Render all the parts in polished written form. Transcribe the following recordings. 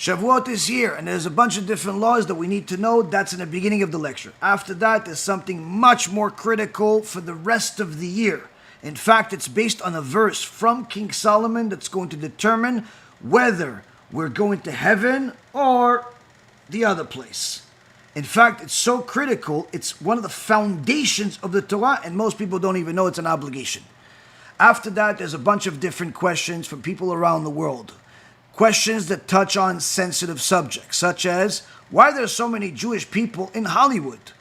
Shavuot is here, and there's a bunch of different laws that we need to know. That's in the beginning of the lecture. After that, there's something much more critical for the rest of the year. In fact, it's based on a verse from King Solomon that's going to determine whether we're going to heaven or the other place. In fact, it's so critical, it's one of the foundations of the Torah, and most people don't even know it's an obligation. After that, there's a bunch of different questions from people around the world. Questions that touch on sensitive subjects, such as, why are there so many Jewish people in Hollywood?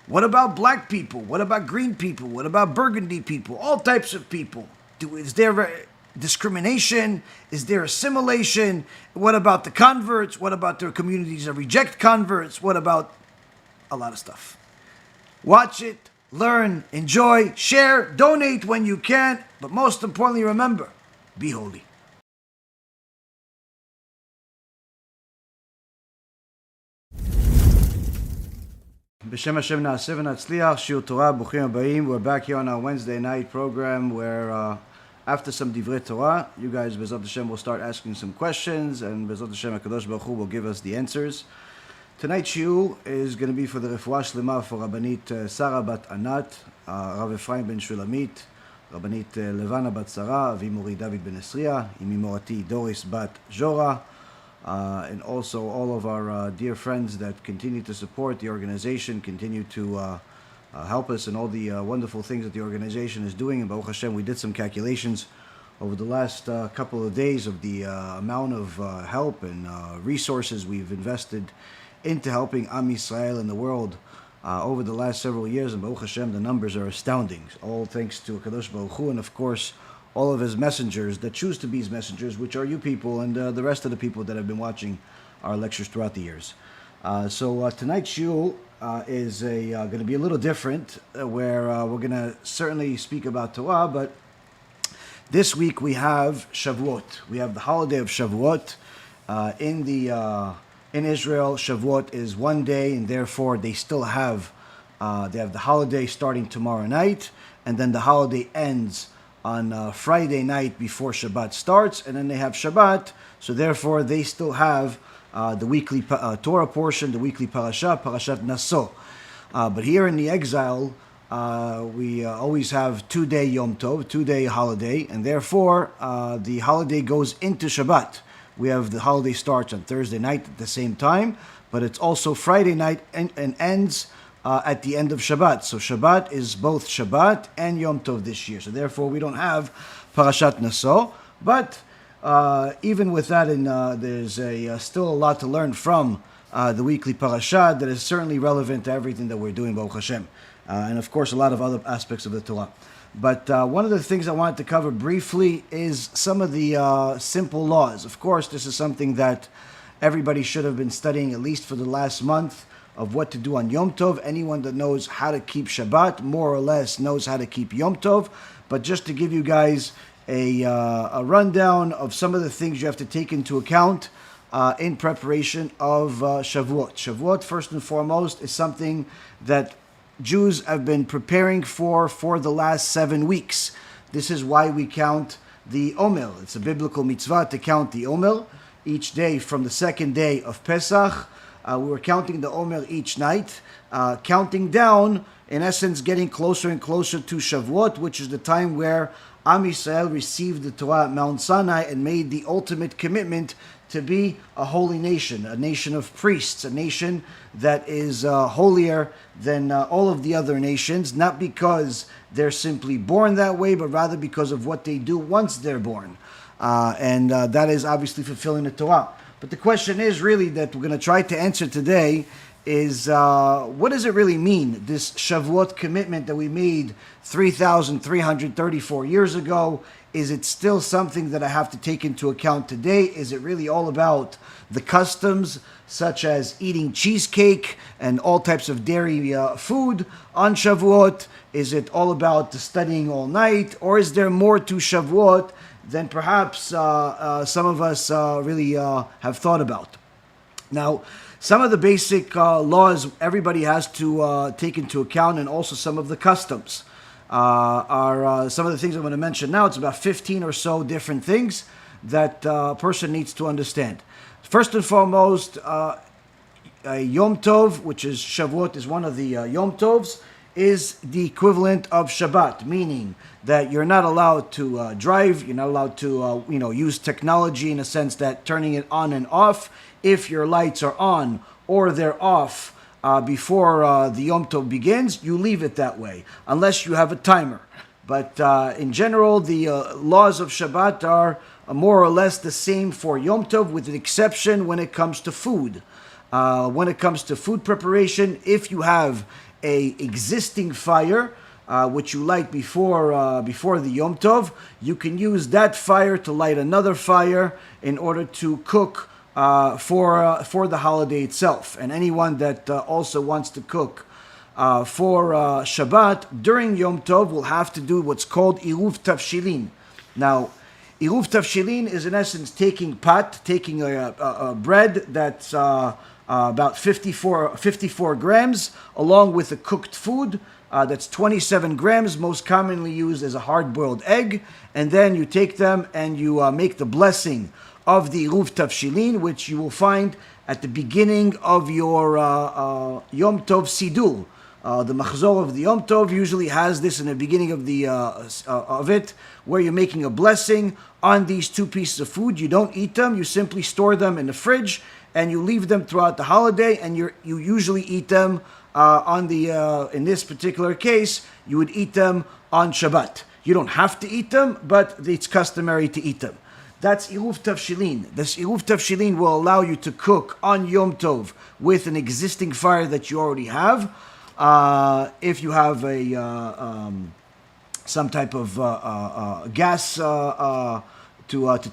What about black people? What about green people? What about burgundy people? All types of people. Is there discrimination? Is there assimilation? What about the converts? What about the communities that reject converts? What about a lot of stuff? Watch it, learn, enjoy, share, donate when you can, but most importantly, remember, be holy. B'Shem Hashem na'aseh v'natzliach, Shiur Torah, Bruchim Habayim. We're back here on our Wednesday night program where after some Divrei Torah, you guys, B'ezrat Hashem, will start asking some questions, and B'ezrat Hashem, HaKadosh Baruch Hu will give us the answers. Tonight's shiur is going to be for the Refuah Shlema for Rabbanit Sarah Bat Anat, Rav Ephraim Ben Shulamit, Rabbanit Levana Bat Sarah, Avimori David Ben Esriya, Imimorati Doris Bat Jora, and also all of our dear friends that continue to support the organization, continue to help us in all the wonderful things that the organization is doing. And Baruch Hashem, we did some calculations over the last couple of days of the amount of help and resources we've invested into helping Am Yisrael in the world over the last several years. And Baruch Hashem, the numbers are astounding. All thanks to Kadosh Baruch Hu, and of course, all of his messengers that choose to be his messengers, which are you people and the rest of the people that have been watching our lectures throughout the years. So tonight's shiur is going to be a little different, where we're going to certainly speak about Torah, but this week we have Shavuot. We have the holiday of Shavuot. In Israel, Shavuot is one day, and therefore they still have the holiday starting tomorrow night, and then the holiday ends on Friday night before Shabbat starts, and then they have Shabbat, so therefore they still have the weekly Torah portion, the weekly parashat Naso. But here in the exile, we always have 2-day Yom Tov, 2-day holiday, and therefore the holiday goes into Shabbat. We have the holiday starts on Thursday night at the same time, but it's also Friday night and ends at the end of Shabbat. So Shabbat is both Shabbat and Yom Tov this year. So therefore we don't have Parashat Naso. But even with that, there's still a lot to learn from the weekly Parashat that is certainly relevant to everything that we're doing, Baruch Hashem. And of course a lot of other aspects of the Torah. But one of the things I wanted to cover briefly is some of the simple laws. Of course, this is something that everybody should have been studying at least for the last month, of what to do on Yom Tov. Anyone that knows how to keep Shabbat more or less knows how to keep Yom Tov. But just to give you guys a rundown of some of the things you have to take into account in preparation of Shavuot. Shavuot, first and foremost, is something that Jews have been preparing for the last 7 weeks. This is why we count the Omer. It's a biblical mitzvah to count the Omer each day from the second day of Pesach. We were counting the Omer each night, counting down, in essence, getting closer and closer to Shavuot, which is the time where Am Yisrael received the Torah at Mount Sinai and made the ultimate commitment to be a holy nation, a nation of priests, a nation that is holier than all of the other nations, not because they're simply born that way, but rather because of what they do once they're born. And that is obviously fulfilling the Torah. But the question is really that we're going to try to answer today is what does it really mean, this Shavuot commitment that we made 3,334 years ago? Is it still something that I have to take into account today? Is it really all about the customs, such as eating cheesecake and all types of dairy food on Shavuot? Is it all about studying all night? Or is there more to Shavuot than perhaps some of us really have thought about? Now, some of the basic laws everybody has to take into account, and also some of the customs are some of the things I'm going to mention now. It's about 15 or so different things that a person needs to understand. First and foremost, Yom Tov, which is Shavuot, is one of the Yom Tovs, is the equivalent of Shabbat, meaning that you're not allowed to drive, you're not allowed to use technology in a sense that turning it on and off. If your lights are on or they're off before the Yom Tov begins, you leave it that way, unless you have a timer. But in general, the laws of Shabbat are more or less the same for Yom Tov, with an exception when it comes to food. When it comes to food preparation, if you have a existing fire, which you light before the Yom Tov, you can use that fire to light another fire in order to cook for the holiday itself. And anyone that also wants to cook for Shabbat during Yom Tov will have to do what's called Eruv Tavshilin. Now, Eruv Tavshilin is in essence taking a bread that's about 54 grams, along with the cooked food that's 27 grams, most commonly used as a hard-boiled egg, and then you take them and you make the blessing of the Eruv Tavshilin, which you will find at the beginning of your Yom Tov Sidur. The machzor of the Yom Tov usually has this in the beginning of the of it, where you're making a blessing on these two pieces of food. You don't eat them; you simply store them in the fridge, and you leave them throughout the holiday. And you usually eat them on the in this particular case, you would eat them on Shabbat. You don't have to eat them, but it's customary to eat them. That's Eruv Tavshilin. This Eruv Tavshilin will allow you to cook on Yom Tov with an existing fire that you already have. If you have some type of gas to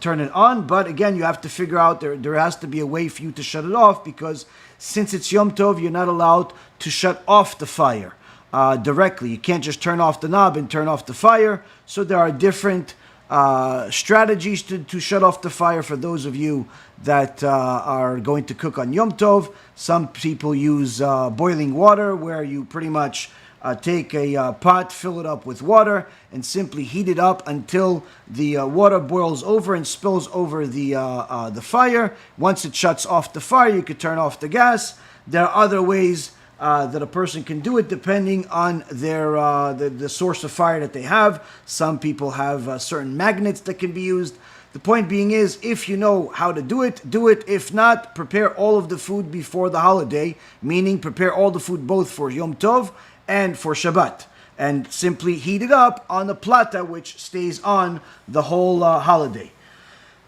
turn it on, but again, you have to figure out there has to be a way for you to shut it off, because since it's Yom Tov, you're not allowed to shut off the fire directly. You can't just turn off the knob and turn off the fire. So there are different strategies to shut off the fire for those of you that are going to cook on Yom Tov. Some people use boiling water, where you pretty much take a pot, fill it up with water, and simply heat it up until the water boils over and spills over the fire. Once it shuts off the fire, you could turn off the gas. There are other ways that a person can do it depending on their the source of fire that they have. Some people have certain magnets that can be used. The point being is, if you know how to do it, do it. If not, prepare all of the food before the holiday, meaning prepare all the food both for Yom Tov and for Shabbat, and simply heat it up on the plata, which stays on the whole holiday.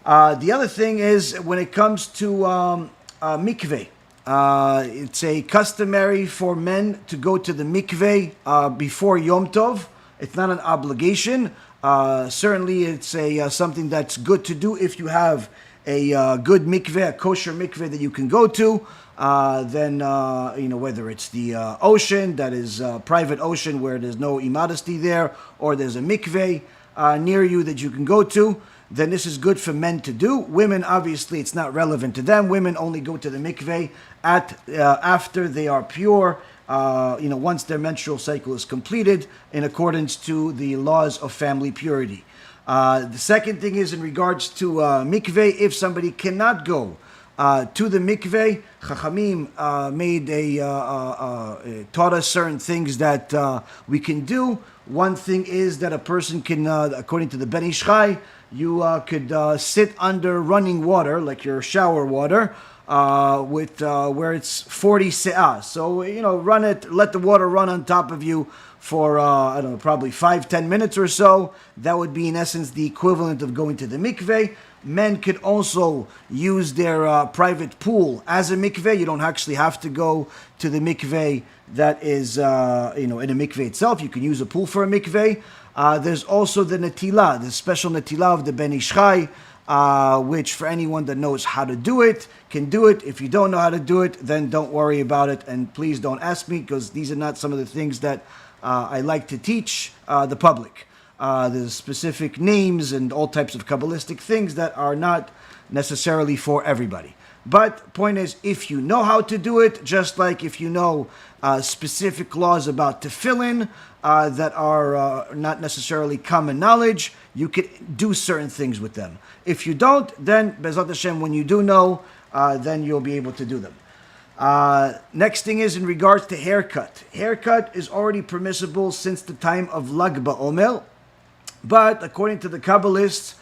The other thing is, when it comes to Mikveh, it's a customary for men to go to the Mikveh before Yom Tov. It's not an obligation. Certainly, it's something that's good to do if you have a good mikveh, a kosher mikveh that you can go to. Then whether it's the ocean, that is private ocean where there's no Modesty there, or there's a mikveh near you that you can go to, then this is good for men to do. Women, obviously, it's not relevant to them. Women only go to the mikveh after they are pure. Once their menstrual cycle is completed, in accordance to the laws of family purity. The second thing is in regards to mikveh. If somebody cannot go to the mikveh, Chachamim taught us certain things that we can do. One thing is that a person can, according to the Ben Ish Chai, you could sit under running water, like your shower water, with where it's 40 se'ah. So, run it, let the water run on top of you for, probably 5-10 minutes or so. That would be, in essence, the equivalent of going to the mikveh. Men could also use their private pool as a mikveh. You don't actually have to go to the mikveh that is, in a mikveh itself. You can use a pool for a mikveh. There's also the netilah, the special netilah of the Ben Ish Chai, which for anyone that knows how to do it, can do it. If you don't know how to do it, then don't worry about it. And please don't ask me, because these are not some of the things that I like to teach the public. There's specific names and all types of Kabbalistic things that are not necessarily for everybody. But point is, if you know how to do it, just like if you know specific laws about tefillin that are not necessarily common knowledge, you could do certain things with them. If you don't, then Bezat Hashem, when you do know, then you'll be able to do them. Next thing is in regards to haircut. Haircut is already permissible since the time of Lag BaOmer, but according to the Kabbalists,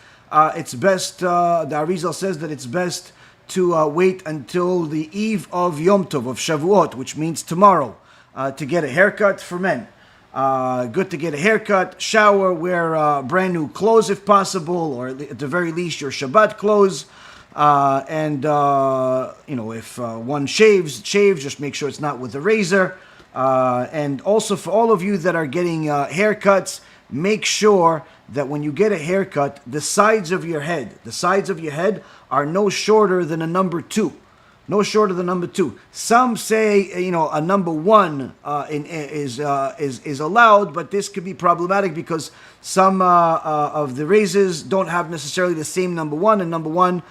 it's best, the Arizal says that it's best to wait until the eve of Yom Tov, of Shavuot, which means tomorrow, to get a haircut for men. Good to get a haircut, shower, wear brand new clothes if possible, or at the very least your Shabbat clothes. If one shaves, just make sure it's not with a razor. And also for all of you that are getting haircuts, make sure that when you get a haircut, the sides of your head are no shorter than a number 2. No shorter than number 2. Some say, a number 1 is allowed, but this could be problematic because some of the razors don't have necessarily the same number 1, and number 1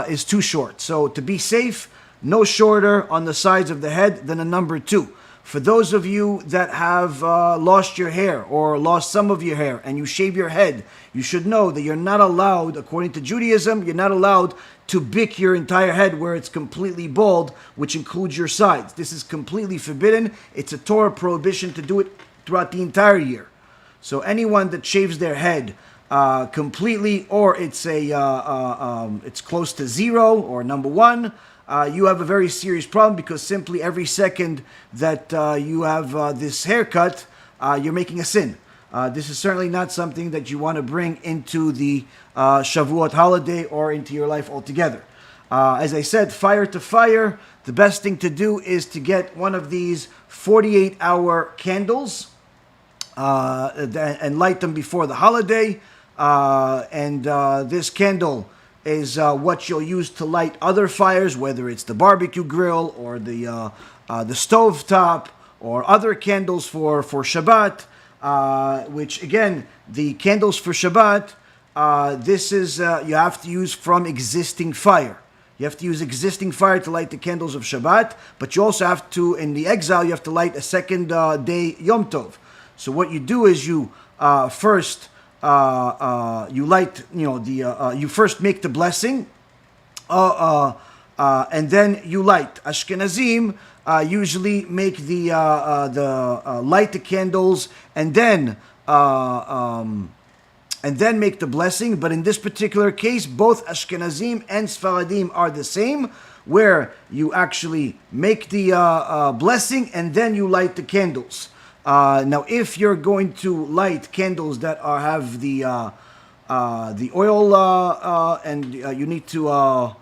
is too short. So to be safe, no shorter on the sides of the head than a number 2. For those of you that have lost your hair or lost some of your hair and you shave your head, you should know that you're not allowed, according to Judaism, you're not allowed to bick your entire head where it's completely bald, which includes your sides. This is completely forbidden. It's a Torah prohibition to do it throughout the entire year. So anyone that shaves their head completely, or it's it's close to 0 or number 1, you have a very serious problem, because simply every second that you have this haircut, you're making a sin. This is certainly not something that you want to bring into the Shavuot holiday or into your life altogether. As I said, fire to fire, the best thing to do is to get one of these 48-hour candles and light them before the holiday. This candle is what you'll use to light other fires, whether it's the barbecue grill or the stove top or other candles for Shabbat. Which again, the candles for Shabbat, this is you have to use from existing fire. You have to use existing fire to light the candles of Shabbat, but you also have to, in the exile, you have to light a second day Yom Tov. So what you do is you first you light, you first make the blessing, and then you light. Ashkenazim usually make the light the candles and then make the blessing. But in this particular case, both Ashkenazim and Sephardim are the same, where you actually make the blessing and then you light the candles. Now, if you're going to light candles that have the oil and you need to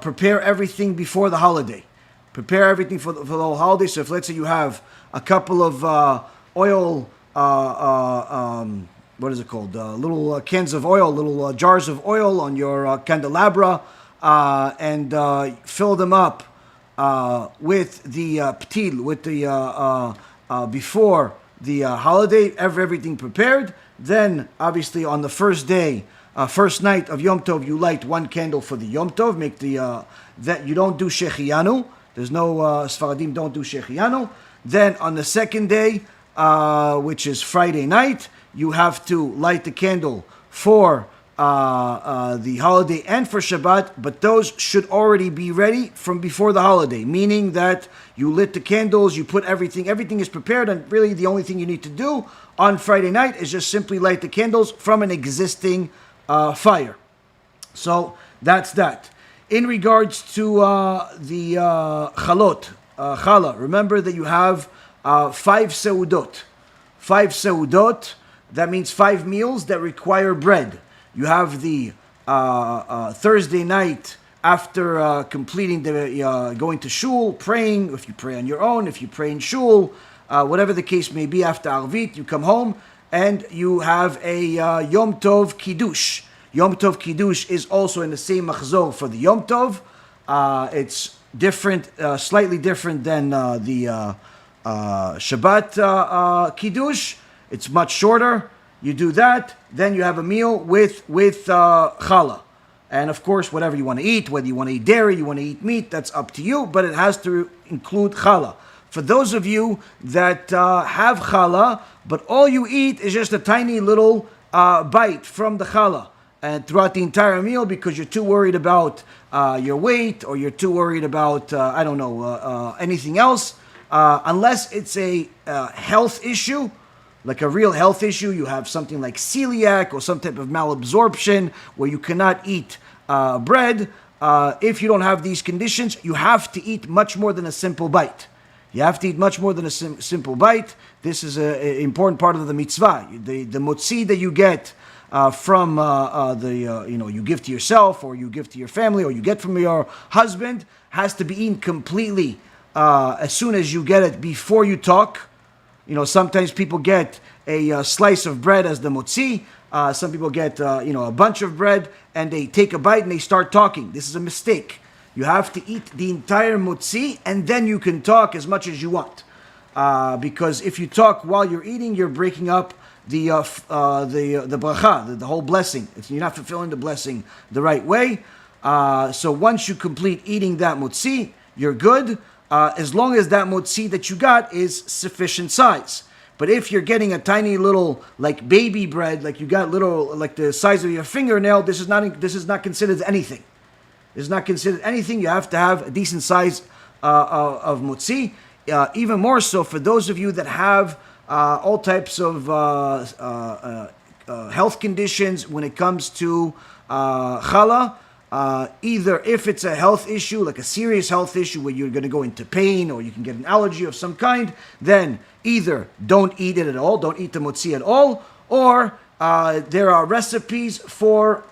prepare everything before the holiday. Prepare everything for the whole holiday. So if, let's say, you have a couple of oil, what is it called? Little cans of oil, little jars of oil on your candelabra, and fill them up with the ptil, with the before the holiday, everything prepared. Then, obviously, on the first day, first night of Yom Tov, you light one candle for the Yom Tov. Make the that you don't do shechianu. There's no Sfaradim don't do shechianu. Then on the second day, which is Friday night, you have to light the candle for the holiday and for Shabbat, but those should already be ready from before the holiday, meaning that you lit the candles, you put everything is prepared, and really the only thing you need to do on Friday night is just simply light the candles from an existing fire. So that's that. In regards to the Challah, remember that you have 5 seudot. 5 seudot, that means 5 meals that require bread. You have the Thursday night after completing the going to shul, praying, if you pray on your own, if you pray in shul, whatever the case may be, after Arvit, you come home and you have a Yom Tov Kiddush. Yom Tov Kiddush is also in the same machzor for the Yom Tov. It's different, slightly different than the Shabbat Kiddush. It's much shorter. You do that, then you have a meal with challah. And of course, whatever you want to eat, whether you want to eat dairy, you want to eat meat, that's up to you, but it has to include challah. For those of you that have challah, but all you eat is just a tiny little bite from the challah, and throughout the entire meal because you're too worried about your weight, or you're too worried about, anything else. Unless it's a health issue, like a real health issue, you have something like celiac or some type of malabsorption where you cannot eat bread. If you don't have these conditions, you have to eat much more than a simple bite. You have to eat much more than a simple bite. This is an important part of the mitzvah. The motzi that you get from you give to yourself, or you give to your family, or you get from your husband, has to be eaten completely as soon as you get it, before you talk. Sometimes people get a slice of bread as the motzi. Some people get a bunch of bread and they take a bite and they start talking. This is a mistake. You have to eat the entire motzi and then you can talk as much as you want. Because if you talk while you're eating, you're breaking up the bracha, the whole blessing. You're not fulfilling the blessing the right way. So once you complete eating that motzi, you're good. As long as that motzi that you got is sufficient size. But if you're getting a tiny little, like baby bread, like you got little, like the size of your fingernail, this is not considered anything. This is not considered anything. You have to have a decent size of motzi. Even more so for those of you that have all types of health conditions when it comes to challah. Either if it's a health issue, like a serious health issue where you're going to go into pain, or you can get an allergy of some kind, then either don't eat it at all, don't eat the motzi at all, or there are recipes for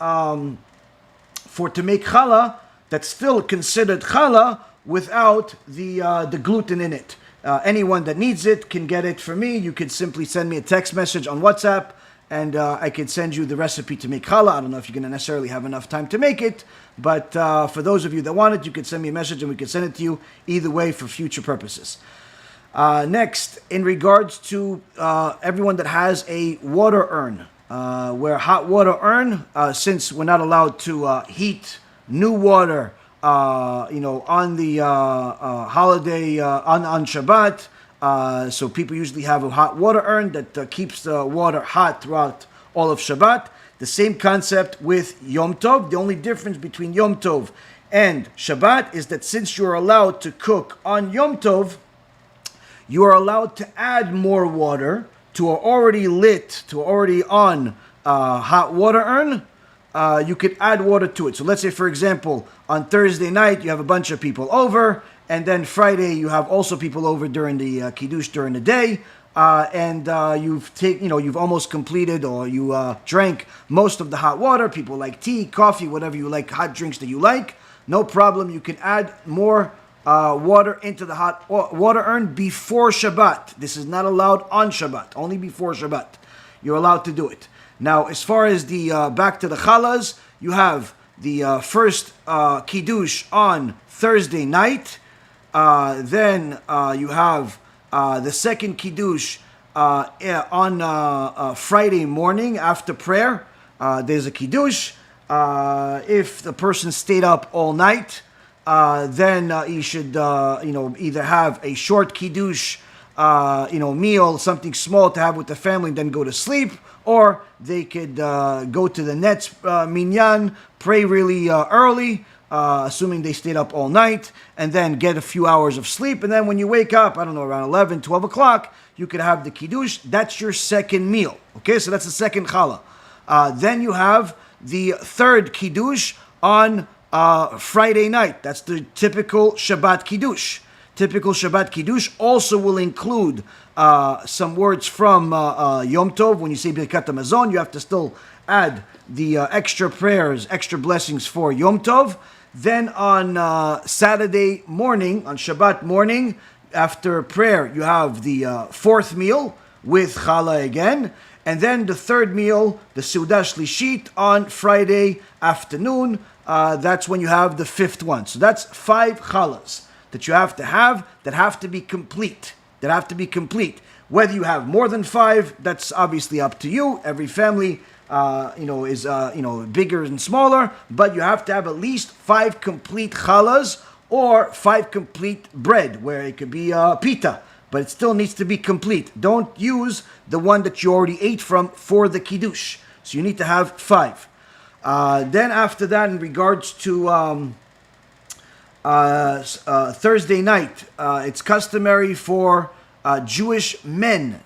to make challah that's still considered challah without the gluten in it. Anyone that needs it can get it from me. You could simply send me a text message on WhatsApp, and I could send you the recipe to make challah. I don't know if you're going to necessarily have enough time to make it, but for those of you that want it, you could send me a message and we could send it to you either way for future purposes. Next, in regards to everyone that has a water urn, where hot water urn, since we're not allowed to heat new water, on the holiday, on Shabbat, so people usually have a hot water urn that keeps the water hot throughout all of Shabbat. The same concept with Yom Tov. The only difference between Yom Tov and Shabbat is that since you're allowed to cook on Yom Tov, you are allowed to add more water to an already on hot water urn. You could add water to it. So let's say, for example, on Thursday night, you have a bunch of people over, and then Friday, you have also people over during the Kiddush during the day, and you've almost completed, or you drank most of the hot water. People like tea, coffee, whatever you like, hot drinks that you like. No problem. You can add more water into the hot water urn before Shabbat. This is not allowed on Shabbat, only before Shabbat. You're allowed to do it. Now, as far as the back to the challahs, you have the first Kiddush on Thursday night. Then you have the second Kiddush on Friday morning after prayer. There's a Kiddush. If the person stayed up all night, then he should either have a short Kiddush meal, something small to have with the family, and then go to sleep, or they could go to the next minyan, pray really early, assuming they stayed up all night, and then get a few hours of sleep. And then when you wake up, around 11, 12 o'clock, you could have the Kiddush. That's your second meal. Okay, so that's the second challah. Then you have the third Kiddush on Friday night. That's the typical Shabbat Kiddush. Typical Shabbat Kiddush also will include some words from Yom Tov. When you say Birkat HaMazon, you have to still add the extra prayers, extra blessings for Yom Tov. Then on Saturday morning, on Shabbat morning, after prayer, you have the fourth meal with challah again. And then the third meal, the Seudah Shlishit, on Friday afternoon. That's when you have the fifth one. So that's 5 challahs that you have that have to be complete. Whether you have more than 5, that's obviously up to you. Every family, is bigger and smaller, but you have to have at least 5 complete challahs or 5 complete bread, where it could be pita, but it still needs to be complete. Don't use the one that you already ate from for the kiddush. So you need to have 5. Then after that, in regards to Thursday night, it's customary for Jewish men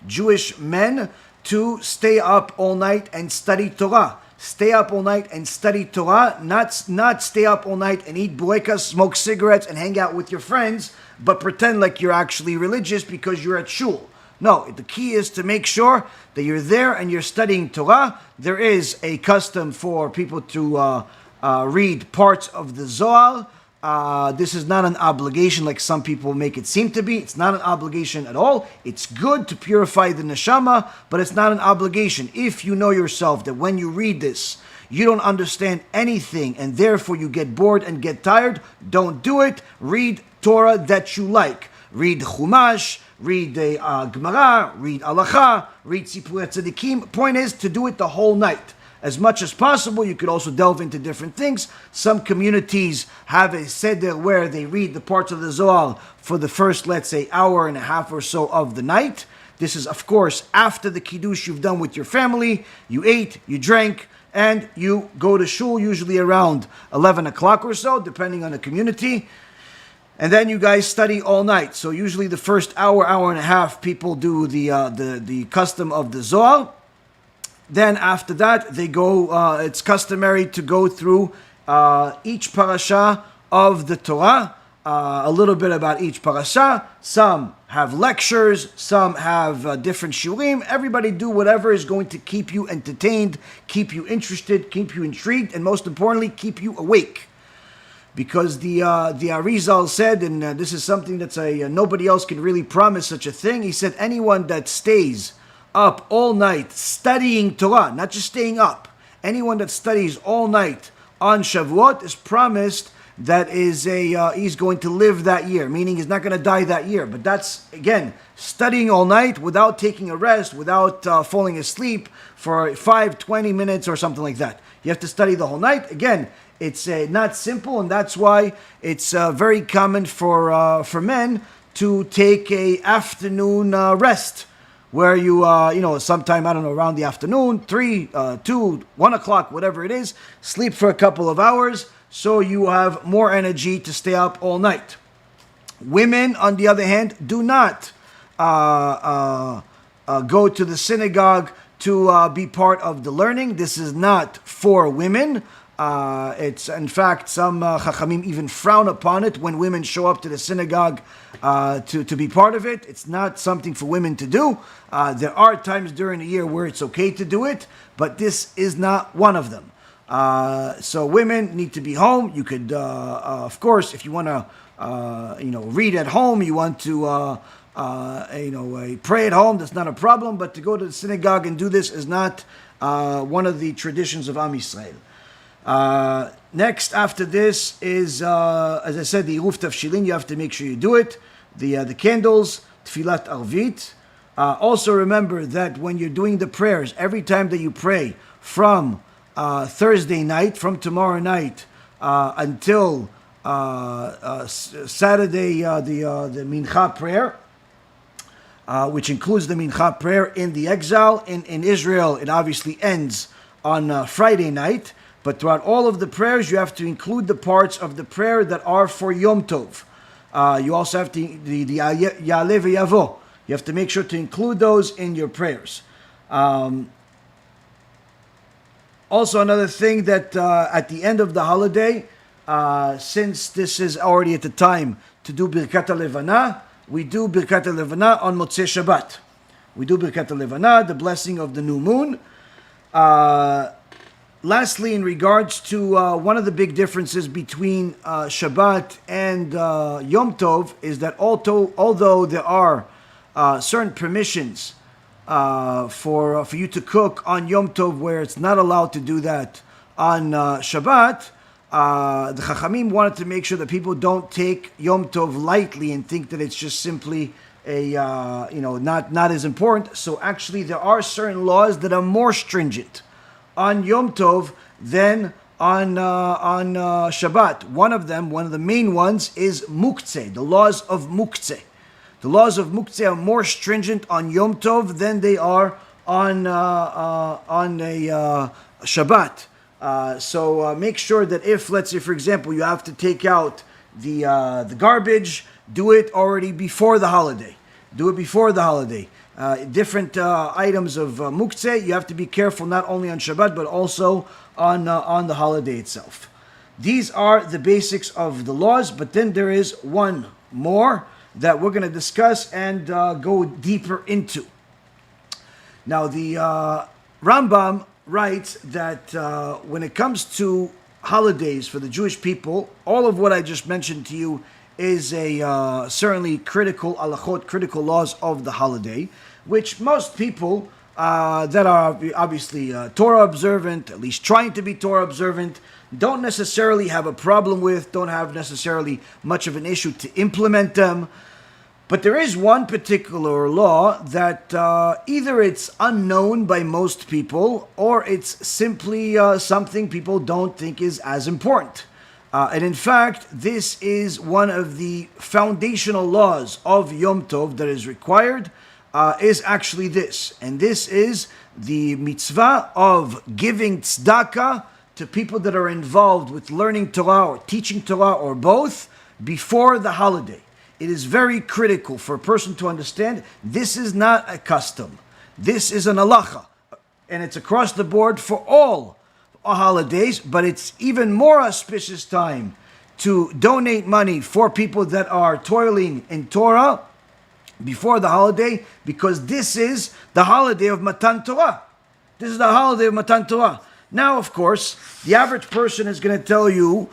to stay up all night and study Torah. Stay up all night and study Torah, not stay up all night and eat buekas, smoke cigarettes, and hang out with your friends, but pretend like you're actually religious because you're at shul. No, the key is to make sure that you're there and you're studying Torah. There is a custom for people to read parts of the Zohar. This is not an obligation like some people make it seem to be. It's not an obligation at all. It's good to purify the neshama, but it's not an obligation. If you know yourself that when you read this, you don't understand anything and therefore you get bored and get tired, don't do it. Read Torah that you like. Read Chumash, read the Gemara, read Halacha, read Sipurei Tzadikim. Point is to do it the whole night. As much as possible, you could also delve into different things. Some communities have a seder where they read the parts of the Zohar for the first, let's say, hour and a half or so of the night. This is, of course, after the Kiddush you've done with your family. You ate, you drank, and you go to shul, usually around 11 o'clock or so, depending on the community. And then you guys study all night. So usually the first hour and a half, people do the custom of the Zohar. Then after that, they go. It's customary to go through each parasha of the Torah, a little bit about each parasha. Some have lectures, some have different shiurim. Everybody do whatever is going to keep you entertained, keep you interested, keep you intrigued, and most importantly, keep you awake. Because the Arizal said, and this is something that's nobody else can really promise such a thing. He said, anyone that stays up all night studying Torah, not just staying up. Anyone that studies all night on Shavuot is promised that he's going to live that year, meaning he's not going to die that year. But that's, again, studying all night without taking a rest, without falling asleep for 20 minutes or something like that. You have to study the whole night. Again, it's not simple, and that's why it's very common for men to take a afternoon rest, where you, sometime, I don't know, around the afternoon, 3, 2, 1 o'clock, whatever it is, sleep for a couple of hours so you have more energy to stay up all night. Women, on the other hand, do not go to the synagogue to be part of the learning. This is not for women. It's, in fact, some Chachamim even frown upon it when women show up to the synagogue to be part of it. It's not something for women to do. There are times during the year where it's okay to do it, but this is not one of them. So women need to be home. You could, of course, if you want to, read at home, you want to, pray at home, that's not a problem. But to go to the synagogue and do this is not one of the traditions of Am Yisrael. Next, after this is, as I said, the Eruv Tavshilin. You have to make sure you do it. The candles, Tfilat Arvit. Also remember that when you're doing the prayers, every time that you pray from Thursday night, from tomorrow night until Saturday, the Mincha prayer, which includes the Mincha prayer in the exile. In Israel, it obviously ends on Friday night. But throughout all of the prayers, you have to include the parts of the prayer that are for Yom Tov. You also have to, the Ya'aleh V'Yavo. You have to make sure to include those in your prayers. Also, another thing that at the end of the holiday, since this is already at the time to do Birkat HaLevana, we do Birkat HaLevana on Motzei Shabbat. We do Birkat HaLevana, the blessing of the new moon. Lastly, in regards to one of the big differences between Shabbat and Yom Tov is that although there are certain permissions for you to cook on Yom Tov where it's not allowed to do that on Shabbat, the Chachamim wanted to make sure that people don't take Yom Tov lightly and think that it's just simply not as important. So actually there are certain laws that are more stringent on Yom Tov than on Shabbat. One of the main ones is Muktzeh, the laws of Muktzeh. The laws of Muktzeh are more stringent on Yom Tov than they are on a Shabbat. So make sure that if, let's say, for example, you have to take out the garbage, do it already before the holiday. Do it before the holiday. Different items of muktzeh, you have to be careful not only on Shabbat, but also on the holiday itself. These are the basics of the laws, but then there is one more that we're going to discuss and go deeper into. Now, the Rambam writes that when it comes to holidays for the Jewish people, all of what I just mentioned to you is a certainly critical halachot, critical laws of the holiday, which most people that are obviously Torah observant, at least trying to be Torah observant, don't necessarily have a problem with, don't have necessarily much of an issue to implement them. But there is one particular law that either it's unknown by most people or it's simply something people don't think is as important. And in fact, this is one of the foundational laws of Yom Tov that is required, is actually this. And this is the mitzvah of giving tzedakah to people that are involved with learning Torah or teaching Torah or both before the holiday. It is very critical for a person to understand this is not a custom. This is an halacha. And it's across the board for all holidays, but it's even more auspicious time to donate money for people that are toiling in Torah before the holiday, because this is the holiday of Matan Torah. This is the holiday of Matan Torah. Now, of course, the average person is going to tell you,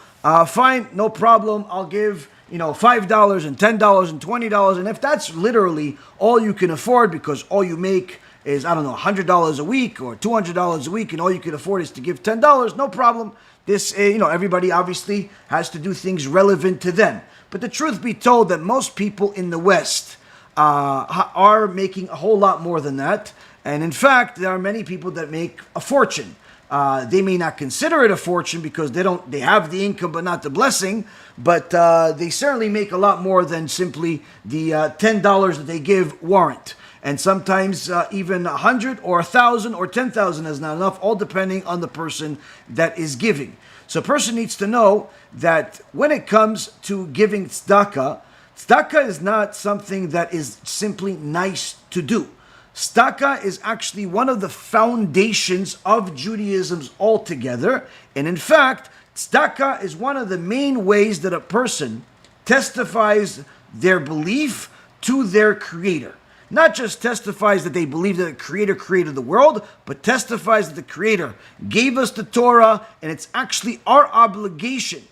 fine, no problem, I'll give $5 and $10 and $20, and if that's literally all you can afford because all you make is, $100 a week or $200 a week and all you can afford is to give $10, no problem. This, everybody obviously has to do things relevant to them. But the truth be told that most people in the West are making a whole lot more than that. And in fact, there are many people that make a fortune. They may not consider it a fortune because they have the income but not the blessing, but they certainly make a lot more than simply the $10 that they give warrant. And sometimes even 100 or 1,000 or 10,000 is not enough, all depending on the person that is giving. So a person needs to know that when it comes to giving tzedakah, tzedakah is not something that is simply nice to do. Tzedakah is actually one of the foundations of Judaism altogether. And in fact, tzedakah is one of the main ways that a person testifies their belief to their Creator. Not just testifies that they believe that the Creator created the world, but testifies that the Creator gave us the Torah, and it's actually our obligation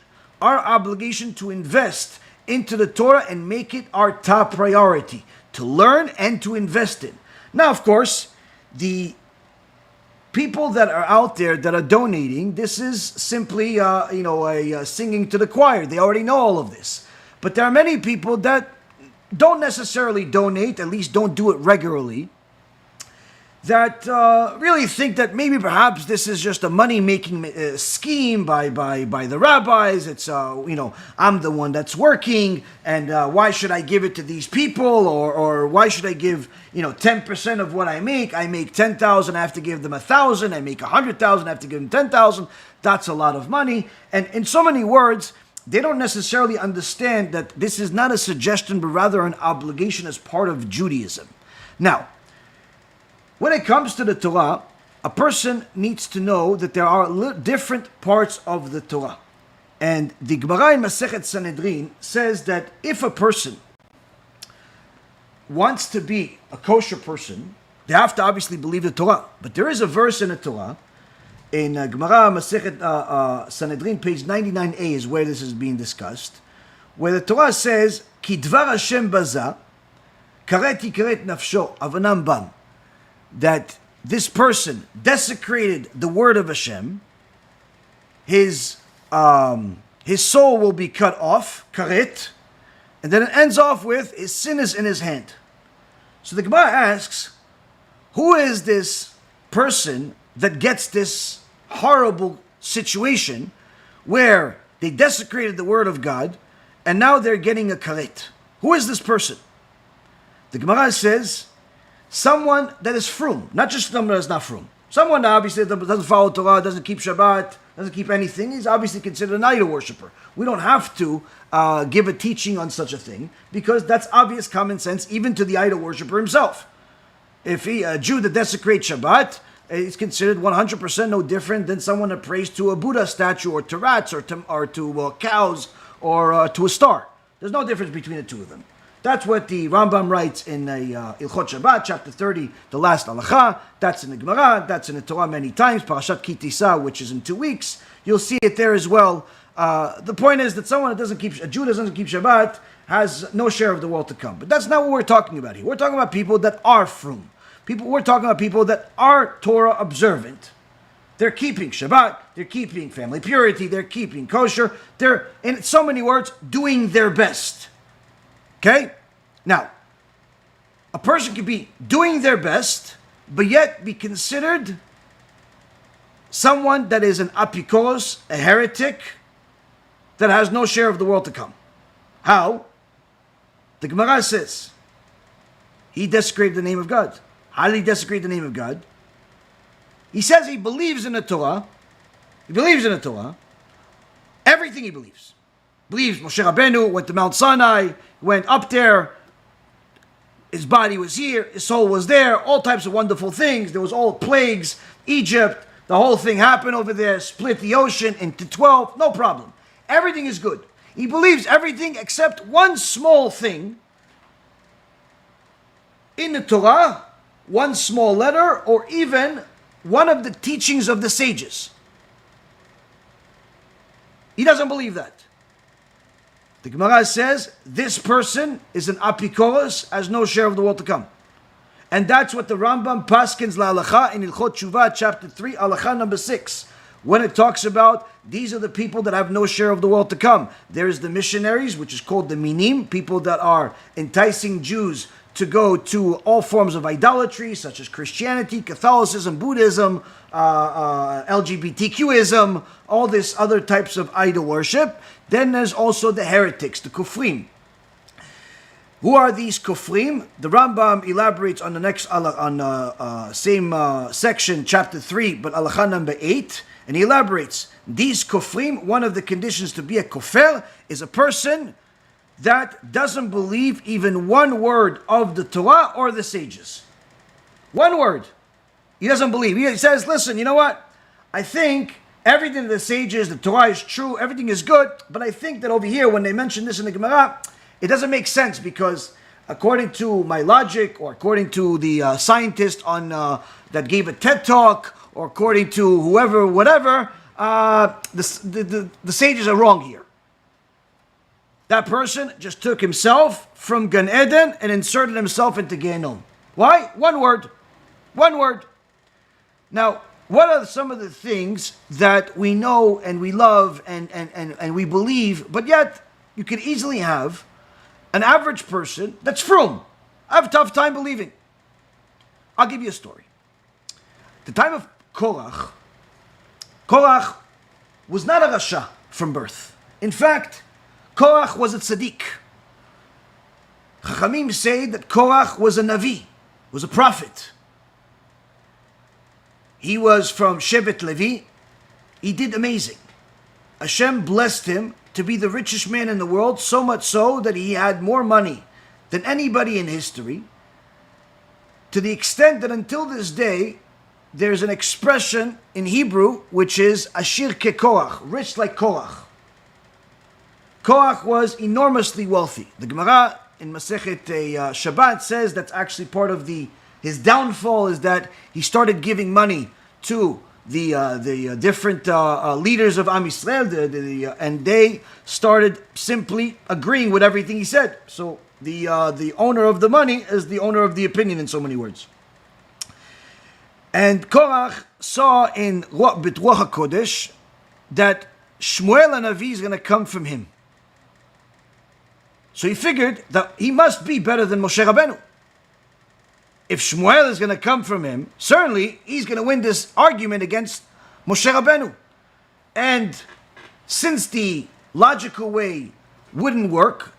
to invest into the Torah and make it our top priority, to learn and to invest in. Now, of course, the people that are out there that are donating, this is simply, a singing to the choir. They already know all of this. But there are many people that don't necessarily donate, at least don't do it regularly, that really think that maybe perhaps this is just a money-making scheme by the rabbis. It's, I'm the one that's working, and why should I give it to these people? Or why should I give, 10% of what I make? I make 10,000, I have to give them 1,000. I make 100,000, I have to give them 10,000. That's a lot of money. And in so many words, they don't necessarily understand that this is not a suggestion, but rather an obligation as part of Judaism. Now, when it comes to the Torah, a person needs to know that there are different parts of the Torah. And the Gemara in Masechet Sanhedrin says that if a person wants to be a kosher person, they have to obviously believe the Torah. But there is a verse in the Torah, in Gemara Masechet Sanhedrin, page 99a is where this is being discussed, where the Torah says, Ki dvar Hashem baza, karet yikaret nafsho, avanam bam, that this person desecrated the word of Hashem, his soul will be cut off, karet, and then it ends off with, his sin is in his hand. So the Gemara asks, who is this person that gets this horrible situation where they desecrated the word of God and now they're getting a karet? Who is this person? The Gemara says, someone that is frum, not just someone that is not frum. Someone obviously that doesn't follow Torah, doesn't keep Shabbat, doesn't keep anything, he's obviously considered an idol worshiper. We don't have to give a teaching on such a thing, because that's obvious common sense even to the idol worshiper himself. If a Jew that desecrates Shabbat is considered 100% no different than someone that prays to a Buddha statue, or to rats, or to cows, or to a star. There's no difference between the two of them. That's what the Rambam writes in Ilchot Shabbat, chapter 30, the last halacha. That's in the Gemara, that's in the Torah many times, Parashat Ki Tisa, which is in 2 weeks. You'll see it there as well. The point is that someone that doesn't keep, a Jew that doesn't keep Shabbat has no share of the world to come. But that's not what we're talking about here. We're talking about people that are frum. We're talking about people that are Torah observant. They're keeping Shabbat, they're keeping family purity, they're keeping kosher, they're, in so many words, doing their best. Okay? Now, a person could be doing their best, but yet be considered someone that is an apikoros, a heretic, that has no share of the world to come. How? The Gemara says, he desecrated the name of God. How did he desecrate the name of God? He says he believes in the Torah. He believes in the Torah. Everything he believes. Believes Moshe Rabbeinu went to Mount Sinai, went up there. His body was here. His soul was there. All types of wonderful things. There was all plagues. Egypt. The whole thing happened over there. Split the ocean into 12. No problem. Everything is good. He believes everything except one small thing in the Torah, one small letter, or even one of the teachings of the sages. He doesn't believe that. The Gemara says this person is an apikoros, has no share of the world to come. And that's what the Rambam paskins la'alacha in Ilchot Tshuva, chapter 3, halacha number 6. When it talks about these are the people that have no share of the world to come. There is the missionaries, which is called the minim, people that are enticing Jews to go to all forms of idolatry, such as Christianity, Catholicism, Buddhism, LGBTQism, all this other types of idol worship. Then there's also the heretics, the kufrim. Who are these kufrim? The Rambam elaborates on the next same section, chapter 3, but halacha number 8, and he elaborates. These kufrim, one of the conditions to be a kofar is a person that doesn't believe even one word of the Torah or the sages. One word. He doesn't believe. He says, listen, you know what? I think everything of the sages, the Torah is true, everything is good, but I think that over here, when they mention this in the Gemara, it doesn't make sense, because according to my logic, or according to the scientist on that gave a TED talk, or according to whoever, whatever, the sages are wrong here. That person just took himself from Gan Eden and inserted himself into Gehenom. Why? One word. One word. Now, what are some of the things that we know and we love and we believe, but yet you can easily have an average person that's frum? I have a tough time believing. I'll give you a story. The time of Korach was not a Rasha from birth. In fact, Korach was a tzaddik. Chachamim say that Korach was a Navi, was a prophet. He was from Shevet Levi. He did amazing. HaShem blessed him to be the richest man in the world, so much so that he had more money than anybody in history, to the extent that until this day, there's an expression in Hebrew which is Ashir ke Korach, rich like Korach. Korach was enormously wealthy. The Gemara in Masechet Shabbat says that's actually part of his downfall, is that he started giving money to the different leaders of Am Yisrael, and they started simply agreeing with everything he said. So the owner of the money is the owner of the opinion, in so many words. And Korach saw in B'Ruach HaKodesh that Shmuel HaNavi is going to come from him. So he figured that he must be better than Moshe Rabbeinu. If Shmuel is going to come from him, certainly he's going to win this argument against Moshe Rabbeinu. And since the logical way wouldn't work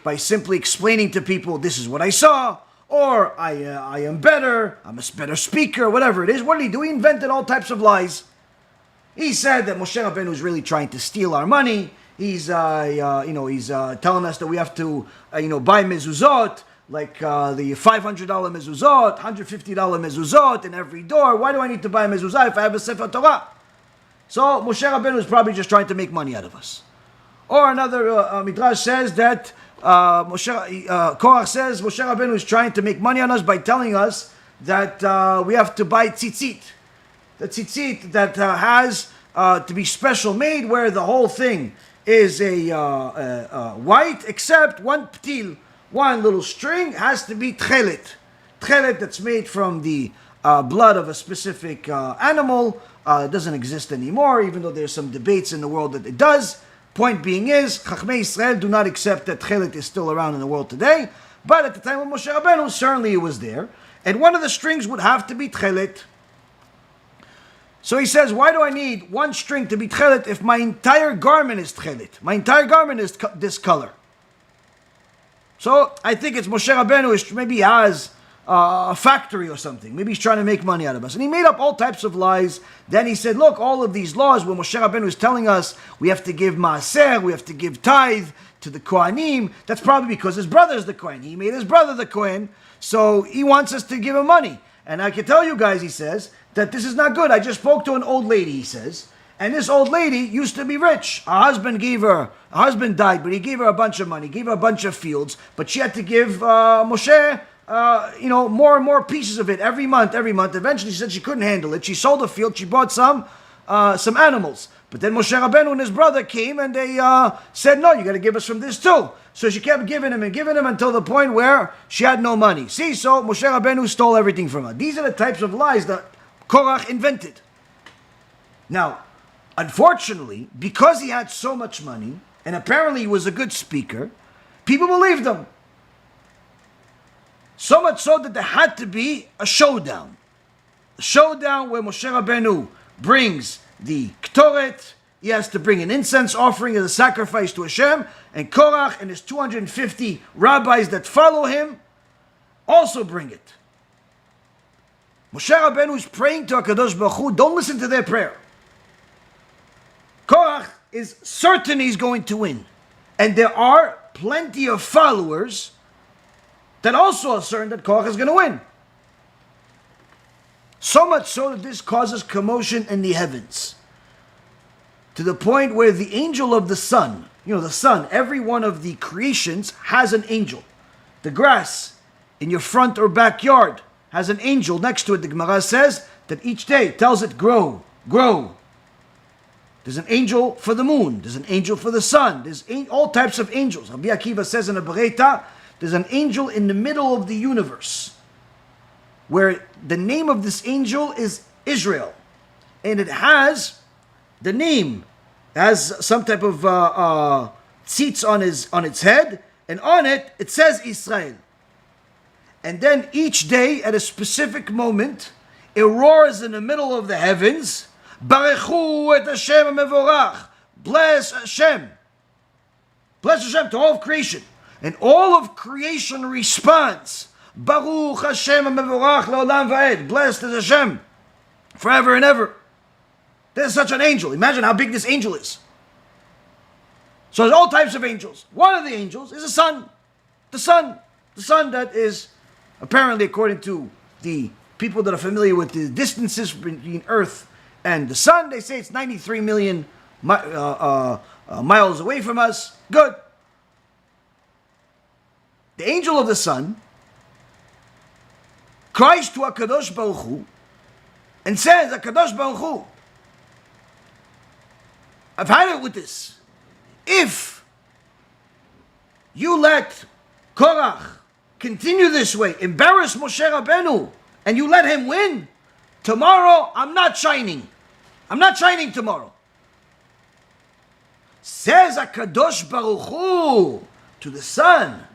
by simply explaining to people, this is what I saw, or I am better, I'm a better speaker, whatever it is. What did he do? He invented all types of lies. He said that Moshe Rabbeinu is really trying to steal our money. He's telling us that we have to buy mezuzot, like the $500 mezuzot, $150 mezuzot in every door. Why do I need to buy a mezuzah if I have a Sefer Torah? So Moshe Rabbeinu is probably just trying to make money out of us. Or another midrash says that Korach says Moshe Rabbeinu is trying to make money on us by telling us that we have to buy tzitzit. The tzitzit that has to be special made, where the whole thing is a white, except one ptil, one little string has to be tchelet. Tchelet that's made from the blood of a specific animal. It doesn't exist anymore, even though there's some debates in the world that it does. Point being is, Chachmei Israel do not accept that tchelet is still around in the world today, but at the time of Moshe Rabbeinu, certainly it was there. And one of the strings would have to be tchelet. So he says, why do I need one string to be tchelet if my entire garment is tchelet? My entire garment is this color. So I think it's Moshe Rabbeinu, maybe he has a factory or something. Maybe he's trying to make money out of us. And he made up all types of lies. Then he said, look, all of these laws, when Moshe Rabbeinu is telling us we have to give maaser, we have to give tithe to the kohenim, that's probably because his brother's the kohen. He made his brother the kohen, so he wants us to give him money. And I can tell you guys, he says, that this is not good. I just spoke to an old lady, he says, and this old lady used to be rich. Her husband died, but he gave her a bunch of money, gave her a bunch of fields, but she had to give Moshe more and more pieces of it every month. Eventually she said she couldn't handle it. She sold a field, she bought some animals. But then Moshe Rabbeinu and his brother came and they said, no, you got to give us from this too. So she kept giving him until the point where she had no money. See, so Moshe Rabbeinu stole everything from her. These are the types of lies that Korach invented. Now, unfortunately, because he had so much money, and apparently he was a good speaker, people believed him. So much so that there had to be a showdown. A showdown where Moshe Rabbeinu brings the Ktoret, he has to bring an incense offering as a sacrifice to HaShem, and Korach and his 250 rabbis that follow him also bring it. Moshe Rabbeinu is praying to HaKadosh Baruch Hu, don't listen to their prayer. Korach is certain he's going to win. And there are plenty of followers that also are certain that Korach is going to win. So much so that this causes commotion in the heavens. To the point where the angel of the sun, the sun, every one of the creations has an angel. The grass in your front or backyard has an angel next to it. The Gemara says that each day tells it, grow, grow. There's an angel for the moon. There's an angel for the sun. There's all types of angels. Rabbi Akiva says in a Bereta, there's an angel in the middle of the universe, where the name of this angel is Israel. And it has the name, has some type of tzitz on its head, and on it, it says Israel. And then each day, at a specific moment, it roars in the middle of the heavens, Barechu et Hashem mevorach. Bless Hashem. Bless Hashem to all of creation. And all of creation responds, Baruch Hashem mevorach leolam va'ed. Blessed is Hashem forever and ever. There's such an angel. Imagine how big this angel is. So there's all types of angels. One of the angels is the sun. The sun. The sun that is, apparently according to the people that are familiar with the distances between Earth and the sun, they say it's 93 million miles away from us. Good. The angel of the sun cries to HaKadosh Baruch Hu and says, HaKadosh Baruch Hu, I've had it with this. If you let Korach continue this way, embarrass Moshe Rabbeinu, and you let him win, tomorrow I'm not shining. I'm not shining tomorrow. Says HaKadosh Baruch Hu to the sun.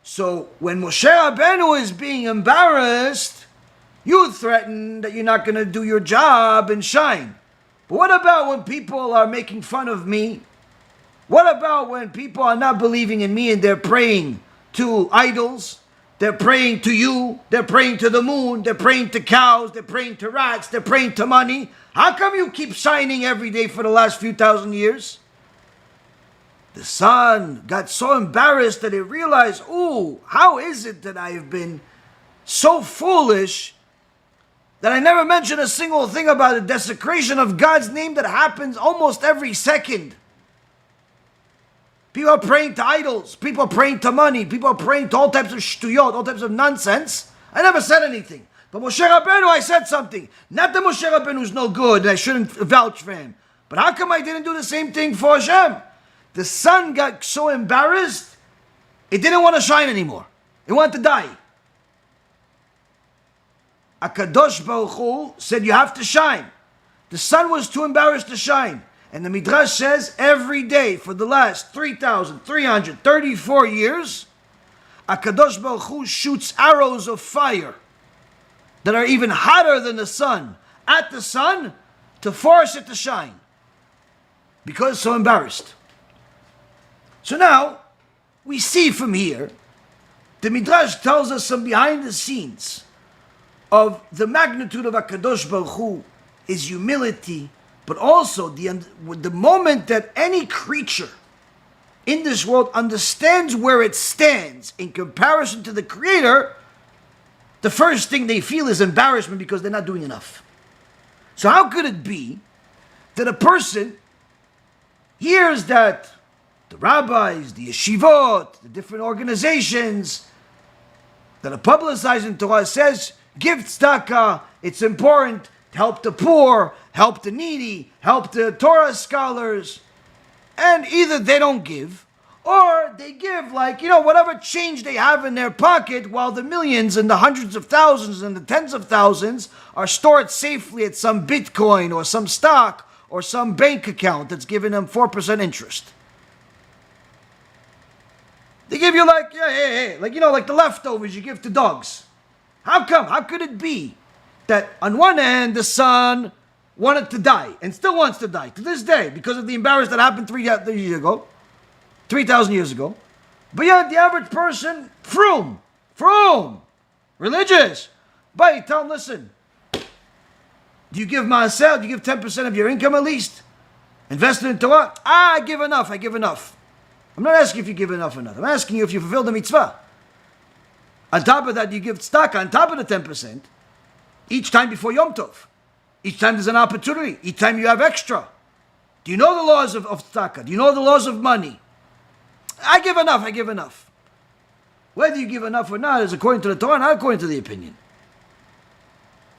So when Moshe Rabbeinu is being embarrassed, you threaten that you're not going to do your job and shine. But what about when people are making fun of me? What about when people are not believing in me and they're praying to idols. They're praying to you. They're praying to the moon. They're praying to cows. They're praying to rats. They're praying to money. How come you keep shining every day for the last few thousand years? The sun got so embarrassed that it realized, ooh, how is it that I have been so foolish that I never mentioned a single thing about the desecration of God's name that happens almost every second? People are praying to idols. People are praying to money. People are praying to all types of shtuyot, all types of nonsense. I never said anything. But Moshe Rabbeinu, I said something. Not that Moshe Rabbeinu is no good and I shouldn't vouch for him. But how come I didn't do the same thing for HaShem? The sun got so embarrassed, it didn't want to shine anymore. It wanted to die. HaKadosh Baruch Hu said you have to shine. The sun was too embarrassed to shine. And the Midrash says every day for the last 3,334 years, HaKadosh Baruch Hu shoots arrows of fire that are even hotter than the sun at the sun to force it to shine. Because it's so embarrassed. So now, we see from here, the Midrash tells us some behind the scenes of the magnitude of HaKadosh Baruch Hu, his humility, but also the moment that any creature in this world understands where it stands in comparison to the Creator, the first thing they feel is embarrassment because they're not doing enough. So how could it be that a person hears that the rabbis, the yeshivot, the different organizations that are publicized in Torah says, give tzedakah, it's important to help the poor, help the needy, help the Torah scholars, and either they don't give, or they give whatever change they have in their pocket, while the millions and the hundreds of thousands and the tens of thousands are stored safely at some Bitcoin or some stock or some bank account that's giving them 4% interest. They give you like the leftovers you give to dogs. How come? How could it be that on one hand the son wanted to die and still wants to die to this day because of the embarrassment that happened 3,000 years ago, but yet the average person, froom, religious, but you tell him, listen, do you give maaseh? Do you give 10% of your income at least? Invest it in Torah? I give enough. I'm not asking if you give enough or not. I'm asking you if you fulfill the mitzvah. On top of that, you give tzedakah on top of the 10%, each time before Yom Tov. Each time there's an opportunity. Each time you have extra. Do you know the laws of tzedakah? Do you know the laws of money? I give enough. Whether you give enough or not is according to the Torah, not according to the opinion.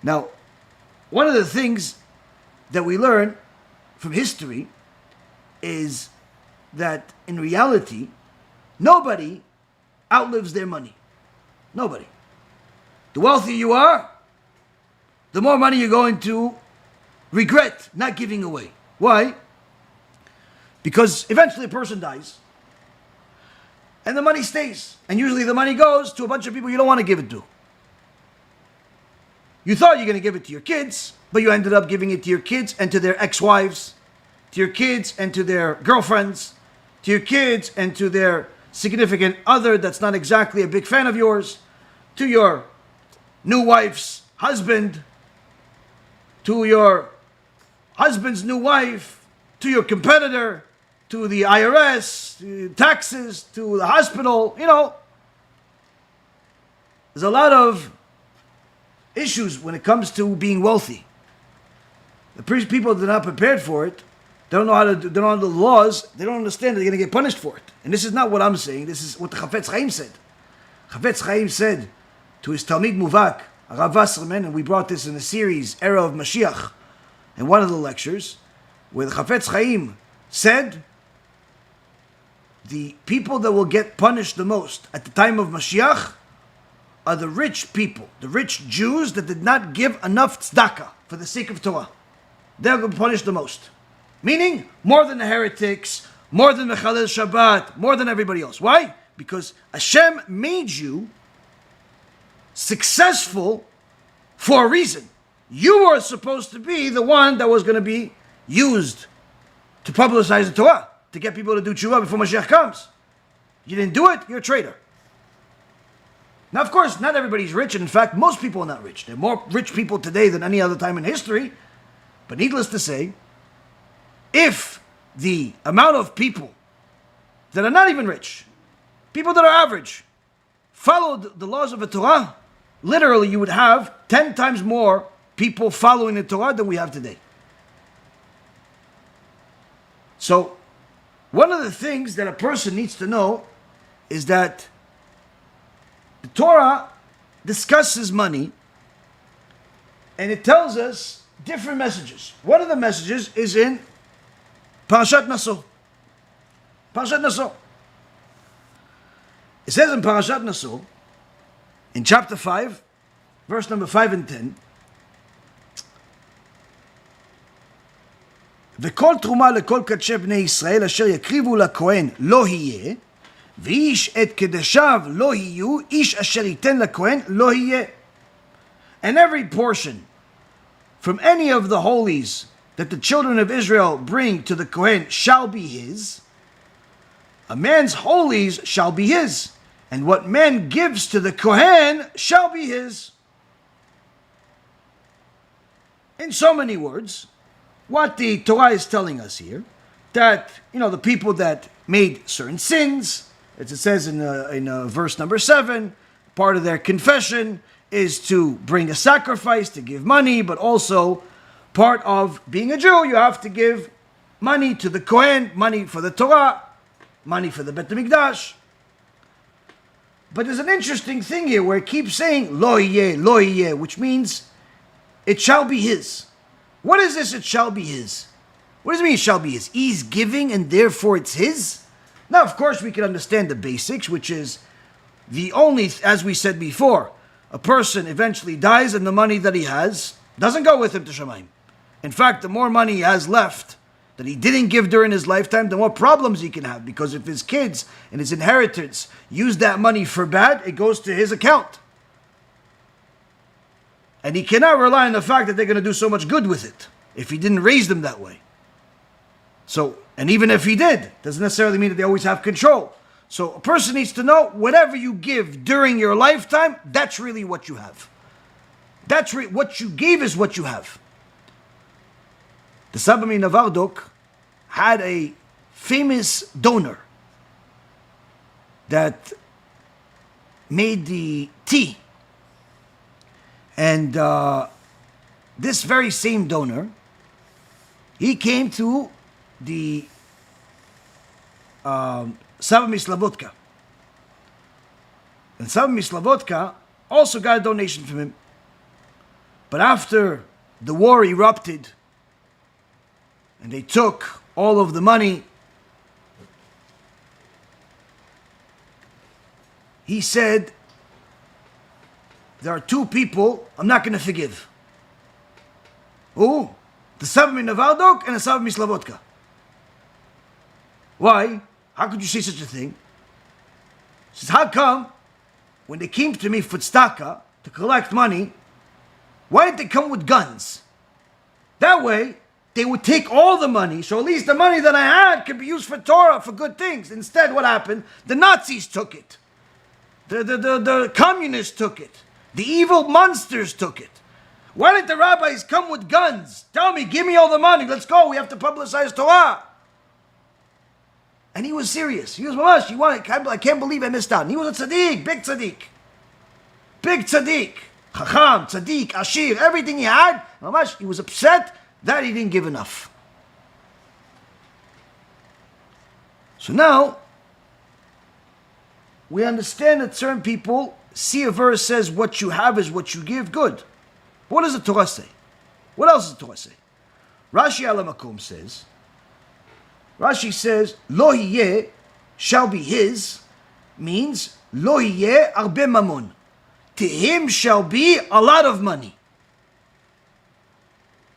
Now, one of the things that we learn from history is that in reality, nobody outlives their money. Nobody. The wealthier you are, the more money you're going to regret not giving away. Why? Because eventually a person dies and the money stays. And usually the money goes to a bunch of people you don't want to give it to. You thought you're going to give it to your kids, but you ended up giving it to your kids and to their ex-wives, to your kids and to their girlfriends, to your kids and to their significant other that's not exactly a big fan of yours, to your new wife's husband, to your husband's new wife, to your competitor, to the IRS, to taxes, to the hospital. There's a lot of issues when it comes to being wealthy. The people that are not prepared for it, they don't know the laws, they don't understand that they're going to get punished for it. And this is not what I'm saying, this is what the Chofetz Caim said. Chofetz Caim said to his Talmid Muvak, Rav Wasserman, and we brought this in the series, Erev Mashiach, in one of the lectures, where the Chofetz Caim said, the people that will get punished the most at the time of Mashiach are the rich people, the rich Jews that did not give enough tzedakah for the sake of Torah. They're going to be punished the most. Meaning, more than the heretics, more than the Challah Shabbat, more than everybody else. Why? Because Hashem made you successful for a reason. You were supposed to be the one that was going to be used to publicize the Torah, to get people to do tshuva before Mashiach comes. You didn't do it, you're a traitor. Now, of course, not everybody's rich, and in fact, most people are not rich. There are more rich people today than any other time in history. But needless to say, if the amount of people that are not even rich, people that are average, followed the laws of the Torah, literally you would have 10 times more people following the Torah than we have today. So, one of the things that a person needs to know is that the Torah discusses money, and it tells us different messages. One of the messages is in Parashat Naso. Parashat Naso. It says in Parashat Naso, in chapter 5, verse number 5 and 10, וכל תרומה לכל קדשי בני ישראל אשר יקריבו לכהן לא יהיה, ואיש את קדשיו לא יהיו, איש אשר ייתן לכהן לא יהיה. And every portion from any of the holies that the children of Israel bring to the Kohen shall be his. A man's holies shall be his, and what man gives to the Kohen shall be his. In so many words, what the Torah is telling us here, that, the people that made certain sins, as it says in verse number 7, part of their confession is to bring a sacrifice, to give money, but also part of being a Jew, you have to give money to the Kohen, money for the Torah, money for the Bet HaMikdash. But there's an interesting thing here where it keeps saying, lo yeh, which means it shall be his. What is this, it shall be his? What does it mean, it shall be his? He's giving and therefore it's his? Now, of course, we can understand the basics, which is the only, as we said before, a person eventually dies and the money that he has doesn't go with him to Shemaim. In fact, the more money he has left that he didn't give during his lifetime, the more problems he can have, because if his kids and his inheritance use that money for bad, it goes to his account. And he cannot rely on the fact that they're going to do so much good with it if he didn't raise them that way. So, and even if he did, doesn't necessarily mean that they always have control. So a person needs to know, whatever you give during your lifetime, that's really what you have. What you gave is what you have. The Saba Minavardok had a famous donor that made the tea. And this very same donor, he came to the Saba Mislavotka. And Saba Mislavotka also got a donation from him. But after the war erupted, and they took all of the money, he said, there are two people I'm not going to forgive. Who? The Saba Minavardok and the Saba Mislavotka. Why? How could you say such a thing? He says, how come when they came to me for tzedakah to collect money, why didn't they come with guns? That way, they would take all the money, so at least the money that I had could be used for Torah, for good things. Instead, what happened? The Nazis took it. The communists took it. The evil monsters took it. Why didn't the rabbis come with guns? Tell me, give me all the money, let's go, we have to publicize Torah. And he was serious. He was, Mamash, I can't believe I missed out. And he was a tzaddik, big tzaddik. Big tzaddik. Chacham, tzaddik, ashir, everything he had. Mamash, he was upset that he didn't give enough. So now, we understand that certain people see a verse says what you have is what you give, good. What does the Torah say? What else does the Torah say? Rashi al Makom says, Rashi says, Lo yeh shall be his, means Lo yeh arbe mamon. To him shall be a lot of money.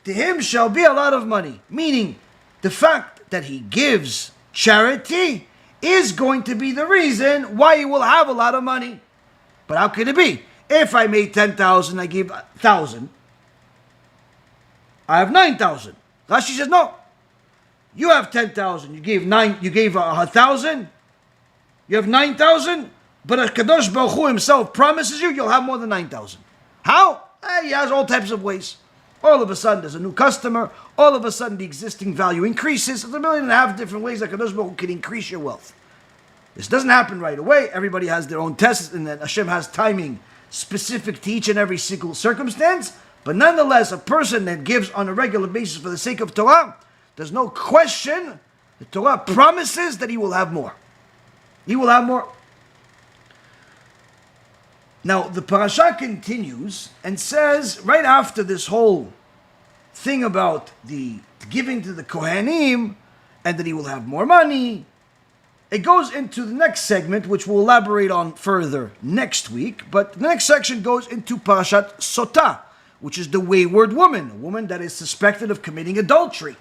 To him shall be a lot of money. Meaning, the fact that he gives charity is going to be the reason why he will have a lot of money. But how can it be? If I made 10,000, I give 1,000. I have 9,000. Rashi says, no. You have 10,000. You gave 1,000. You have 9,000. but HaKadosh Baruch Hu himself promises you'll have more than 9,000. How? He has all types of ways. All of a sudden there's a new customer. All of a sudden the existing value increases. There's 1.5 million different ways that HaKadosh Baruch Hu can increase your wealth. This doesn't happen right away. Everybody has their own tests, and then HaShem has timing specific to each and every single circumstance. But nonetheless, a person that gives on a regular basis for the sake of Torah, there's no question the Torah promises that he will have more. He will have more. Now, the parasha continues and says, right after this whole thing about the giving to the kohenim, and that he will have more money, it goes into the next segment, which we'll elaborate on further next week. But the next section goes into Parashat Sotah, which is the wayward woman, a woman that is suspected of committing adultery.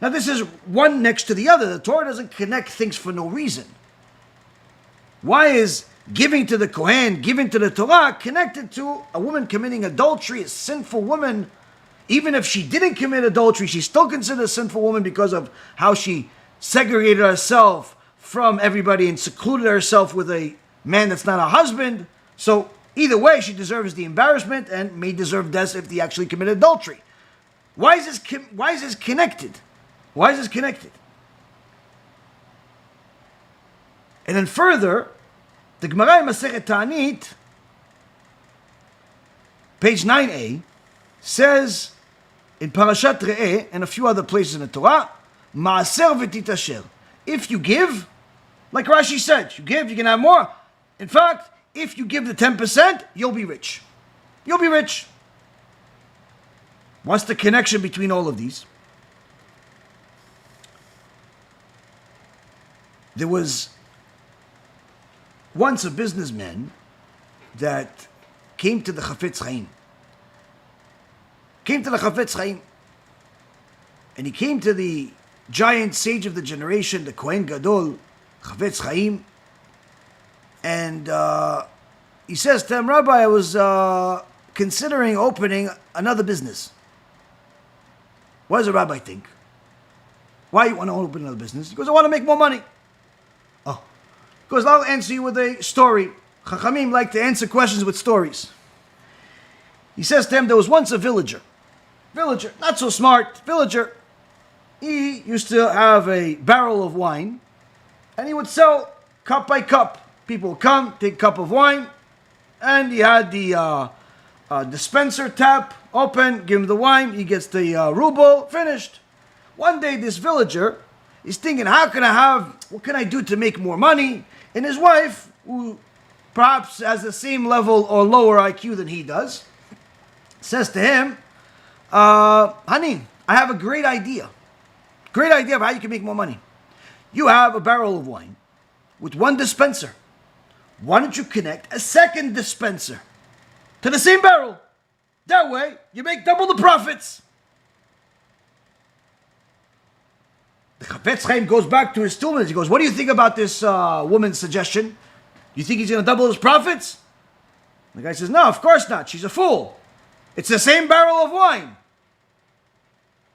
Now this is one next to the other. The Torah doesn't connect things for no reason. Why is giving to the Kohen, giving to the Torah, connected to a woman committing adultery, a sinful woman? Even if she didn't commit adultery, she's still considered a sinful woman because of how she segregated herself from everybody and secluded herself with a man that's not a husband. So either way, she deserves the embarrassment and may deserve death if they actually committed adultery. Why is this connected? Why is this connected? And then further, the Gemara in Masechet Ta'anit, page 9a, says in Parashat Re'eh and a few other places in the Torah, Ma'aser v'titasher. If you give, like Rashi said, you give, you can have more. In fact, if you give the 10%, you'll be rich. You'll be rich. What's the connection between all of these? There was once a businessman that came to the Chofetz Caim. And he came to the giant sage of the generation, the Kohen Gadol, Chofetz Caim, and he says to him, Rabbi, I was considering opening another business. What does a rabbi think? Why you want to open another business? He goes, I want to make more money. Oh. He goes, I'll answer you with a story. Chachamim like to answer questions with stories. He says to him, there was once a villager, not so smart, villager. He used to have a barrel of wine, and he would sell cup by cup. People would come, take a cup of wine, and he had the dispenser tap open, give him the wine, he gets the ruble, finished. One day this villager is thinking, what can I do to make more money? And his wife, who perhaps has the same level or lower IQ than he does, says to him, honey, I have a great idea. Great idea of how you can make more money. You have a barrel of wine with one dispenser. Why don't you connect a second dispenser to the same barrel? That way, you make double the profits. The Chofetz Caim goes back to his students. He goes, what do you think about this woman's suggestion? You think he's going to double his profits? The guy says, no, of course not. She's a fool. It's the same barrel of wine.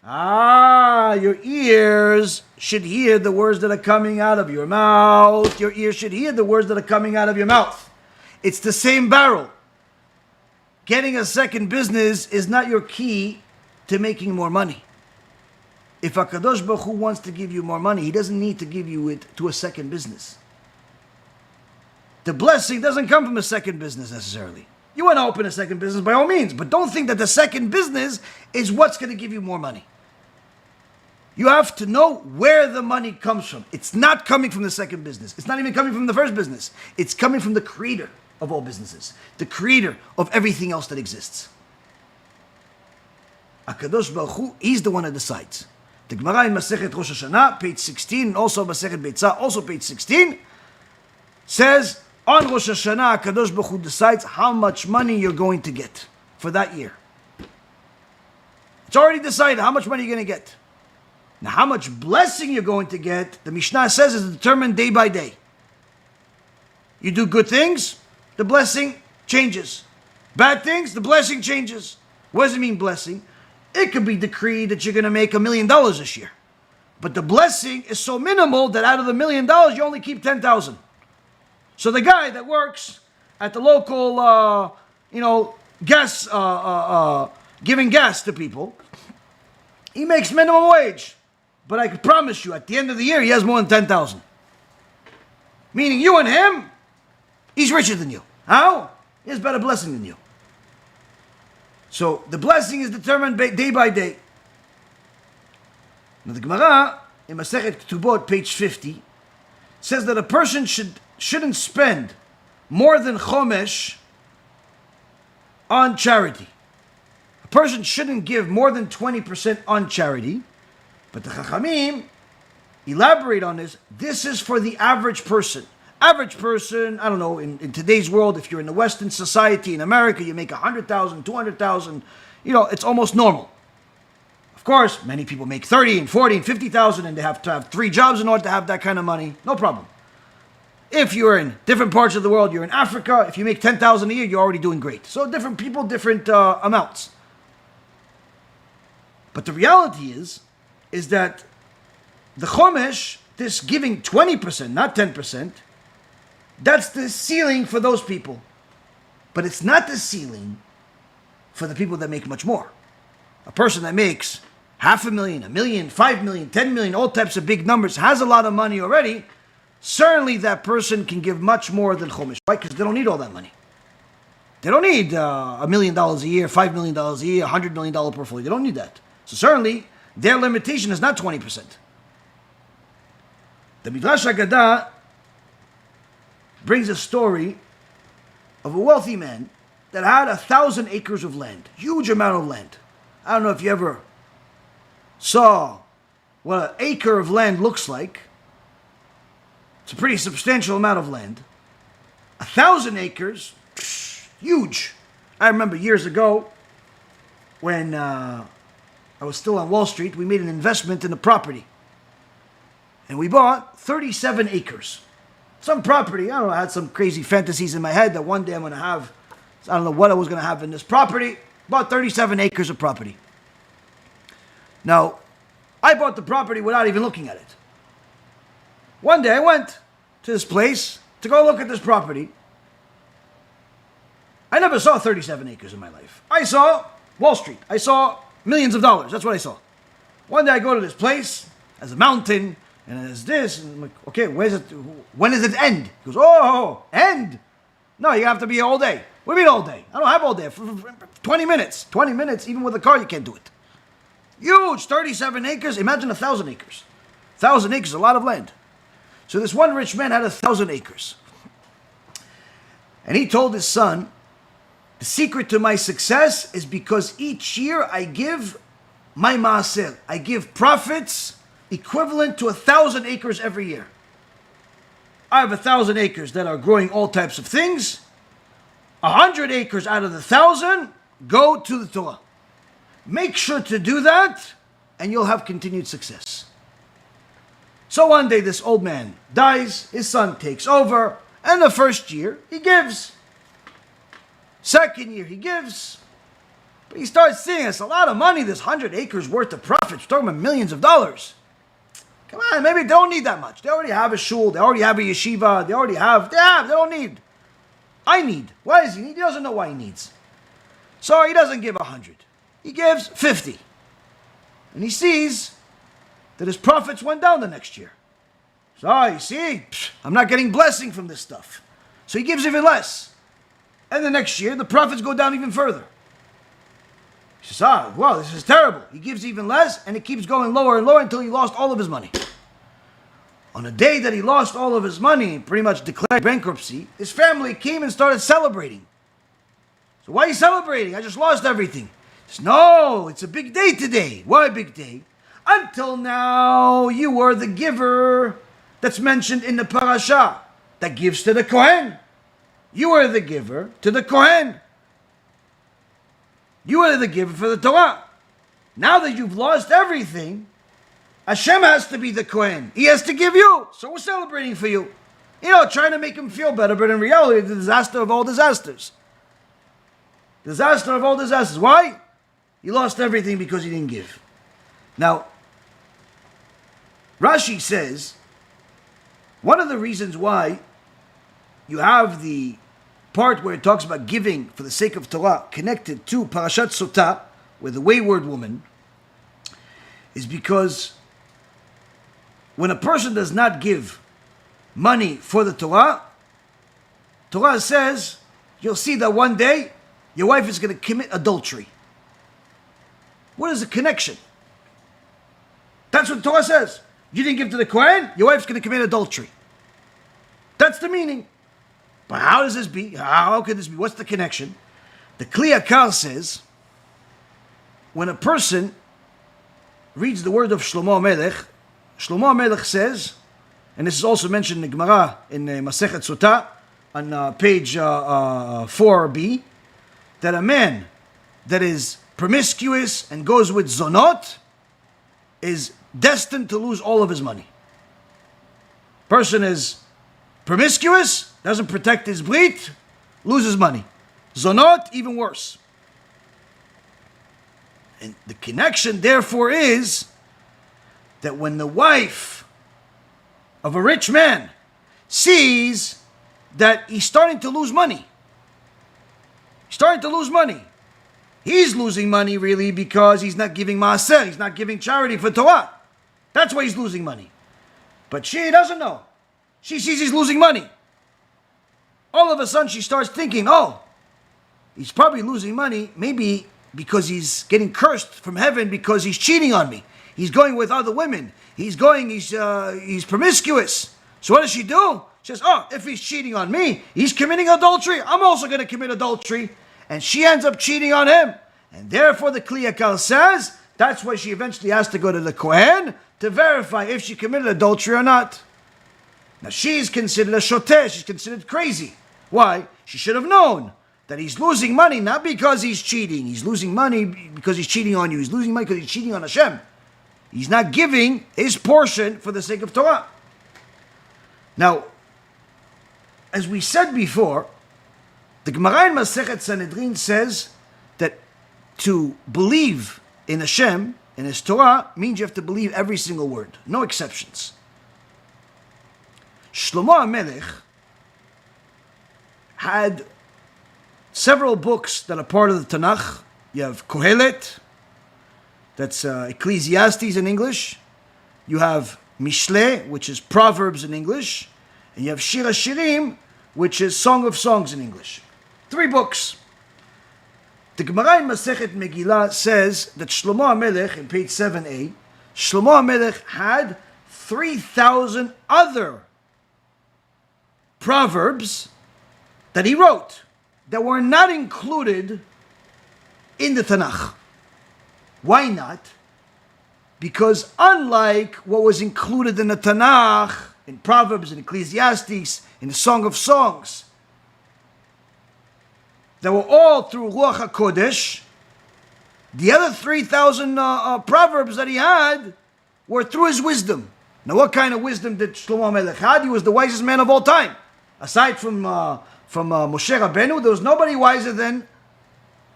Your ears should hear the words that are coming out of your mouth. Your ears should hear the words that are coming out of your mouth. It's the same barrel. Getting a second business is not your key to making more money. If HaKadosh Baruch Hu wants to give you more money, He doesn't need to give you it to a second business. The blessing doesn't come from a second business necessarily. You want to open a second business by all means, but don't think that the second business is what's going to give you more money. You have to know where the money comes from. It's not coming from the second business. It's not even coming from the first business. It's coming from the creator of all businesses, the creator of everything else that exists. HaKadosh Baruch Hu, He's the one that decides. The Gemara in Masechet Rosh Hashanah, page 16, and also Masechet Beitzah, also page 16, says, on Rosh Hashanah, HaKadosh Baruch Hu decides how much money you're going to get for that year. It's already decided how much money you're going to get. Now, how much blessing you're going to get, the Mishnah says, is determined day by day. You do good things, the blessing changes. Bad things, the blessing changes. What does it mean, blessing? It could be decreed that you're going to make $1 million this year. But the blessing is so minimal that out of the $1 million, you only keep 10,000. So the guy that works at the local, gas, giving gas to people, he makes minimum wage. But I can promise you, at the end of the year, he has more than 10,000. Meaning you and him, he's richer than you. How? He has better blessing than you. So the blessing is determined day by day. Now the Gemara, in Masechet Ketubot, page 50, says that a person shouldn't spend more than chomesh on charity. A person shouldn't give more than 20% on charity. But the Chachamim elaborate on this. This is for the average person. Average person, I don't know, in today's world, if you're in the Western society, in America, you make 100,000, 200,000, it's almost normal. Of course, many people make 30 and 40 and 50,000 and they have to have 3 jobs in order to have that kind of money. No problem. If you're in different parts of the world, you're in Africa, if you make 10,000 a year, you're already doing great. So different people, different amounts. But the reality is that the chomesh, this giving 20%, not 10%, that's the ceiling for those people. But it's not the ceiling for the people that make much more. A person that makes $500,000, $1 million, $5 million, $10 million, all types of big numbers, has a lot of money already, certainly that person can give much more than chomesh. Why? Because they don't need all that money. They don't need $1 million a year, $5 million a year, $100 million portfolio. They don't need that. So certainly, their limitation is not 20%. The Midrash Haggadah brings a story of a wealthy man that had 1,000 acres of land. Huge amount of land. I don't know if you ever saw what an acre of land looks like. It's a pretty substantial amount of land. 1,000 acres, huge. I remember years ago when I was still on Wall Street, we made an investment in a property. And we bought 37 acres. Some property, I don't know, I had some crazy fantasies in my head that one day I'm going to have, I don't know what I was going to have in this property. Bought 37 acres of property. Now, I bought the property without even looking at it. One day I went to this place to go look at this property. I never saw 37 acres in my life. I saw Wall Street. I saw millions of dollars. That's what I saw. One day I go to this place, as a mountain, and there's this, and I'm like, okay, when does it end? He goes, oh, end? No, you have to be here all day. What do you mean all day? I don't have all day. For 20 minutes. 20 minutes, even with a car, you can't do it. Huge, 37 acres. Imagine 1,000 acres. 1,000 acres is a lot of land. So this one rich man had 1,000 acres. And he told his son, the secret to my success is because each year I give my maaser. I give profits equivalent to 1,000 acres every year. I have 1,000 acres that are growing all types of things. 100 acres out of the 1,000 go to the Torah. Make sure to do that, and you'll have continued success. So one day this old man dies, his son takes over, and the first year he gives. Second year he gives. But he starts seeing it's a lot of money, this 100 acres worth of profits. We're talking about millions of dollars. Come on, maybe they don't need that much. They already have a shul, they already have a yeshiva, they don't need. I need. Why does he need? He doesn't know why he needs. So he doesn't give 100. He gives 50. And he sees that his profits went down the next year. So you see, I'm not getting blessing from this stuff. So he gives even less. And the next year, the profits go down even further. He says, wow, this is terrible. He gives even less, and it keeps going lower and lower until he lost all of his money. On the day that he lost all of his money, pretty much declared bankruptcy, his family came and started celebrating. So why are you celebrating? I just lost everything. He says, no, it's a big day today. Why a big day? Until now, you were the giver that's mentioned in the parasha that gives to the kohen. You were the giver to the kohen. You were the giver for the Torah. Now that you've lost everything, HaShem has to be the kohen. He has to give you. So we're celebrating for you. Trying to make him feel better, but in reality, the disaster of all disasters. Disaster of all disasters. Why? He lost everything because he didn't give. Now, Rashi says, one of the reasons why you have the part where it talks about giving for the sake of Torah connected to Parashat Sotah, with the wayward woman, is because when a person does not give money for the Torah, Torah says, you'll see that one day your wife is going to commit adultery. What is the connection? That's what the Torah says. You didn't give to the Kohen, your wife's going to commit adultery. That's the meaning. But how does this be? How could this be? What's the connection? The Kli Yakar says, when a person reads the word of Shlomo Melech says, and this is also mentioned in the Gemara in Masechet Sotah on page 4b, that a man that is promiscuous and goes with zonot is destined to lose all of his money. Person is promiscuous, doesn't protect his brit, loses money. Zonot, even worse. And the connection, therefore, is that when the wife of a rich man sees that he's starting to lose money, he's losing money really because he's not giving maaser, he's not giving charity for Torah. That's why he's losing money. But she doesn't know. She sees he's losing money. All of a sudden she starts thinking, oh, he's probably losing money maybe because he's getting cursed from heaven because he's cheating on me. He's going with other women. He's promiscuous. So what does she do? She says, oh, if he's cheating on me, he's committing adultery. I'm also going to commit adultery. And she ends up cheating on him. And therefore the Kli Yakar says, that's why she eventually has to go to the Kohen to verify if she committed adultery or not. Now she's considered a shoteh. She's considered crazy. Why? She should have known that he's losing money not because he's cheating. He's losing money because he's cheating on you. He's losing money because he's cheating on HaShem. He's not giving his portion for the sake of Torah. Now, as we said before, the Gemara in Masechet Sanhedrin says that to believe in HaShem, in His Torah, means you have to believe every single word. No exceptions. Shlomo HaMelech had several books that are part of the Tanakh. You have Kohelet, that's Ecclesiastes in English. You have Mishle, which is Proverbs in English. And you have Shir HaShirim, which is Song of Songs in English. 3 books. The Gemara in Masechet Megillah says that Shlomo HaMelech, in page 7a, Shlomo HaMelech had 3,000 other proverbs that he wrote that were not included in the Tanakh. Why not? Because unlike what was included in the Tanakh, in Proverbs, in Ecclesiastes, in the Song of Songs, that were all through Ruach HaKodesh, the other 3,000 proverbs that he had were through his wisdom. Now what kind of wisdom did Shlomo HaMelech have? He was the wisest man of all time. Aside from Moshe Rabbeinu, there was nobody wiser than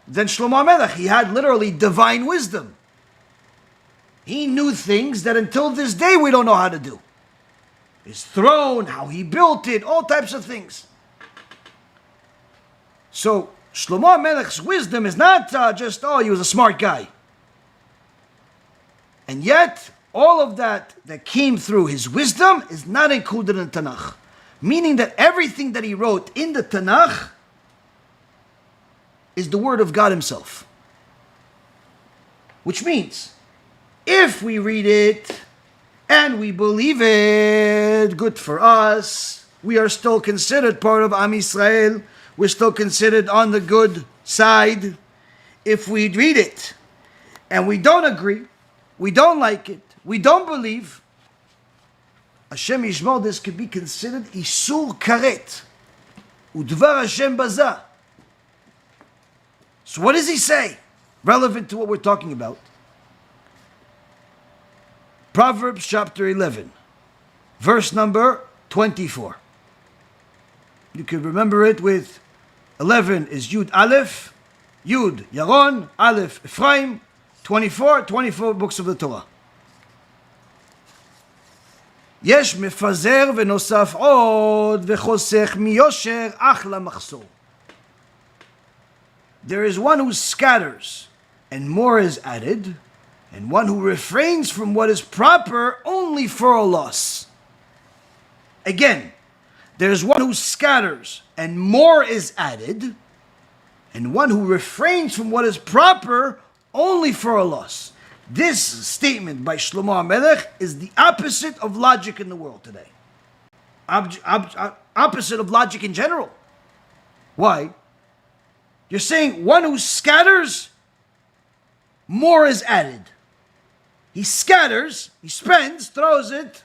Shlomo HaMelech. He had literally divine wisdom. He knew things that until this day we don't know how to do. His throne, how he built it, all types of things. So Shlomo HaMelech's wisdom is not just, he was a smart guy. And yet, all of that came through his wisdom is not included in the Tanakh. Meaning that everything that he wrote in the Tanakh is the word of God himself. Which means, if we read it and we believe it, good for us. We are still considered part of Am Yisrael. We're still considered on the good side. If we read it and we don't agree, we don't like it, we don't believe, Hashem Yishmor, this could be considered Isur Karet. Udvar Hashem Baza. So what does he say? Relevant to what we're talking about. Proverbs chapter 11, verse number 24. You can remember it with 11 is Yud Aleph, Yud Yaron, Aleph Ephraim, 24 books of the Torah. יש מפזר ונוסף עוד וחוסך מיושר אך למחסור. There is one who scatters and more is added, and one who refrains from what is proper only for a loss. Again, there's one who scatters and more is added, and one who refrains from what is proper only for a loss. This statement by Shlomo HaMelech is the opposite of logic in the world today. Opposite of logic in general. Why? You're saying one who scatters, more is added. He scatters, he spends, throws it,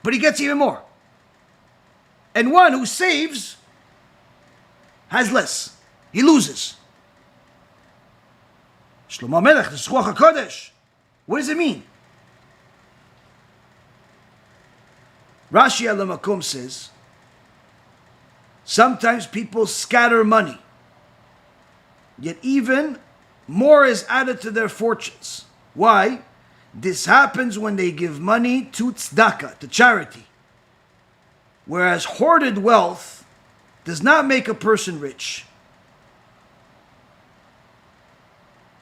but he gets even more. And one who saves has less. He loses. Shlomo HaMelech, the Ruach HaKodesh. What does it mean? Rashi al Makom says, sometimes people scatter money, yet even more is added to their fortunes. Why? This happens when they give money to tzedakah, to charity. Whereas hoarded wealth does not make a person rich.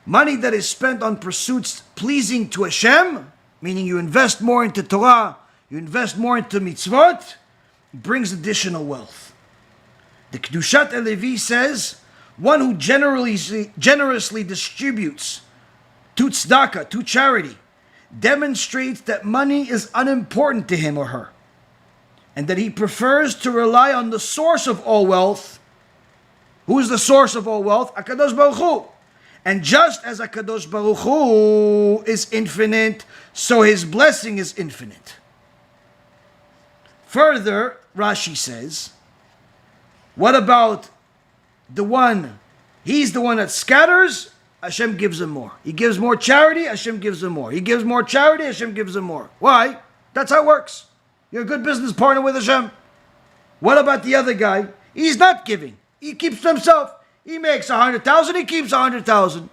Money that is spent on pursuits pleasing to HaShem, meaning you invest more into Torah, you invest more into mitzvot, brings additional wealth. The Kedushat Levi says, one who generously distributes to tzedakah, to charity, demonstrates that money is unimportant to him or her, and that he prefers to rely on the source of all wealth. Who is the source of all wealth? HaKadosh Baruch Hu. And just as HaKadosh Baruch Hu is infinite, so his blessing is infinite. Further, Rashi says, what about the one, he's the one that scatters, Hashem gives him more. He gives more charity, Hashem gives him more. He gives more charity, Hashem gives him more. Why? That's how it works. You're a good business partner with Hashem. What about the other guy? He's not giving. He keeps to himself. He makes 100,000, he keeps 100,000.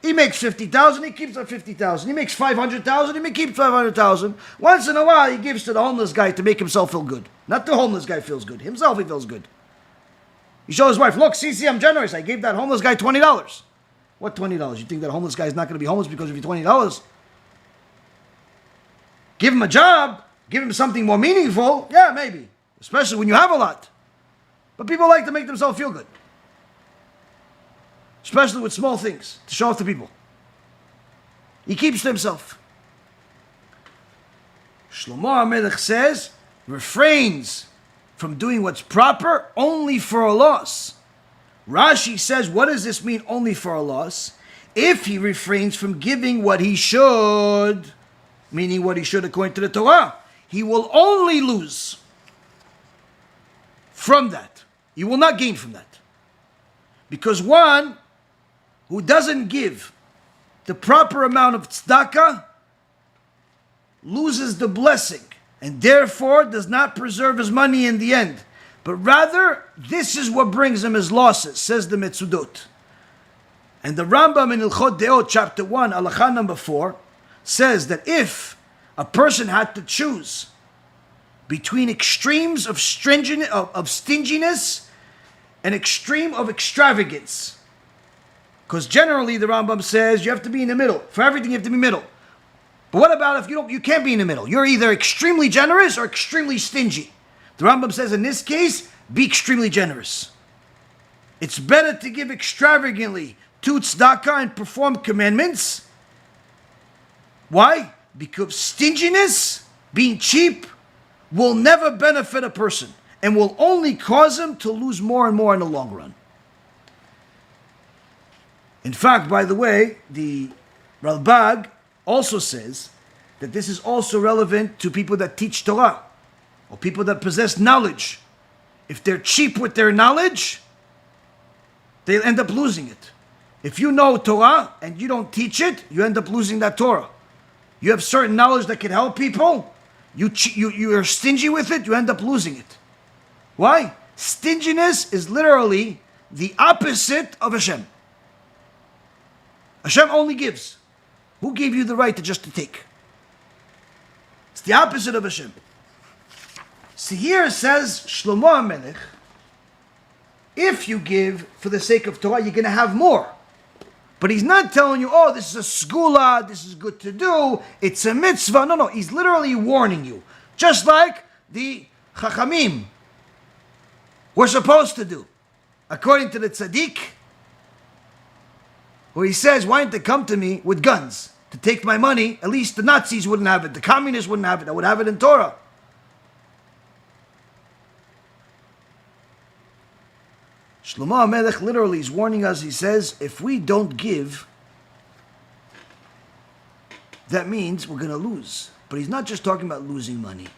He makes 50,000, he keeps 50,000. He makes 500,000, he keeps 500,000. Once in a while, he gives to the homeless guy to make himself feel good. Not the homeless guy feels good. Himself, he feels good. He shows his wife, look, see, I'm generous. I gave that homeless guy $20. What $20? You think that homeless guy is not going to be homeless because of your $20? Give him a job. Give him something more meaningful. Yeah, maybe. Especially when you have a lot. But people like to make themselves feel good. Especially with small things, to show off to people. He keeps to himself. Shlomo HaMelech says, refrains from doing what's proper only for a loss. Rashi says, what does this mean, only for a loss? If he refrains from giving what he should, meaning what he should according to the Torah, he will only lose from that. He will not gain from that. Because one who doesn't give the proper amount of tzedakah loses the blessing and therefore does not preserve his money in the end. But rather, this is what brings him his losses, says the Metzudot. And the Rambam in Ilchot Deot, chapter 1, Halakha number 4, says that if a person had to choose between extremes of stinginess and extreme of extravagance, because generally the Rambam says you have to be in the middle. For everything you have to be middle. But what about if you can't be in the middle? You're either extremely generous or extremely stingy. The Rambam says in this case, be extremely generous. It's better to give extravagantly to tzedakah and perform commandments. Why? Because stinginess, being cheap, will never benefit a person and will only cause him to lose more and more in the long run. In fact, by the way, the Ralbag also says that this is also relevant to people that teach Torah or people that possess knowledge. If they're cheap with their knowledge, they'll end up losing it. If you know Torah and you don't teach it, you end up losing that Torah. You have certain knowledge that can help people, you are stingy with it, you end up losing it. Why? Stinginess is literally the opposite of Hashem. Hashem only gives. Who gave you the right to just to take? It's the opposite of Hashem. So here it says, Shlomo HaMelech, if you give for the sake of Torah, you're going to have more. But he's not telling you, oh, this is a segula, this is good to do, it's a mitzvah. No, he's literally warning you. Just like the Chachamim were supposed to do. According to the tzaddik, where he says, why didn't they come to me with guns to take my money? At least the Nazis wouldn't have it, the communists wouldn't have it, I would have it in Torah. Shlomo HaMelech literally is warning us. He says, if we don't give, that means we're going to lose. But he's not just talking about losing money.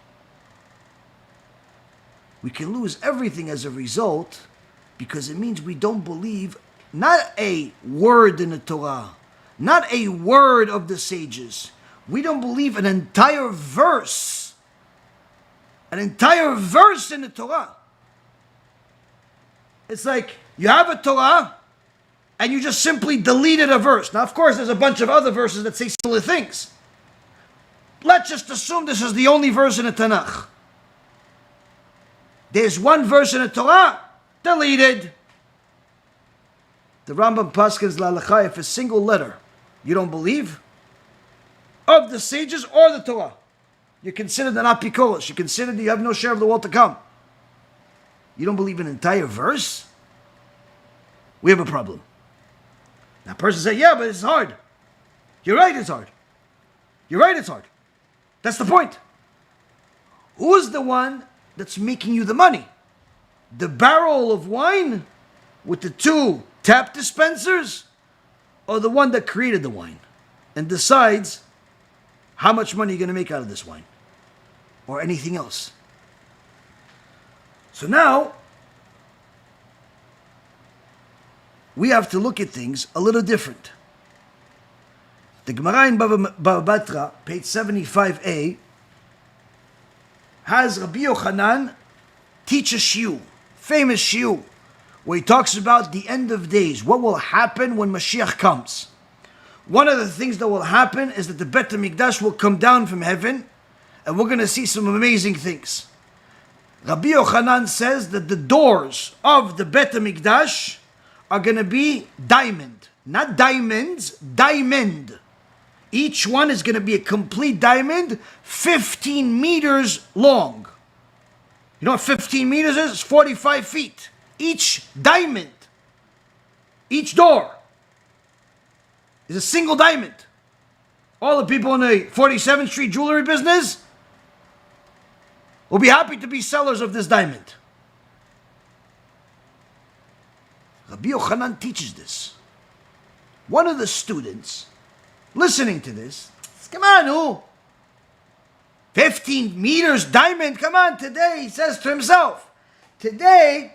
We can lose everything as a result because it means we don't believe not a word in the Torah, not a word of the sages. We don't believe an entire verse in the Torah. It's like you have a Torah and you just simply deleted a verse. Now, of course, there's a bunch of other verses that say similar things. Let's just assume this is the only verse in the Tanakh. There's one verse in the Torah, deleted. The Rambam paskins l'halacha, if a single letter you don't believe of the sages or the Torah, you're considered an apikolos. You're considered you have no share of the world to come. You don't believe an entire verse? We have a problem. Now, a person say, yeah, but it's hard. You're right, it's hard. You're right, it's hard. That's the point. Who's the one that's making you the money? The barrel of wine with the 2 tap dispensers? Or the one that created the wine and decides how much money you're going to make out of this wine? Or anything else? So now, we have to look at things a little different. The Gemara in Bava Batra, page 75a, has Rabbi Yochanan teach a shiur, famous shiur, where he talks about the end of days, what will happen when Mashiach comes. One of the things that will happen is that the Bet HaMikdash will come down from heaven, and we're going to see some amazing things. Rabbi Yochanan says that the doors of the Bet HaMikdash are going to be diamond. Not diamonds, diamond. Each one is going to be a complete diamond, 15 meters long. You know what 15 meters is? It's 45 feet. Each diamond, each door is a single diamond. All the people in the 47th Street jewelry business will be happy to be sellers of this diamond. Rabbi Yochanan teaches this. One of the students listening to this, come on, who? 15 meters diamond, come on, today, he says to himself, today,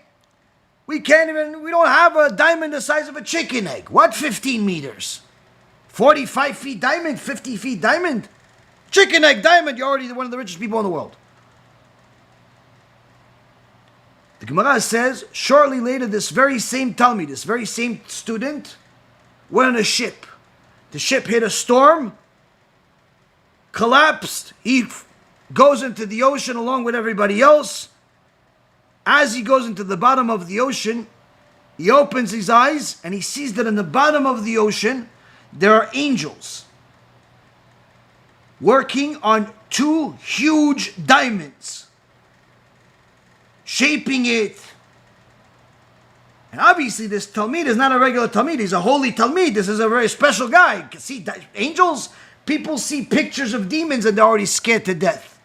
we don't have a diamond the size of a chicken egg. What 15 meters? 45 feet diamond, 50 feet diamond? Chicken egg diamond, you're already one of the richest people in the world. The Gemara says, shortly later, this very same Talmud, this very same student, went on a ship. The ship hit a storm, collapsed. He goes into the ocean along with everybody else. As he goes into the bottom of the ocean, he opens his eyes and he sees that in the bottom of the ocean, there are angels working on 2 huge diamonds, shaping it. And obviously this Talmud is not a regular Talmud. He's a holy Talmud. This is a very special guy. You can see angels. People see pictures of demons and they're already scared to death.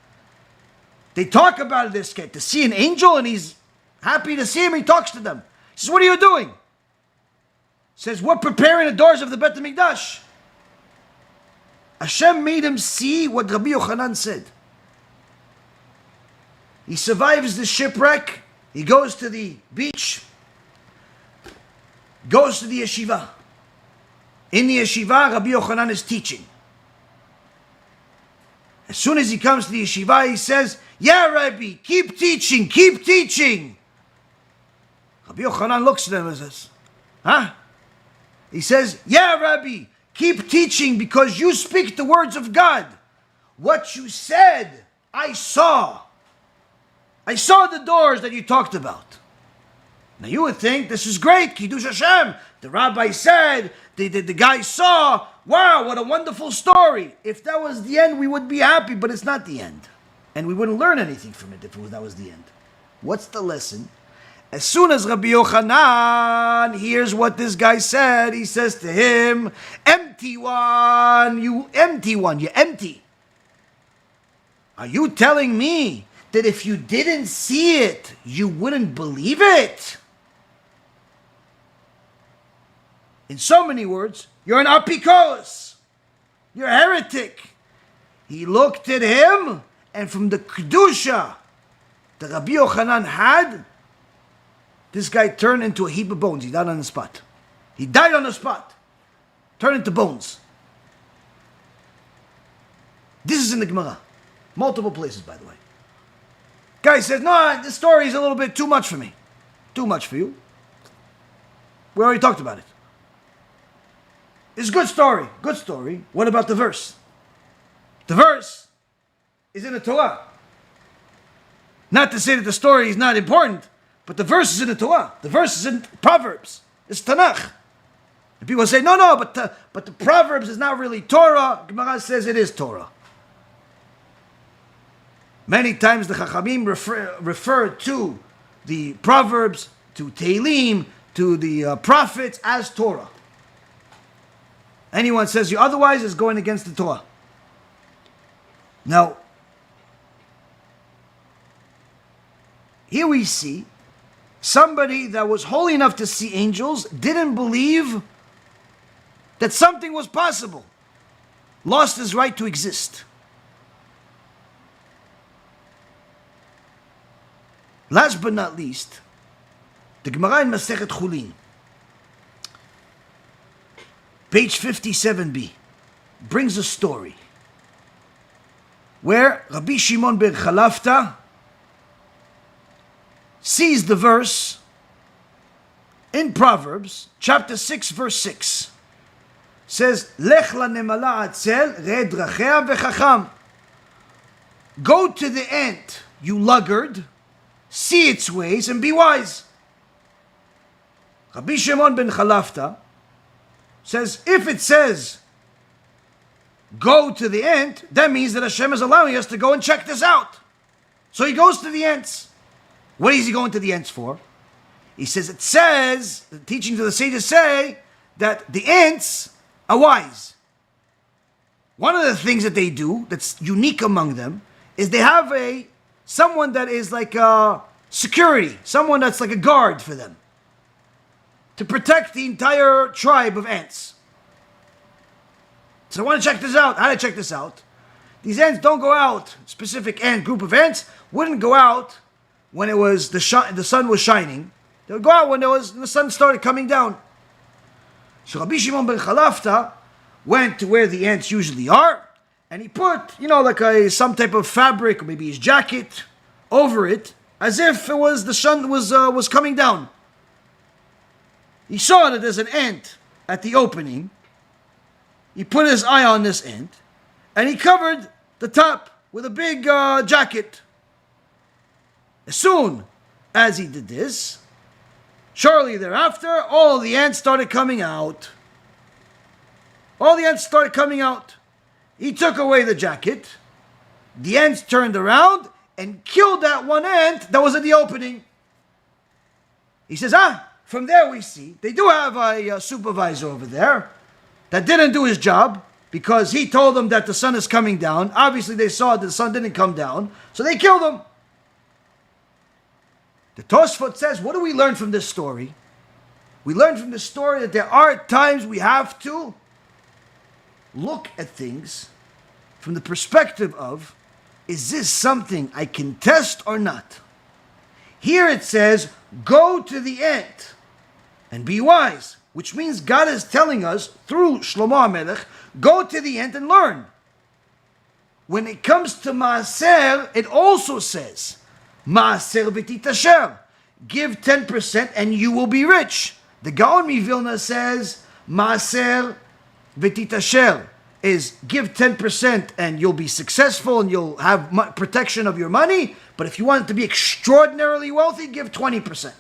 They talk about it, they're scared. To see an angel and he's happy to see him, he talks to them. He says, what are you doing? He says, we're preparing the doors of the Bet HaMikdash. Hashem made him see what Rabbi Yochanan said. He survives the shipwreck. He goes to the beach. Goes to the yeshiva. In the yeshiva, Rabbi Yochanan is teaching. As soon as he comes to the yeshiva, he says, yeah, Rabbi, keep teaching, keep teaching. Rabbi Yochanan looks at him and says, huh? He says, yeah, Rabbi, keep teaching because you speak the words of God. what you said, I saw. I saw the doors that you talked about. Now you would think, this is great, Kiddush HaShem. The rabbi said, the guy saw, wow, what a wonderful story. If that was the end, we would be happy, but it's not the end. And we wouldn't learn anything from it if that was the end. What's the lesson? As soon as Rabbi Yochanan hears what this guy said, he says to him, empty one, you're empty. Are you telling me that if you didn't see it, you wouldn't believe it? In so many words, you're an apikos. You're a heretic. He looked at him, and from the kedusha that Rabbi Yochanan had, this guy turned into a heap of bones. He died on the spot. He died on the spot. Turned into bones. This is in the Gemara. Multiple places, by the way. Guy says, no, this story is a little bit too much for me. Too much for you. We already talked about it. It's a good story. Good story. What about the verse? The verse is in the Torah. Not to say that the story is not important, but the verse is in the Torah. The verse is in Proverbs. It's Tanakh. And people say, no, but the Proverbs is not really Torah. Gemara says it is Torah. Many times the Chachamim refer to the Proverbs, to Tehillim, to the prophets as Torah. Anyone says you otherwise is going against the Torah. Now, here we see somebody that was holy enough to see angels didn't believe that something was possible. Lost his right to exist. Last but not least, the Gemara in Masechet Chulin, page 57b, brings a story where Rabbi Shimon ben Chalafta sees the verse in Proverbs, chapter 6, verse 6. Says, Lech lanemala atzel re drachea v'chacham. Go to the ant, you luggard, see its ways and be wise. Rabbi Shimon ben Chalafta says, if it says, go to the ant, that means that Hashem is allowing us to go and check this out. So he goes to the ants. What is he going to the ants for? He says, it says, the teachings of the sages say, that the ants are wise. One of the things that they do, that's unique among them, is they have someone that is like a security, someone that's like a guard for them, to protect the entire tribe of ants. So I want to check this out. How do I check this out? These ants don't go out, specific ant group of ants wouldn't go out when it was the sun was shining. They would go out when the sun started coming down. So Rabbi Shimon ben Chalafta went to where the ants usually are, and he put, like some type of fabric, or maybe his jacket, over it, as if it was the sun was coming down. He saw that there's an ant at the opening. He put his eye on this ant, and he covered the top with a big jacket. As soon as he did this, shortly thereafter, all the ants started coming out. All the ants started coming out. He took away the jacket. The ants turned around and killed that one ant that was at the opening. He says, from there we see, they do have a supervisor over there that didn't do his job because he told them that the sun is coming down. Obviously they saw that the sun didn't come down, so they killed him. The Tosfot says, what do we learn from this story? We learn from this story that there are times we have to look at things from the perspective of, is this something I can test or not? Here it says, go to the ant and be wise, which means God is telling us through Shlomo HaMelech, go to the ant and learn. When it comes to Maaser, it also says, Maaser v'titasher, give 10% and you will be rich. The Gaon Mivilna says, Maaser v'titasher. is give 10% and you'll be successful and you'll have protection of your money. But if you want to be extraordinarily wealthy, give 20%.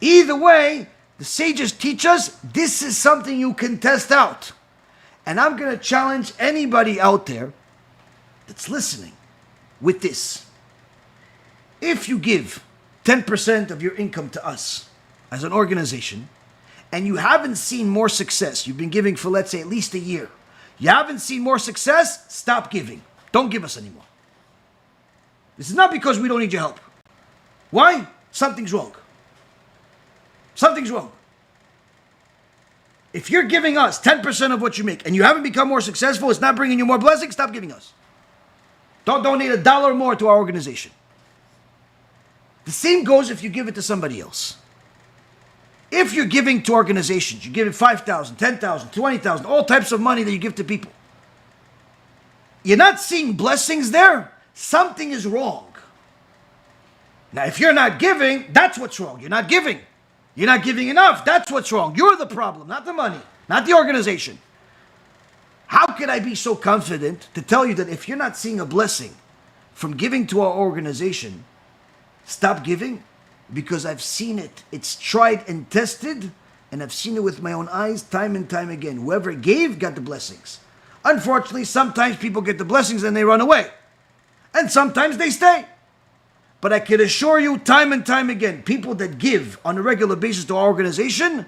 Either way, the sages teach us this is something you can test out. And I'm going to challenge anybody out there that's listening with this. If you give 10% of your income to us as an organization, and you haven't seen more success, you've been giving for, let's say, at least a year, you haven't seen more success, stop giving. Don't give us anymore. This is not because we don't need your help. Why? Something's wrong. Something's wrong. If you're giving us 10% of what you make and you haven't become more successful, it's not bringing you more blessings, stop giving us. Don't donate $1 more to our organization. The same goes if you give it to somebody else. If you're giving to organizations, you're giving $5,000, $10,000, $20,000, all types of money that you give to people. You're not seeing blessings there. Something is wrong. Now, if you're not giving, that's what's wrong. You're not giving. You're not giving enough. That's what's wrong. You're the problem, not the money, not the organization. How could I be so confident to tell you that if you're not seeing a blessing from giving to our organization, stop giving? Because I've seen it. It's tried and tested, and I've seen it with my own eyes time and time again. Whoever gave got the blessings. Unfortunately, sometimes people get the blessings and they run away. And sometimes they stay. But I can assure you time and time again, people that give on a regular basis to our organization,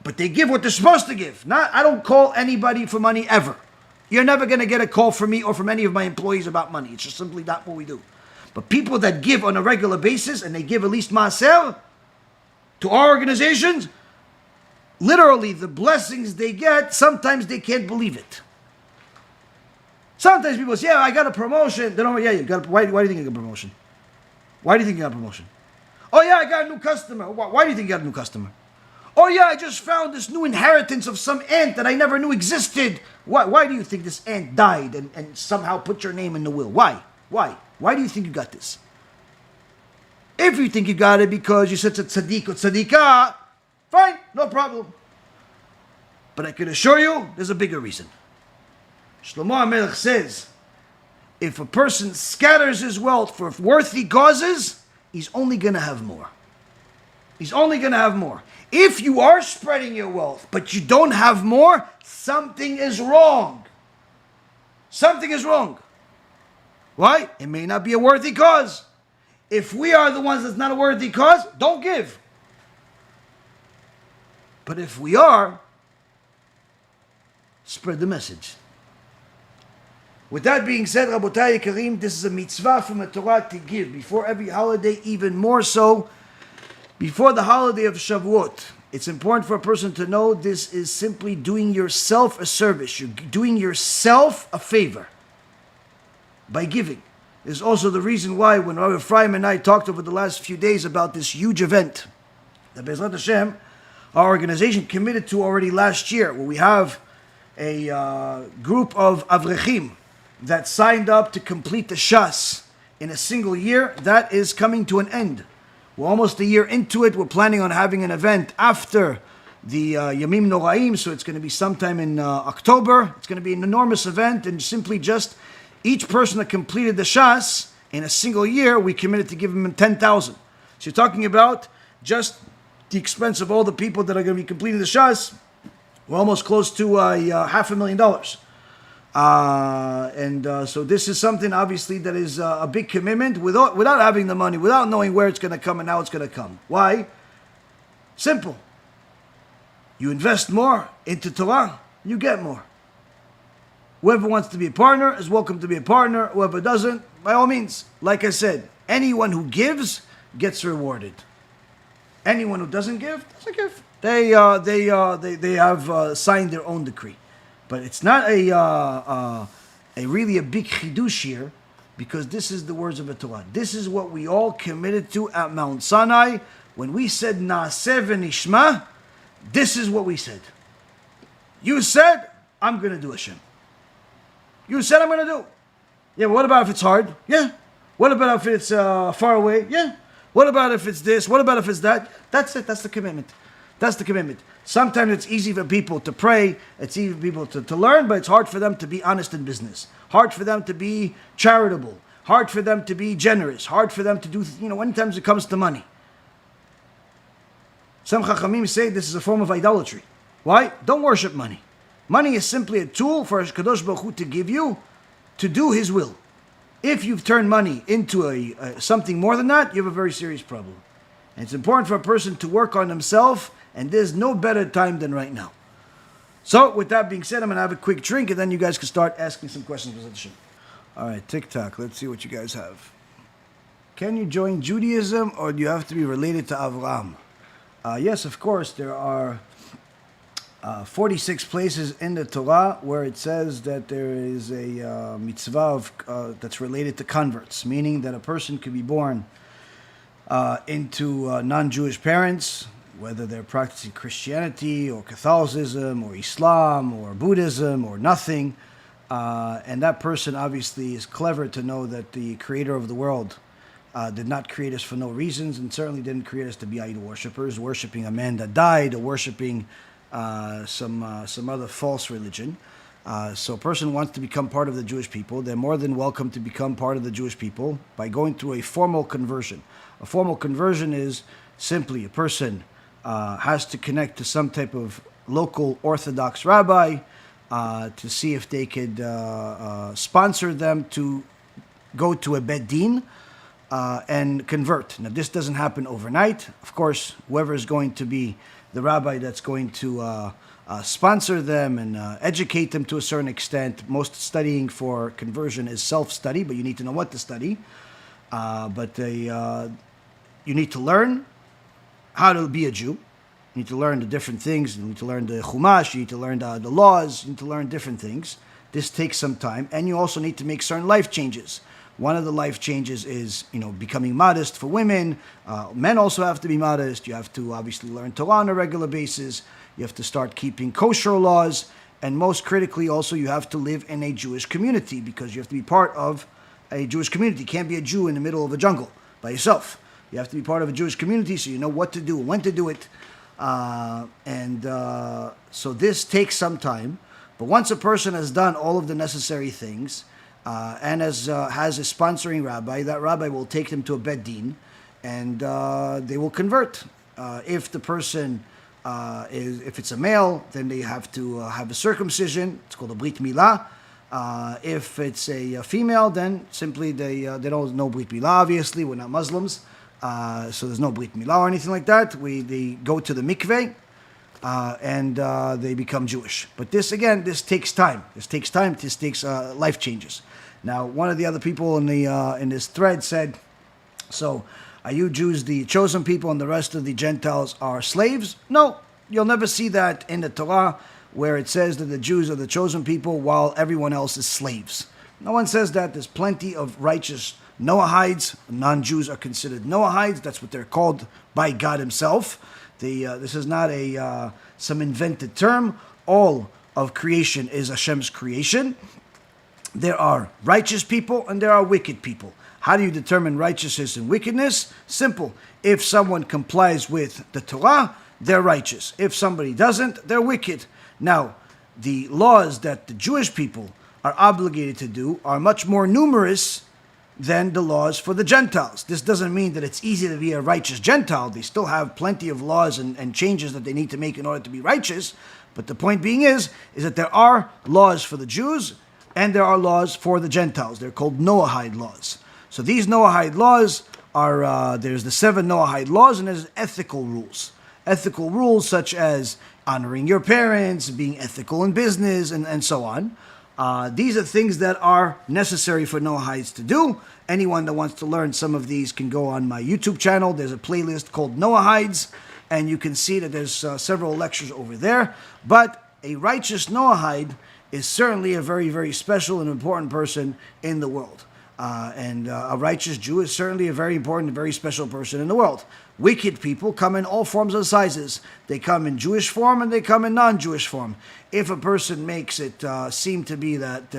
but they give what they're supposed to give. I don't call anybody for money ever. You're never going to get a call from me or from any of my employees about money. It's just simply not what we do. But people that give on a regular basis, and they give at least maaser to our organizations, literally the blessings they get, sometimes they can't believe it. Sometimes people say, yeah, I got a promotion. They don't, yeah, you got. Why do you think you got a promotion? Why do you think you got a promotion? Oh yeah, I got a new customer. Why do you think you got a new customer? Oh yeah, I just found this new inheritance of some ant that I never knew existed. Why do you think this ant died and somehow put your name in the will? Why? Why do you think you got this? If you think you got it because you said to tzaddik or tzaddikah, fine, no problem. But I can assure you, there's a bigger reason. Shlomo HaMelech says, if a person scatters his wealth for worthy causes, he's only going to have more. He's only going to have more. If you are spreading your wealth, but you don't have more, something is wrong. Something is wrong. Why? It may not be a worthy cause. If we are the ones that's not a worthy cause, don't give. But if we are, spread the message. With that being said, Rabotai Karim, this is a mitzvah from the Torah to give before every holiday, even more so before the holiday of Shavuot. It's important for a person to know this is simply doing yourself a service. You're doing yourself a favor by giving. This is also the reason why when Rabbi Ephraim and I talked over the last few days about this huge event that Be'ezrat Hashem, our organization committed to already last year, where we have a group of avrechim that signed up to complete the Shas in a single year. That is coming to an end. We're almost a year into it. We're planning on having an event after the Yamim Noraim, so it's going to be sometime in October. It's going to be an enormous event, and simply just each person that completed the Shas in a single year, we committed to give them 10,000. So you're talking about just the expense of all the people that are going to be completing the Shas. We're almost close to $500,000. So this is something obviously that is a big commitment without having the money, without knowing where it's going to come and how it's going to come. Why? Simple. You invest more into Torah, you get more. Whoever wants to be a partner is welcome to be a partner. Whoever doesn't, by all means. Like I said, anyone who gives gets rewarded. Anyone who doesn't give doesn't give. They have signed their own decree. But it's not a really a big chidush here, because this is the words of the Torah. This is what we all committed to at Mount Sinai. When we said Naaseh v'nishma, this is what we said. You said, I'm going to do Hashem. You said I'm going to do. Yeah, but what about if it's hard? Yeah. What about if it's far away? Yeah. What about if it's this? What about if it's that? That's it. That's the commitment. That's the commitment. Sometimes it's easy for people to pray, it's easy for people to learn, but it's hard for them to be honest in business. Hard for them to be charitable. Hard for them to be generous. Hard for them to do, many times it comes to money. Some Chachamim say this is a form of idolatry. Why? Don't worship money. Money is simply a tool for Kadosh Baruch Hu to give you to do His will. If you've turned money into something more than that, you have a very serious problem. And it's important for a person to work on himself, and there's no better time than right now. So, with that being said, I'm going to have a quick drink, and then you guys can start asking some questions. All right, TikTok. Let's see what you guys have. Can you join Judaism, or do you have to be related to Avraham? Yes, of course. There are 46 places in the Torah where it says that there is a mitzvah that's related to converts, meaning that a person could be born into non-Jewish parents, whether they're practicing Christianity or Catholicism or Islam or Buddhism or nothing. And that person obviously is clever to know that the creator of the world did not create us for no reasons, and certainly didn't create us to be idol worshippers, worshipping a man that died or worshipping some other false religion. So a person wants to become part of the Jewish people. They're more than welcome to become part of the Jewish people by going through a formal conversion. A formal conversion is simply a person has to connect to some type of local Orthodox rabbi to see if they could sponsor them to go to a bet din and convert. Now, this doesn't happen overnight. Of course, whoever is going to be the rabbi that's going to sponsor them and educate them to a certain extent. Most studying for conversion is self-study, but you need to know what to study. You need to learn how to be a Jew. You need to learn the different things. You need to learn the Chumash. You need to learn the laws. You need to learn different things. This takes some time. And you also need to make certain life changes. One of the life changes is, becoming modest for women. Men also have to be modest. You have to obviously learn Torah on a regular basis. You have to start keeping kosher laws. And most critically, also, you have to live in a Jewish community because you have to be part of a Jewish community. You can't be a Jew in the middle of a jungle by yourself. You have to be part of a Jewish community so you know what to do and when to do it. So this takes some time. But once a person has done all of the necessary things, and has a sponsoring rabbi, that rabbi will take them to a bet din, and they will convert. If the person if it's a male, then they have to have a circumcision. It's called a brit milah. If it's a female, then simply they don't know brit milah. Obviously, we're not Muslims, so there's no brit milah or anything like that. They go to the mikveh. And they become Jewish. But this takes time. This takes life changes. Now, one of the other people in this thread said, so are you Jews the chosen people and the rest of the Gentiles are slaves? No, you'll never see that in the Torah where it says that the Jews are the chosen people while everyone else is slaves. No one says that. There's plenty of righteous Noahides. Non-Jews are considered Noahides. That's what they're called by God Himself. This is not some invented term. All of creation is Hashem's creation. There are righteous people and there are wicked people. How do you determine righteousness and wickedness? Simple. If someone complies with the Torah, they're righteous. If somebody doesn't, they're wicked. Now, the laws that the Jewish people are obligated to do are much more numerous than the laws for the Gentiles. This doesn't mean that it's easy to be a righteous Gentile. They still have plenty of laws and changes that they need to make in order to be righteous. But the point being is that there are laws for the Jews and there are laws for the Gentiles. They're called Noahide laws. So these Noahide laws are, there's the 7 Noahide laws and there's ethical rules. Ethical rules such as honoring your parents, being ethical in business, and so on. These are things that are necessary for Noahides to do. Anyone that wants to learn some of these can go on my YouTube channel. There's a playlist called Noahides, and you can see that there's several lectures over there. But a righteous Noahide is certainly a very, very special and important person in the world. And a righteous Jew is certainly a very important and very special person in the world. Wicked people come in all forms and sizes. They come in Jewish form and they come in non-Jewish form. If a person makes it seem to be that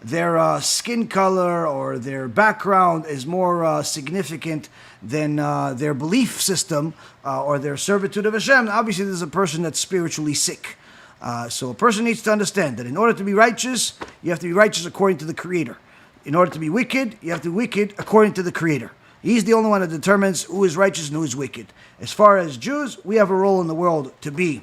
their skin color or their background is more significant than their belief system or their servitude of Hashem, obviously this is a person that's spiritually sick. So a person needs to understand that in order to be righteous, you have to be righteous according to the Creator. In order to be wicked, you have to be wicked according to the Creator. He's the only one that determines who is righteous and who is wicked. As far as Jews, we have a role in the world to be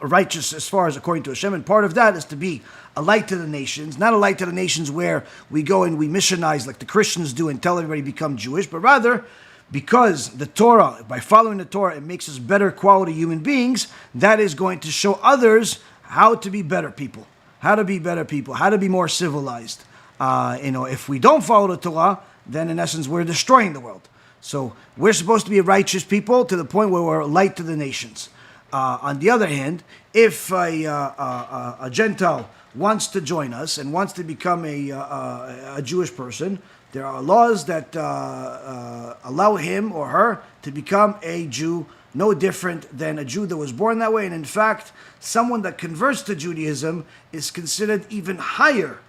righteous as far as according to Hashem, and part of that is to be a light to the nations, not a light to the nations where we go and we missionize like the Christians do and tell everybody to become Jewish, but rather because the Torah, by following the Torah, it makes us better quality human beings. That is going to show others how to be better people, how to be more civilized. If we don't follow the Torah, then in essence we're destroying the world. So we're supposed to be righteous people to the point where we're a light to the nations. On the other hand, if a Gentile wants to join us and wants to become a Jewish person, there are laws that allow him or her to become a Jew, no different than a Jew that was born that way. And in fact, someone that converts to Judaism is considered even higher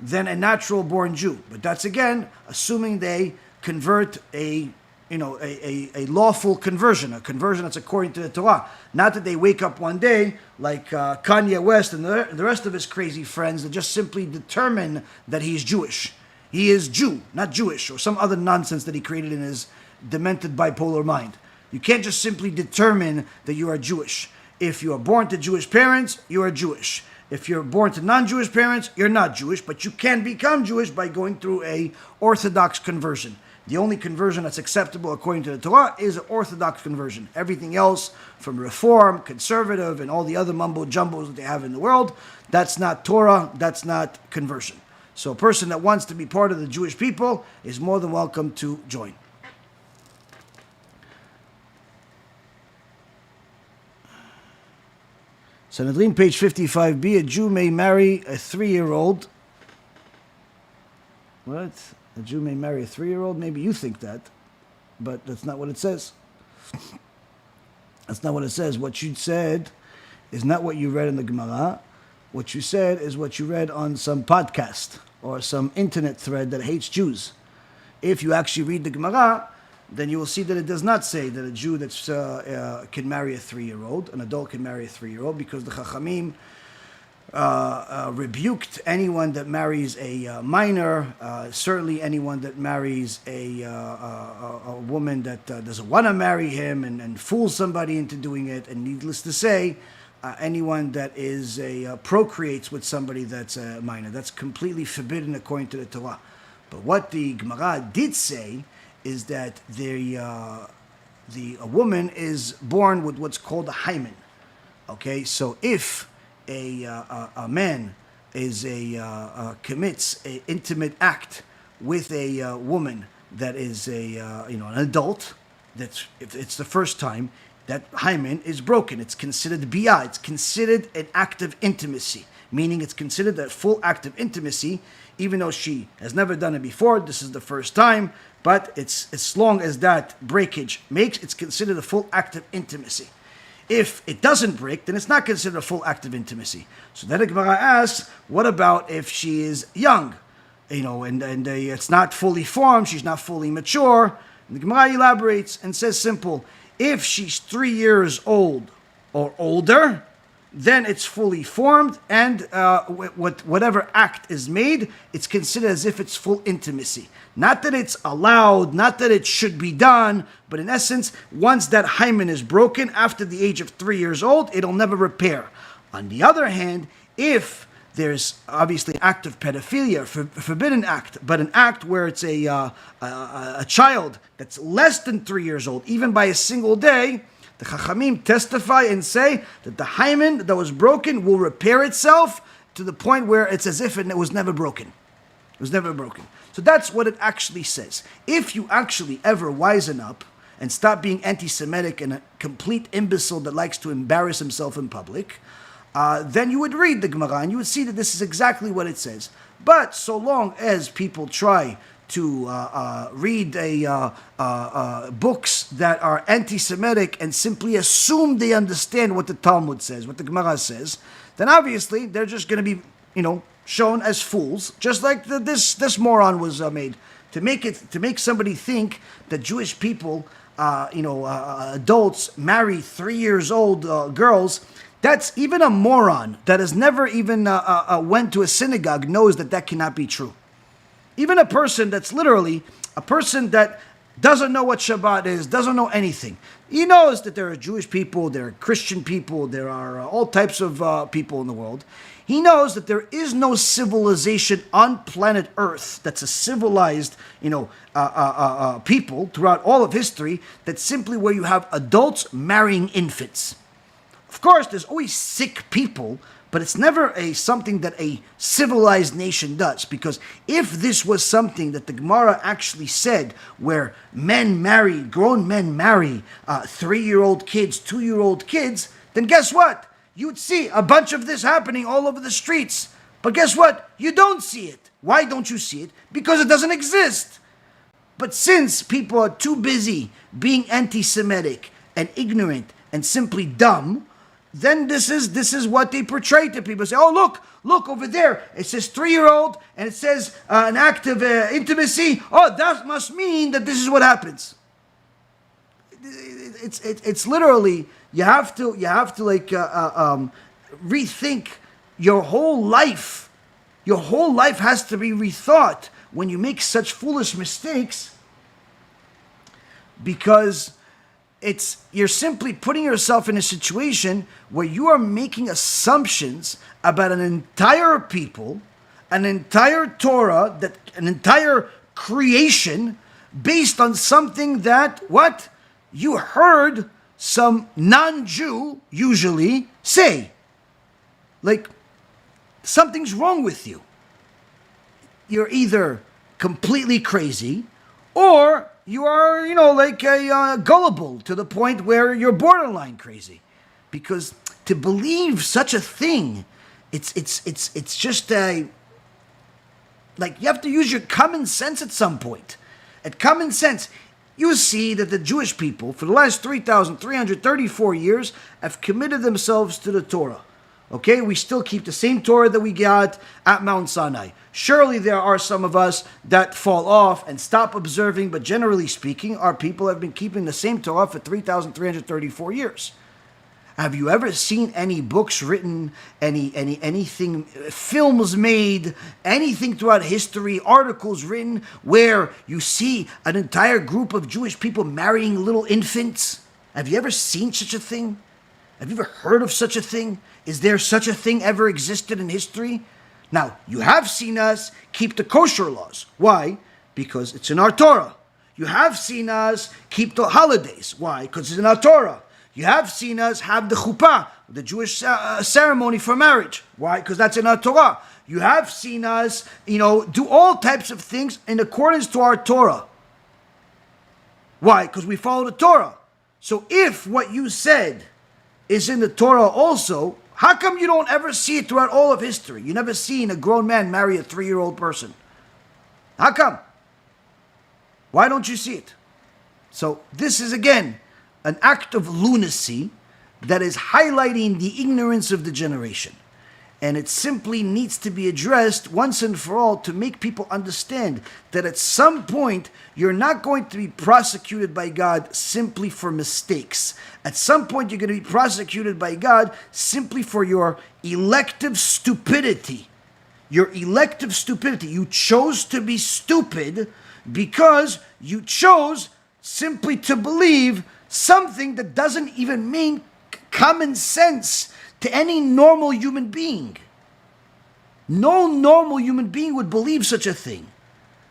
than a natural born Jew. But that's again assuming they convert a lawful conversion, a conversion that's according to the Torah. Not that they wake up one day like Kanye West and the rest of his crazy friends that just simply determine that he's Jewish. He is Jew, not Jewish, or some other nonsense that he created in his demented bipolar mind. You can't just simply determine that you are Jewish. If you are born to Jewish parents, you are Jewish. If you're born to non-Jewish parents, you're not Jewish, but you can become Jewish by going through a Orthodox conversion. The only conversion that's acceptable according to the Torah is an Orthodox conversion. Everything else from Reform, Conservative, and all the other mumbo-jumbos that they have in the world, that's not Torah, that's not conversion. So a person that wants to be part of the Jewish people is more than welcome to join. Sanhedrin, page 55b, a Jew may marry a 3-year-old. What? A Jew may marry a 3-year-old? Maybe you think that, but that's not what it says. That's not what it says. What you said is not what you read in the Gemara. What you said is what you read on some podcast or some internet thread that hates Jews. If you actually read the Gemara, then you will see that it does not say that a Jew that's can marry a 3-year-old, an adult can marry a 3-year-old, because the Chachamim rebuked anyone that marries a minor, certainly anyone that marries a woman that doesn't want to marry him and fools somebody into doing it, and needless to say, anyone that is procreates with somebody that's a minor. That's completely forbidden according to the Torah. But what the Gemara did say is that a woman is born with what's called a hymen. Okay, so if a man is commits an intimate act with a woman that is an adult, that's if it's the first time, that hymen is broken. It's considered biyah. It's considered an act of intimacy, meaning it's considered a full act of intimacy, even though she has never done it before. This is the first time, but it's as long as that breakage makes, it's considered a full act of intimacy. If it doesn't break, then it's not considered a full act of intimacy. So then the Gemara asks, what about if she is young? And it's not fully formed, she's not fully mature. And the Gemara elaborates and says simple, if she's 3 years old or older, then it's fully formed, and whatever act is made, it's considered as if it's full intimacy. Not that it's allowed, not that it should be done, but in essence, once that hymen is broken after the age of 3 years old, it'll never repair. On the other hand, if there's obviously an act of pedophilia, forbidden act, but an act where it's a child that's less than 3 years old, even by a single day, the Chachamim testify and say that the hymen that was broken will repair itself to the point where it's as if it was never broken. It was never broken. So that's what it actually says. If you actually ever wisen up and stop being anti-Semitic and a complete imbecile that likes to embarrass himself in public, then you would read the Gemara and you would see that this is exactly what it says. But so long as people try to read books that are anti-Semitic and simply assume they understand what the Talmud says, what the Gemara says, then obviously they're just going to be, shown as fools, just like this moron was made, to make somebody think that Jewish people, adults marry 3 years old girls. That's even a moron that has never even went to a synagogue knows that cannot be true. Even a person that's literally a person that doesn't know what Shabbat is, doesn't know anything. He knows that there are Jewish people, there are Christian people, there are all types of people in the world. He knows that there is no civilization on planet Earth that's a civilized, people throughout all of history, that's simply where you have adults marrying infants. Of course, there's always sick people, but it's never something that a civilized nation does. Because if this was something that the Gemara actually said, where grown men marry 3-year-old kids, 2-year-old kids, then guess what? You'd see a bunch of this happening all over the streets. But guess what? You don't see it. Why don't you see it? Because it doesn't exist. But since people are too busy being anti-Semitic and ignorant and simply dumb, then this is what they portray to people. Say, oh, look over there. It says 3-year-old and it says an act of intimacy. Oh, that must mean that this is what happens. It's literally, you have to rethink your whole life. Your whole life has to be rethought when you make such foolish mistakes, because you're simply putting yourself in a situation where you are making assumptions about an entire people, an entire Torah, an entire creation, based on something that you heard some non-Jew usually say. Like, something's wrong with you. You're either completely crazy, or you are, gullible to the point where you're borderline crazy. Because to believe such a thing, it's just you have to use your common sense at some point. At common sense, you see that the Jewish people, for the last 3,334 years, have committed themselves to the Torah. Okay, we still keep the same Torah that we got at Mount Sinai. Surely there are some of us that fall off and stop observing, but generally speaking, our people have been keeping the same Torah for 3,334 years. Have you ever seen any books written, anything, films made, anything throughout history, articles written, where you see an entire group of Jewish people marrying little infants? Have you ever seen such a thing? Have you ever heard of such a thing? Is there such a thing ever existed in history? Now, you have seen us keep the kosher laws. Why? Because it's in our Torah. You have seen us keep the holidays. Why? Because it's in our Torah. You have seen us have the chuppah, the Jewish ceremony for marriage. Why? Because that's in our Torah. You have seen us, do all types of things in accordance to our Torah. Why? Because we follow the Torah. So if what you said is in the Torah also, how come you don't ever see it throughout all of history? You never seen a grown man marry a 3-year-old person. How come? Why don't you see it? So this is, again, an act of lunacy that is highlighting the ignorance of the generation. And it simply needs to be addressed once and for all to make people understand that at some point you're not going to be prosecuted by God simply for mistakes. At some point you're going to be prosecuted by God simply for your elective stupidity. Your elective stupidity. You chose to be stupid because you chose simply to believe something that doesn't even make common sense to any normal human being. No normal human being would believe such a thing.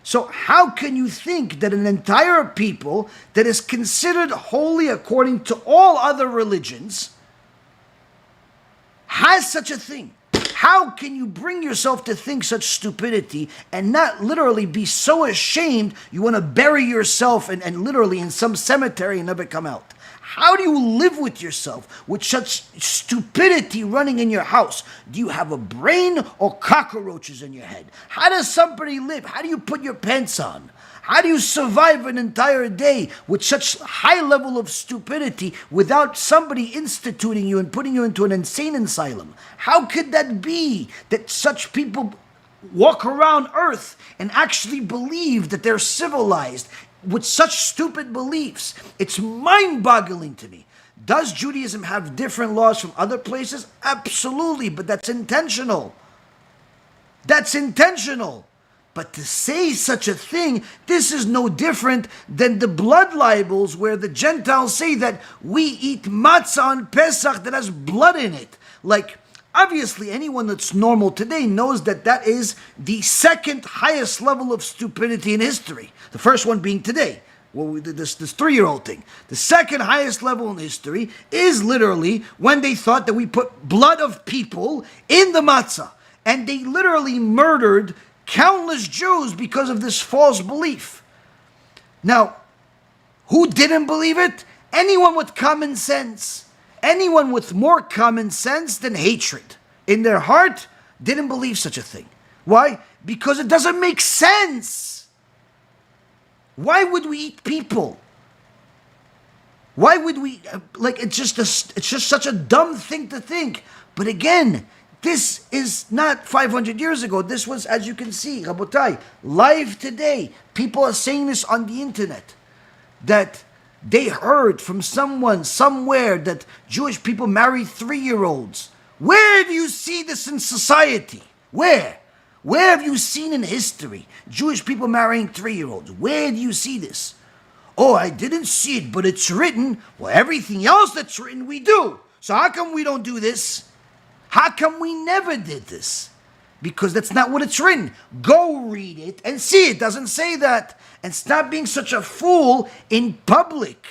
So how can you think that an entire people that is considered holy according to all other religions has such a thing? How can you bring yourself to think such stupidity and not literally be so ashamed you want to bury yourself and literally in some cemetery and never come out? How do you live with yourself with such stupidity running in your house? Do you have a brain or cockroaches in your head? How does somebody live? How do you put your pants on? How do you survive an entire day with such high level of stupidity without somebody instituting you and putting you into an insane asylum? How could that be that such people walk around earth and actually believe that they're civilized with such stupid beliefs? It's mind-boggling to me. Does Judaism have different laws from other places? Absolutely, but that's intentional. That's intentional. But to say such a thing, this is no different than the blood libels where the Gentiles say that we eat matzah on Pesach that has blood in it. Like, obviously, anyone that's normal today knows that that is the second highest level of stupidity in history. The first one being today. Well, this 3-year-old thing. The second highest level in history is literally when they thought that we put blood of people in the matzah. And they literally murdered countless Jews because of this false belief. Now, who didn't believe it? Anyone with common sense. Anyone with more common sense than hatred in their heart didn't believe such a thing. Why? Because it doesn't make sense. Why would we eat people? Why would we, it's just such a dumb thing to think. But again, this is not 500 years ago. This was, as you can see, Rabotai, live today. People are saying this on the internet, that they heard from someone somewhere that Jewish people marry 3-year-olds. Where do you see this in society? Where? Where have you seen in history Jewish people marrying 3-year-olds? Where do you see this? Oh, I didn't see it, but it's written. Well, everything else that's written, we do. So how come we don't do this? How come we never did this? Because that's not what it's written. Go read it and see it doesn't say that. And stop being such a fool in public.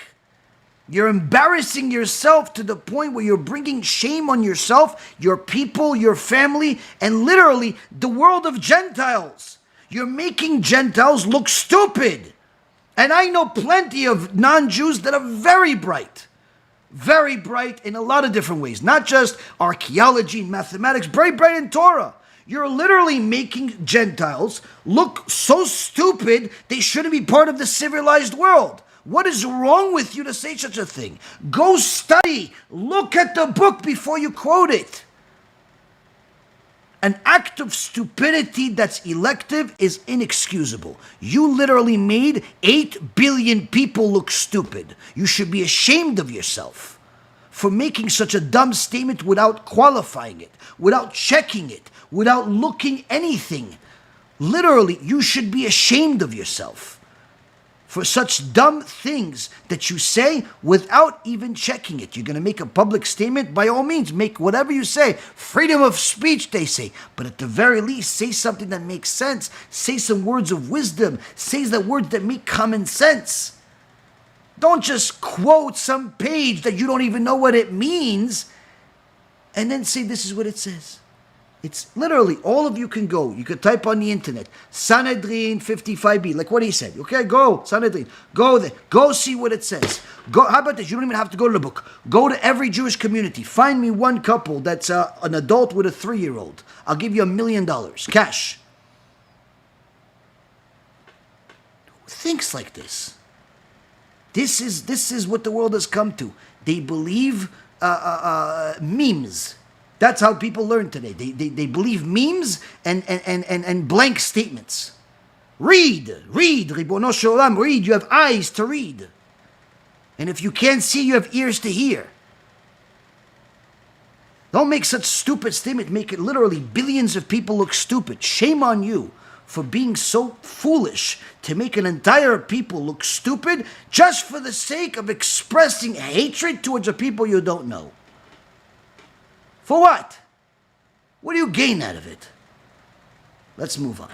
You're embarrassing yourself to the point where you're bringing shame on yourself, your people, your family, and literally the world of Gentiles. You're making Gentiles look stupid. And I know plenty of non-Jews that are very bright in a lot of different ways. Not just archaeology and mathematics, very bright in Torah. You're literally making Gentiles look so stupid they shouldn't be part of the civilized world. What is wrong with you to say such a thing? Go study. Look at the book before you quote it. An act of stupidity that's elective is inexcusable. You literally made 8 billion people look stupid. You should be ashamed of yourself for making such a dumb statement without qualifying it, without checking it, without looking anything. Literally, you should be ashamed of yourself for such dumb things that you say without even checking it. You're going to make a public statement, by all means, make whatever you say. Freedom of speech, they say. But at the very least, say something that makes sense. Say some words of wisdom. Say the words that make common sense. Don't just quote some page that you don't even know what it means and then say this is what it says. It's literally, all of you can go. You could type on the internet, Sanhedrin 55b, like what he said. Okay, go, Sanhedrin. Go there. Go see what it says. Go. How about this? You don't even have to go to the book. Go to every Jewish community. Find me one couple that's an adult with a 3-year-old. I'll give you $1 million, cash. Who thinks like this? This is what the world has come to. They believe memes. That's how people learn today. They believe memes and blank statements. Read, Ribono Shel Olam, read. You have eyes to read. And if you can't see, you have ears to hear. Don't make such stupid statement. Make it literally billions of people look stupid. Shame on you for being so foolish to make an entire people look stupid just for the sake of expressing hatred towards a people you don't know. For what? What do you gain out of it? Let's move on.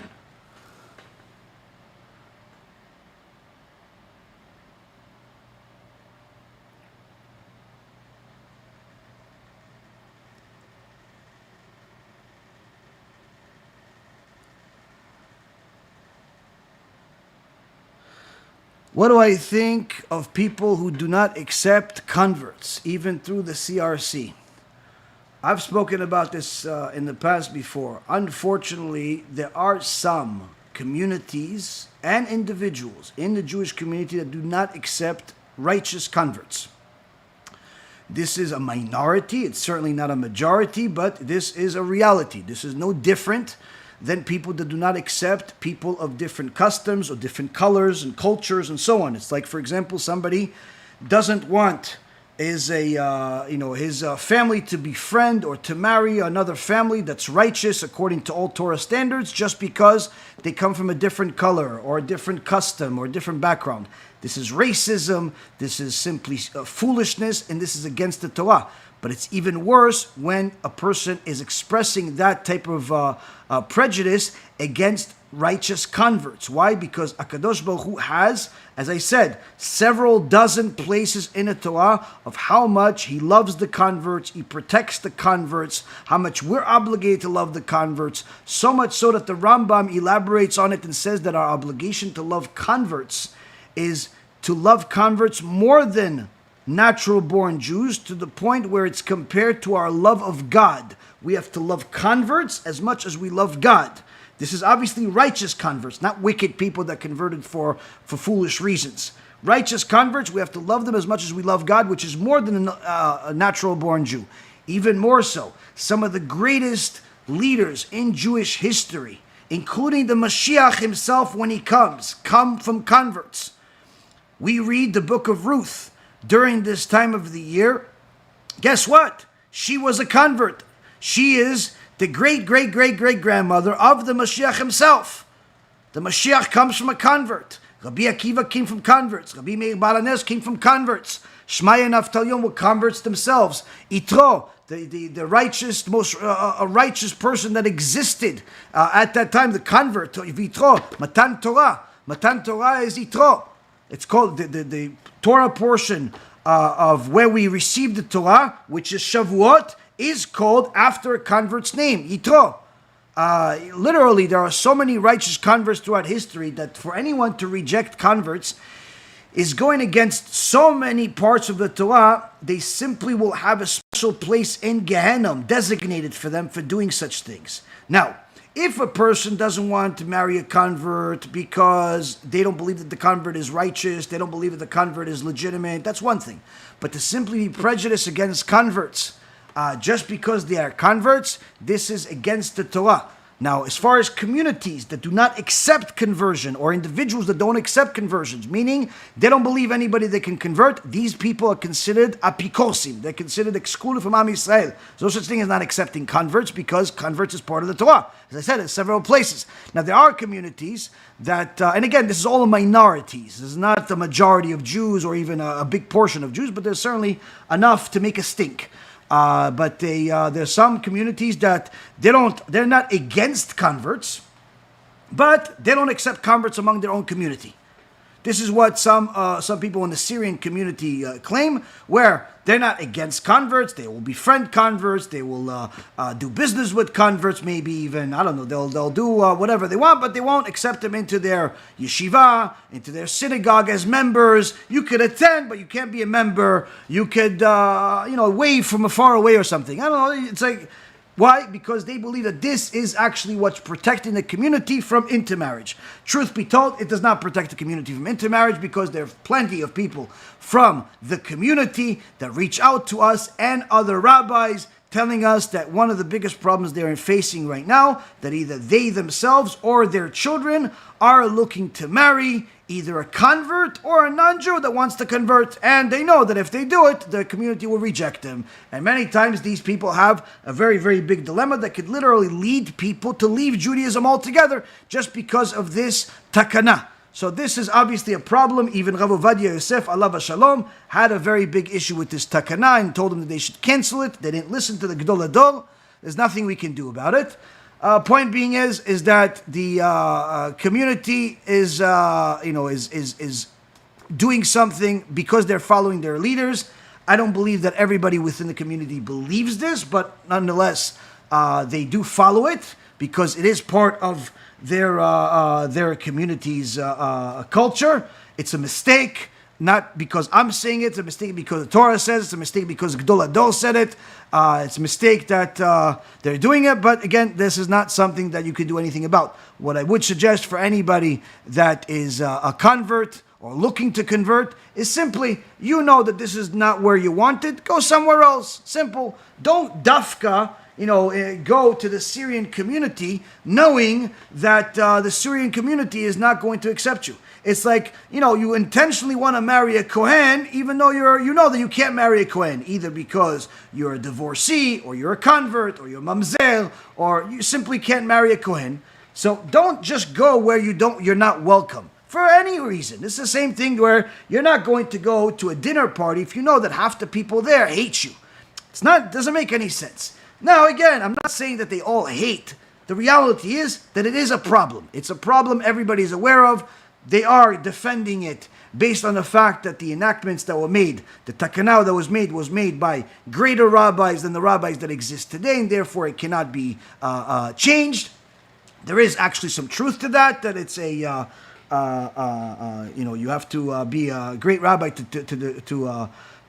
What do I think of people who do not accept converts, even through the CRC? I've spoken about this in the past before. Unfortunately, there are some communities and individuals in the Jewish community that do not accept righteous converts. This is a minority. It's certainly not a majority, but this is a reality. This is no different than people that do not accept people of different customs or different colors and cultures and so on. It's like, for example, somebody doesn't want his family to befriend or to marry another family that's righteous according to all Torah standards just because they come from a different color or a different custom or a different background. This is racism, this is simply foolishness, and this is against the Torah. But it's even worse when a person is expressing that type of prejudice against righteous converts. Why? Because HaKadosh Baruch Hu has, as I said, several dozen places in the Torah of how much He loves the converts, He protects the converts, how much we're obligated to love the converts, so much so that the Rambam elaborates on it and says that our obligation to love converts is to love converts more than natural-born Jews, to the point where it's compared to our love of God. We have to love converts as much as we love God. This is obviously righteous converts, not wicked people that converted for foolish reasons. Righteous converts, we have to love them as much as we love God, which is more than a natural-born Jew. Even more so, some of the greatest leaders in Jewish history, including the Mashiach himself when he comes, come from converts. We read the book of Ruth during this time of the year. Guess what? She was a convert. She is the great-great-great-great-grandmother of the Mashiach himself. The Mashiach comes from a convert. Rabbi Akiva came from converts. Rabbi Meir Baal HaNes came from converts. Shmaya and Avtalion were converts themselves. Yitro, the righteous, most a righteous person that existed at that time, the convert, Yitro, Matan Torah. Matan Torah is Yitro. It's called the Torah portion of where we receive the Torah, which is Shavuot, is called after a convert's name, Yitro. Literally, there are so many righteous converts throughout history that for anyone to reject converts is going against so many parts of the Torah. They simply will have a special place in Gehenna designated for them for doing such things. Now, if a person doesn't want to marry a convert because they don't believe that the convert is righteous, they don't believe that the convert is legitimate, that's one thing. But to simply be prejudiced against converts just because they are converts, this is against the Torah. Now, as far as communities that do not accept conversion, or individuals that don't accept conversions, meaning they don't believe anybody that can convert, these people are considered apikosim. They're considered excluded from Am Yisrael. No such thing as not accepting converts, because converts is part of the Torah. As I said, in several places. Now, there are communities that, and again, this is all minorities. This is not the majority of Jews or even a big portion of Jews, but there's certainly enough to make a stink. But there's some communities that they're not against converts, but they don't accept converts among their own community. This is what some people in the Syrian community claim, where they're not against converts. They will befriend converts. They will do business with converts. Maybe even, I don't know, they'll do whatever they want, but they won't accept them into their yeshiva, into their synagogue as members. You could attend, but you can't be a member. You could, wave from afar away or something. I don't know. It's like, why? Because they believe that this is actually what's protecting the community from intermarriage. Truth be told, it does not protect the community from intermarriage, because there are plenty of people from the community that reach out to us and other rabbis telling us that one of the biggest problems they're facing right now, that either they themselves or their children are looking to marry either a convert or a non-Jew that wants to convert, and they know that if they do it, the community will reject them. And many times these people have a very, very big dilemma that could literally lead people to leave Judaism altogether just because of this takana. So this is obviously a problem. Even Rav Ovadia Yosef, alav shalom, had a very big issue with this takana and told them that they should cancel it. They didn't listen to the Gedol Adol. There's nothing we can do about it. Point being is that the community is doing something because they're following their leaders. I don't believe that everybody within the community believes this, but nonetheless, they do follow it because it is part of their community's culture. It's a mistake. not because I'm saying it. It's a mistake because the Torah says. It's a mistake because Gdol Adol said it. It's a mistake that they're doing it. But again, this is not something that you can do anything about. What I would suggest for anybody that is a convert or looking to convert is simply, you know that this is not where you want it. Go somewhere else. Simple. Don't dafka, go to the Syrian community knowing that the Syrian community is not going to accept you. It's like, you intentionally want to marry a kohen, even though you know that you can't marry a kohen, either because you're a divorcee, or you're a convert, or you're a mamzer, or you simply can't marry a kohen. So don't just go where you're not welcome for any reason. It's the same thing where you're not going to go to a dinner party if you know that half the people there hate you. It doesn't make any sense. Now, again, I'm not saying that they all hate. The reality is that it is a problem. It's a problem everybody's aware of. They are defending it based on the fact that the enactments that were made, the takanah that was made by greater rabbis than the rabbis that exist today, and therefore it cannot be changed. There is actually some truth to that it's a, you have to be a great rabbi to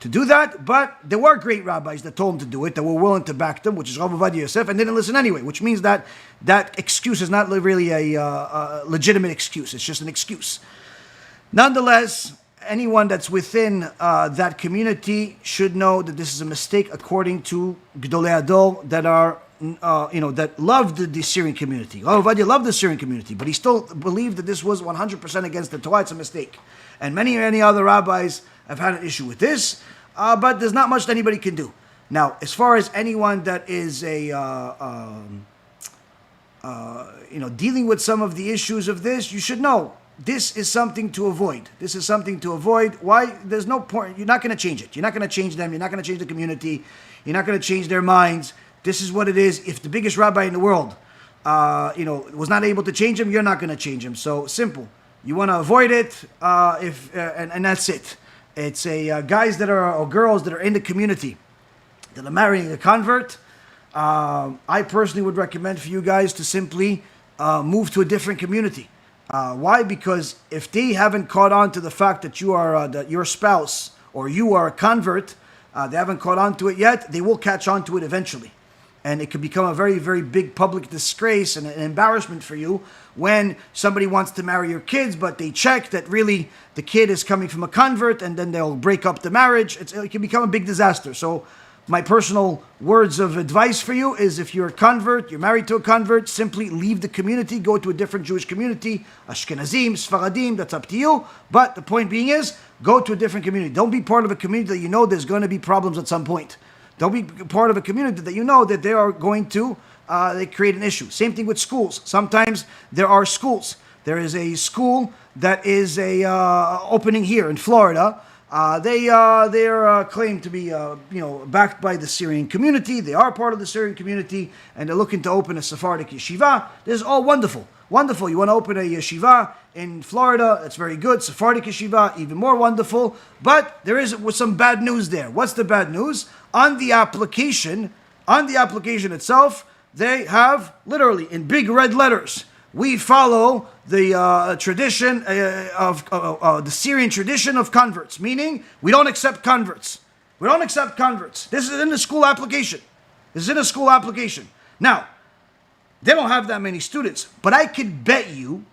do that, but there were great rabbis that told him to do it, that were willing to back them, which is Rav Ovadia Yosef, and didn't listen anyway, which means that excuse is not really a legitimate excuse. It's just an excuse. Nonetheless, anyone that's within that community should know that this is a mistake according to Gdolei Adol that are, that loved the Syrian community. Rav Ovadia loved the Syrian community, but he still believed that this was 100% against the Torah. It's a mistake. And many other rabbis have had an issue with this, but there's not much that anybody can do. Now, as far as anyone that is dealing with some of the issues of this, you should know this is something to avoid. This is something to avoid. Why? There's no point. You're not going to change it. You're not going to change them. You're not going to change the community. You're not going to change their minds. This is what it is. If the biggest rabbi in the world, was not able to change him, you're not going to change him. So simple. You want to avoid it, and that's it. It's guys that are, or girls that are in the community that are marrying a convert. I personally would recommend for you guys to simply move to a different community. Why? Because if they haven't caught on to the fact that you are that your spouse or you are a convert, they haven't caught on to it yet. They will catch on to it eventually. And it could become a very, very big public disgrace and an embarrassment for you when somebody wants to marry your kids, but they check that really the kid is coming from a convert, and then they'll break up the marriage. It can become a big disaster. So my personal words of advice for you is, if you're a convert, you're married to a convert, simply leave the community, go to a different Jewish community, Ashkenazim, Sephardim, that's up to you. But the point being is, go to a different community. Don't be part of a community that you know there's going to be problems at some point. Don't be part of a community that you know that they are going to they create an issue. Same thing with schools. Sometimes there are schools. There is a school that is opening here in Florida. They are claimed to be backed by the Syrian community. They are part of the Syrian community, and they're looking to open a Sephardic yeshiva. This is all wonderful. Wonderful. You want to open a yeshiva in Florida? That's very good. Sephardic yeshiva, even more wonderful. But there is some bad news there. What's the bad news? On the application itself, they have literally in big red letters, we follow the tradition of the Syrian tradition of converts, meaning we don't accept converts. We don't accept converts. This is in the school application. Now, they don't have that many students, but I could bet you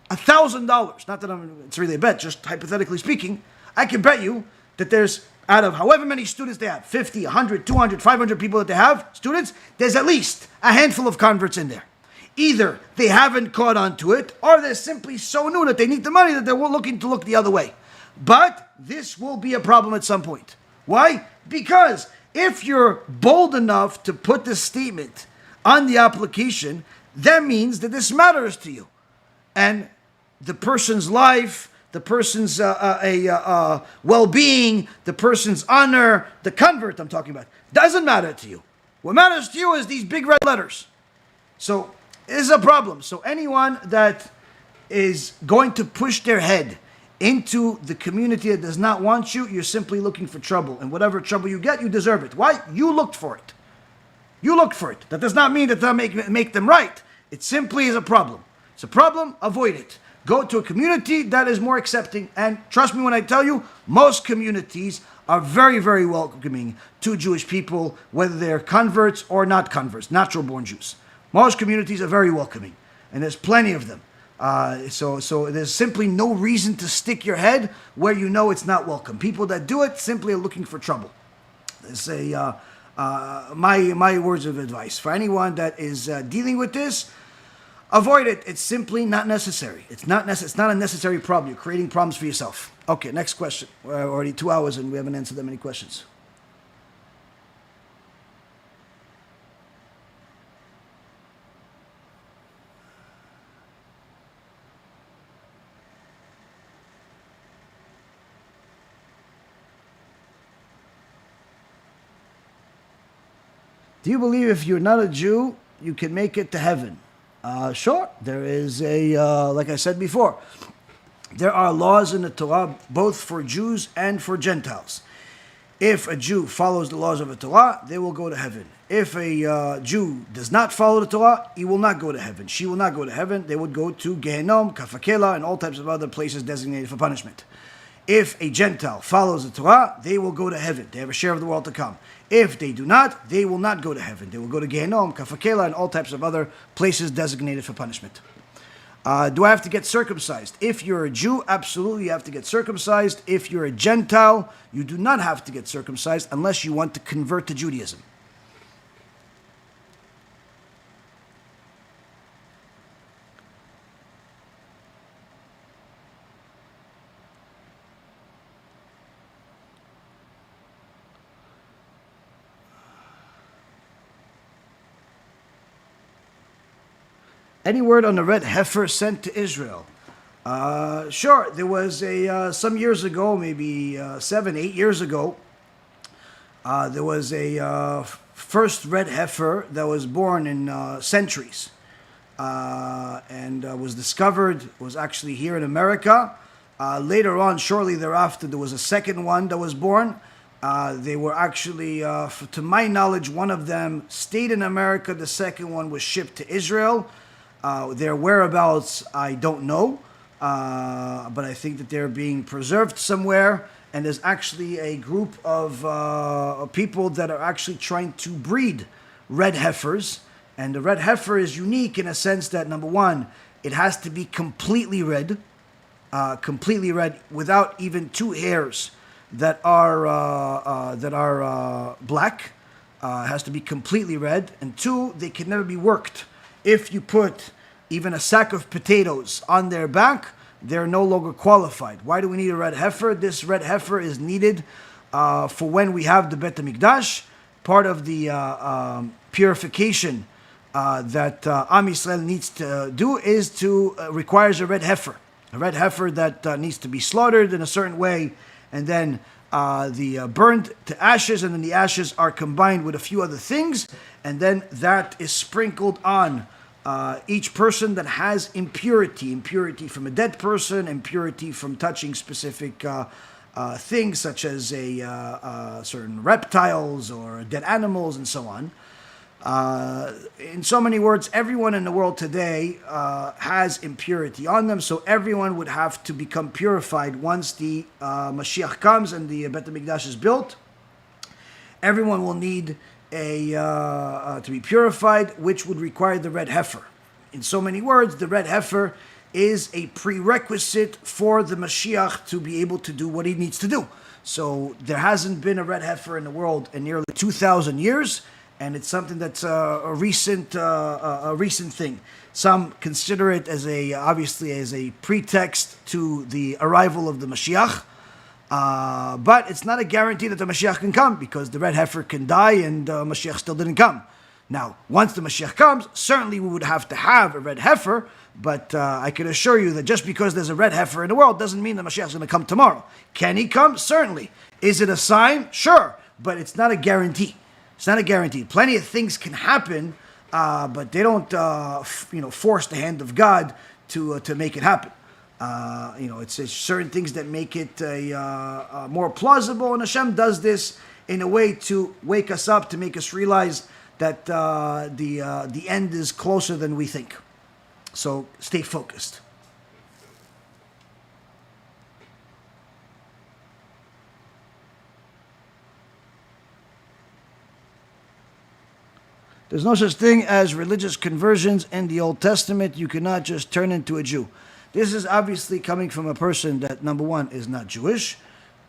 $1,000. Not that it's really a bet, just hypothetically speaking. I could bet you that there's, out of however many students they have, 50, 100, 200, 500 people that they have, students, there's at least a handful of converts in there. Either they haven't caught on to it, or they're simply so new that they need the money that they're looking to look the other way. But this will be a problem at some point. Why? Because if you're bold enough to put this statement on the application, that means that this matters to you. And the person's life, the person's well-being, the person's honor, the convert I'm talking about, doesn't matter to you. What matters to you is these big red letters. So it is a problem. So anyone that is going to push their head into the community that does not want you, you're simply looking for trouble. And whatever trouble you get, you deserve it. Why? You looked for it. You looked for it. That does not mean that that'll make them right. It simply is a problem. It's a problem, avoid it. Go to a community that is more accepting. And trust me when I tell you, most communities are very, very welcoming to Jewish people, whether they're converts or not converts, natural-born Jews. Most communities are very welcoming, and there's plenty of them. So there's simply no reason to stick your head where you know it's not welcome. People that do it simply are looking for trouble. It's my words of advice for anyone that is dealing with this. Avoid it. It's simply not necessary. It's not a necessary problem. You're creating problems for yourself. Okay, next question. We're already 2 hours and we haven't answered that many questions. Do you believe if you're not a Jew, you can make it to heaven? Sure. There is like I said before, there are laws in the Torah both for Jews and for Gentiles. If a Jew follows the laws of the Torah, they will go to heaven. If a Jew does not follow the Torah, he will not go to heaven. She will not go to heaven. They would go to Gehenom, Kafakela, and all types of other places designated for punishment. If a Gentile follows the Torah, they will go to heaven. They have a share of the world to come. If they do not, they will not go to heaven. They will go to Gehenom, Kafakela, and all types of other places designated for punishment. Do I have to get circumcised? If you're a Jew, absolutely you have to get circumcised. If you're a Gentile, you do not have to get circumcised unless you want to convert to Judaism. Any word on the red heifer sent to Israel? Sure. There was some years ago, maybe 7, 8 years ago, there was a first red heifer that was born in centuries and was discovered, was actually here in America. Later on, shortly thereafter, there was a second one that was born. They were actually, to my knowledge, one of them stayed in America. The second one was shipped to Israel. Their whereabouts, I don't know, but I think that they're being preserved somewhere. And there's actually a group of people that are actually trying to breed red heifers. And the red heifer is unique in a sense that, number one, it has to be completely red without even 2 hairs that are black. It has to be completely red. And 2, they can never be worked. If you put even a sack of potatoes on their back, they're no longer qualified. Why do we need a red heifer? This red heifer is needed for when we have the Bet HaMikdash. Part of the purification that Am Yisrael needs to do is to requires a red heifer. A red heifer that needs to be slaughtered in a certain way, and then burned to ashes, and then the ashes are combined with a few other things, and then that is sprinkled on each person that has impurity from a dead person, impurity from touching specific things such as certain reptiles or dead animals and so on. In so many words, everyone in the world today has impurity on them, so everyone would have to become purified once the Mashiach comes and the Bet HaMikdash is built. Everyone will need to be purified, which would require the red heifer. In so many words, the red heifer is a prerequisite for the Mashiach to be able to do what he needs to do. So there hasn't been a red heifer in the world in nearly 2,000 years, and it's something that's a recent thing. Some consider it as obviously as a pretext to the arrival of the Mashiach. But it's not a guarantee that the Mashiach can come, because the red heifer can die and Mashiach still didn't come. Now, once the Mashiach comes, certainly we would have to have a red heifer, but I can assure you that just because there's a red heifer in the world doesn't mean the Mashiach is going to come tomorrow. Can he come? Certainly. Is it a sign? Sure, but it's not a guarantee. It's not a guarantee. Plenty of things can happen, but they don't force the hand of God to make it happen. It's certain things that make it more plausible, and Hashem does this in a way to wake us up, to make us realize that the end is closer than we think. So stay focused. There's no such thing as religious conversions in the Old Testament. You cannot just turn into a Jew. This is obviously coming from a person that, number one, is not Jewish,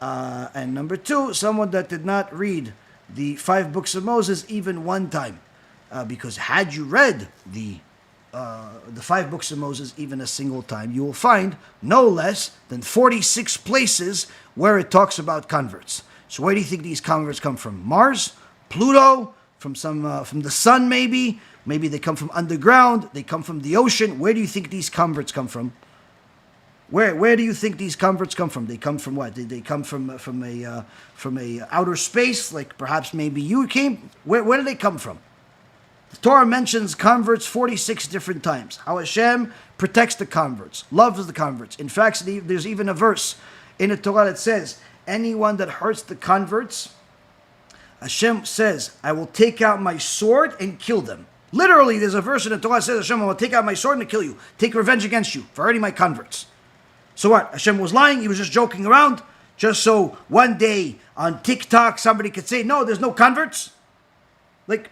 and number two, someone that did not read the 5 books of Moses even one time. Because had you read the 5 books of Moses even a single time, you will find no less than 46 places where it talks about converts. So where do you think these converts come from? Mars? Pluto? From the sun maybe? Maybe they come from underground? They come from the ocean? Where do you think these converts come from? Where do you think these converts come from? They come from what? Did they come from a outer space, like perhaps maybe you came? Where do they come from? The Torah mentions converts 46 different times. How HaShem protects the converts, loves the converts. In fact, there's even a verse in the Torah that says, anyone that hurts the converts, HaShem says, I will take out my sword and kill them. Literally, there's a verse in the Torah that says, HaShem, I will take out my sword and kill you. Take revenge against you for hurting my converts. So what? HaShem was lying? He was just joking around? Just so one day on TikTok somebody could say, no, there's no converts? Like,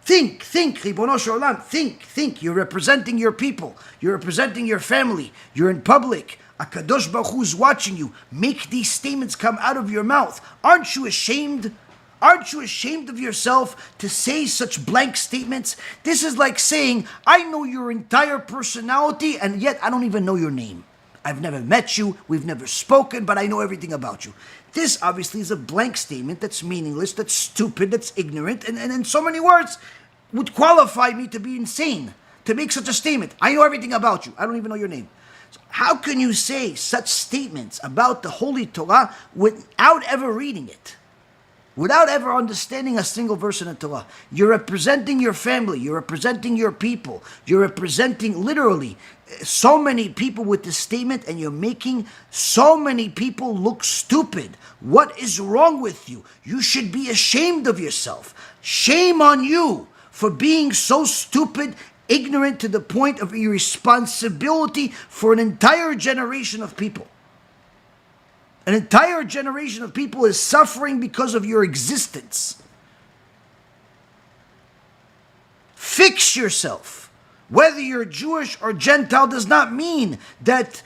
think, Ribono Shel Olam, think. You're representing your people. You're representing your family. You're in public. HaKadosh Baruch Hu is watching you. Make these statements come out of your mouth. Aren't you ashamed? Aren't you ashamed of yourself to say such blank statements? This is like saying, I know your entire personality and yet I don't even know your name. I've never met you, we've never spoken, but I know everything about you. This obviously is a blank statement that's meaningless, that's stupid, that's ignorant, and in so many words would qualify me to be insane to make such a statement. I know everything about you, I don't even know your name. So how can you say such statements about the Holy Torah without ever reading it? Without ever understanding a single verse in the Torah? You're representing your family, you're representing your people, you're representing literally so many people with this statement, and you're making so many people look stupid. What is wrong with you? You should be ashamed of yourself. Shame on you for being so stupid, ignorant to the point of irresponsibility for an entire generation of people. An entire generation of people is suffering because of your existence. Fix yourself. Whether you're Jewish or Gentile does not mean that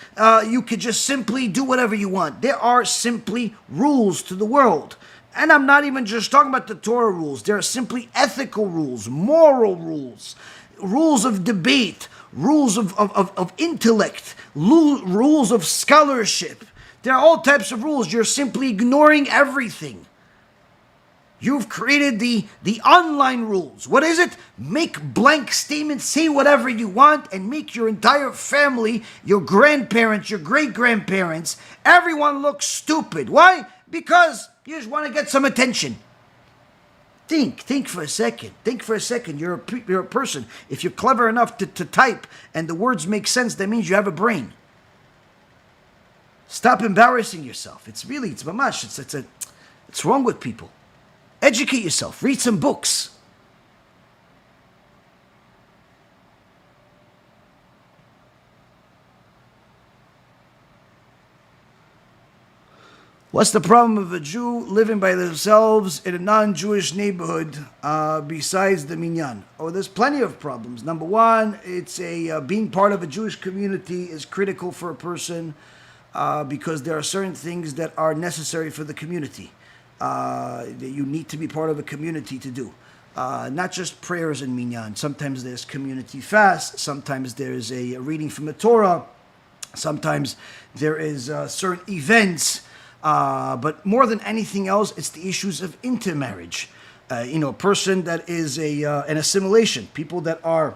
you could just simply do whatever you want. There are simply rules to the world. And I'm not even just talking about the Torah rules. There are simply ethical rules, moral rules, rules of debate, rules of intellect, rules of scholarship. There are all types of rules. You're simply ignoring everything. You've created the online rules. What is it? Make blank statements, say whatever you want, and make your entire family, your grandparents, your great-grandparents, everyone look stupid. Why? Because you just want to get some attention. Think for a second. You're a person. If you're clever enough to type and the words make sense, that means you have a brain. Stop embarrassing yourself. It's mamash. It's wrong with people. Educate yourself. Read some books. What's the problem of a Jew living by themselves in a non-Jewish neighborhood besides the minyan? Oh, there's plenty of problems. Number one, it's being part of a Jewish community is critical for a person because there are certain things that are necessary for the community. That you need to be part of a community to do. Not just prayers in minyan. Sometimes there's community fast. Sometimes there's a reading from the Torah. Sometimes there is certain events. But more than anything else, it's the issues of intermarriage. A person that is an assimilation, people that are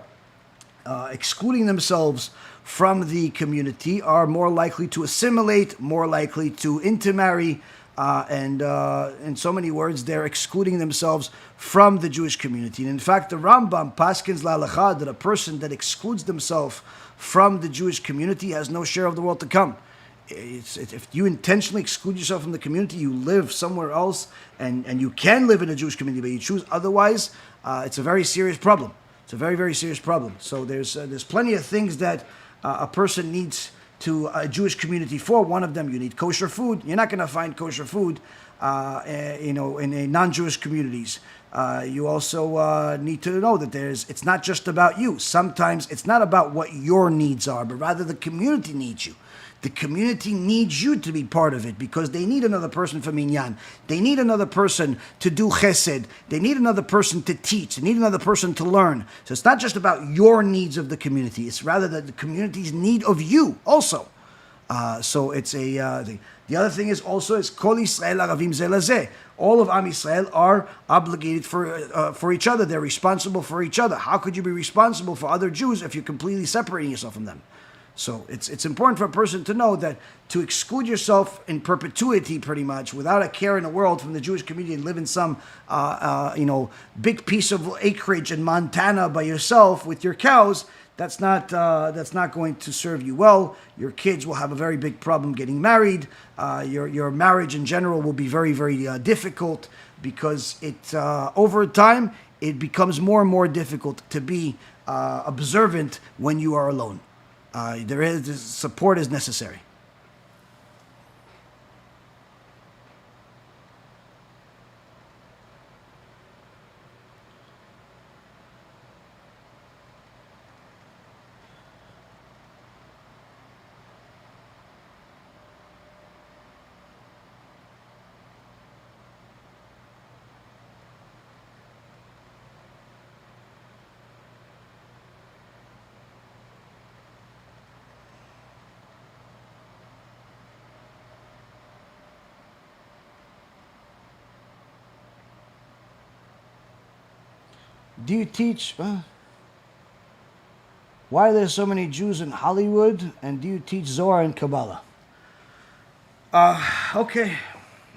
excluding themselves from the community are more likely to assimilate, more likely to intermarry, and in so many words, they're excluding themselves from the Jewish community. And in fact, the Rambam paskins la'alacha that a person that excludes themselves from the Jewish community has no share of the world to come. If you intentionally exclude yourself from the community, you live somewhere else, and you can live in a Jewish community, but you choose otherwise, it's a very serious problem. It's a very, very serious problem. So there's plenty of things that a person needs to a Jewish community for. One of them, you need kosher food. You're not going to find kosher food in non-Jewish communities. You also need to know that it's not just about you. Sometimes it's not about what your needs are, but rather the community needs you. The community needs you to be part of it because they need another person for minyan. They need another person to do chesed. They need another person to teach. They need another person to learn. So it's not just about your needs of the community. It's rather that the community's need of you also. So it's a thing. The other thing is also Kol Yisrael Aravim Zeh Lazeh. All of Am Yisrael are obligated for each other. They're responsible for each other. How could you be responsible for other Jews if you're completely separating yourself from them? So it's important for a person to know that to exclude yourself in perpetuity, pretty much, without a care in the world from the Jewish community and live in some big piece of acreage in Montana by yourself with your cows, that's not going to serve you well. Your kids will have a very big problem getting married. Your marriage in general will be very, very difficult because over time it becomes more and more difficult to be observant when you are alone. Support is necessary. Do you teach? Why are there so many Jews in Hollywood? And do you teach Zohar and Kabbalah? Okay.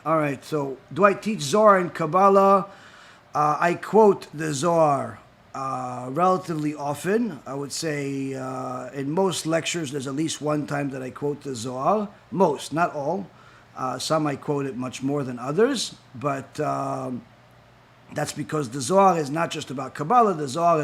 All right. So, do I teach Zohar and Kabbalah? I quote the Zohar relatively often. I would say in most lectures, there's at least one time that I quote the Zohar. Most, not all. Some I quote it much more than others, but that's because the Zohar is not just about Kabbalah. The Zohar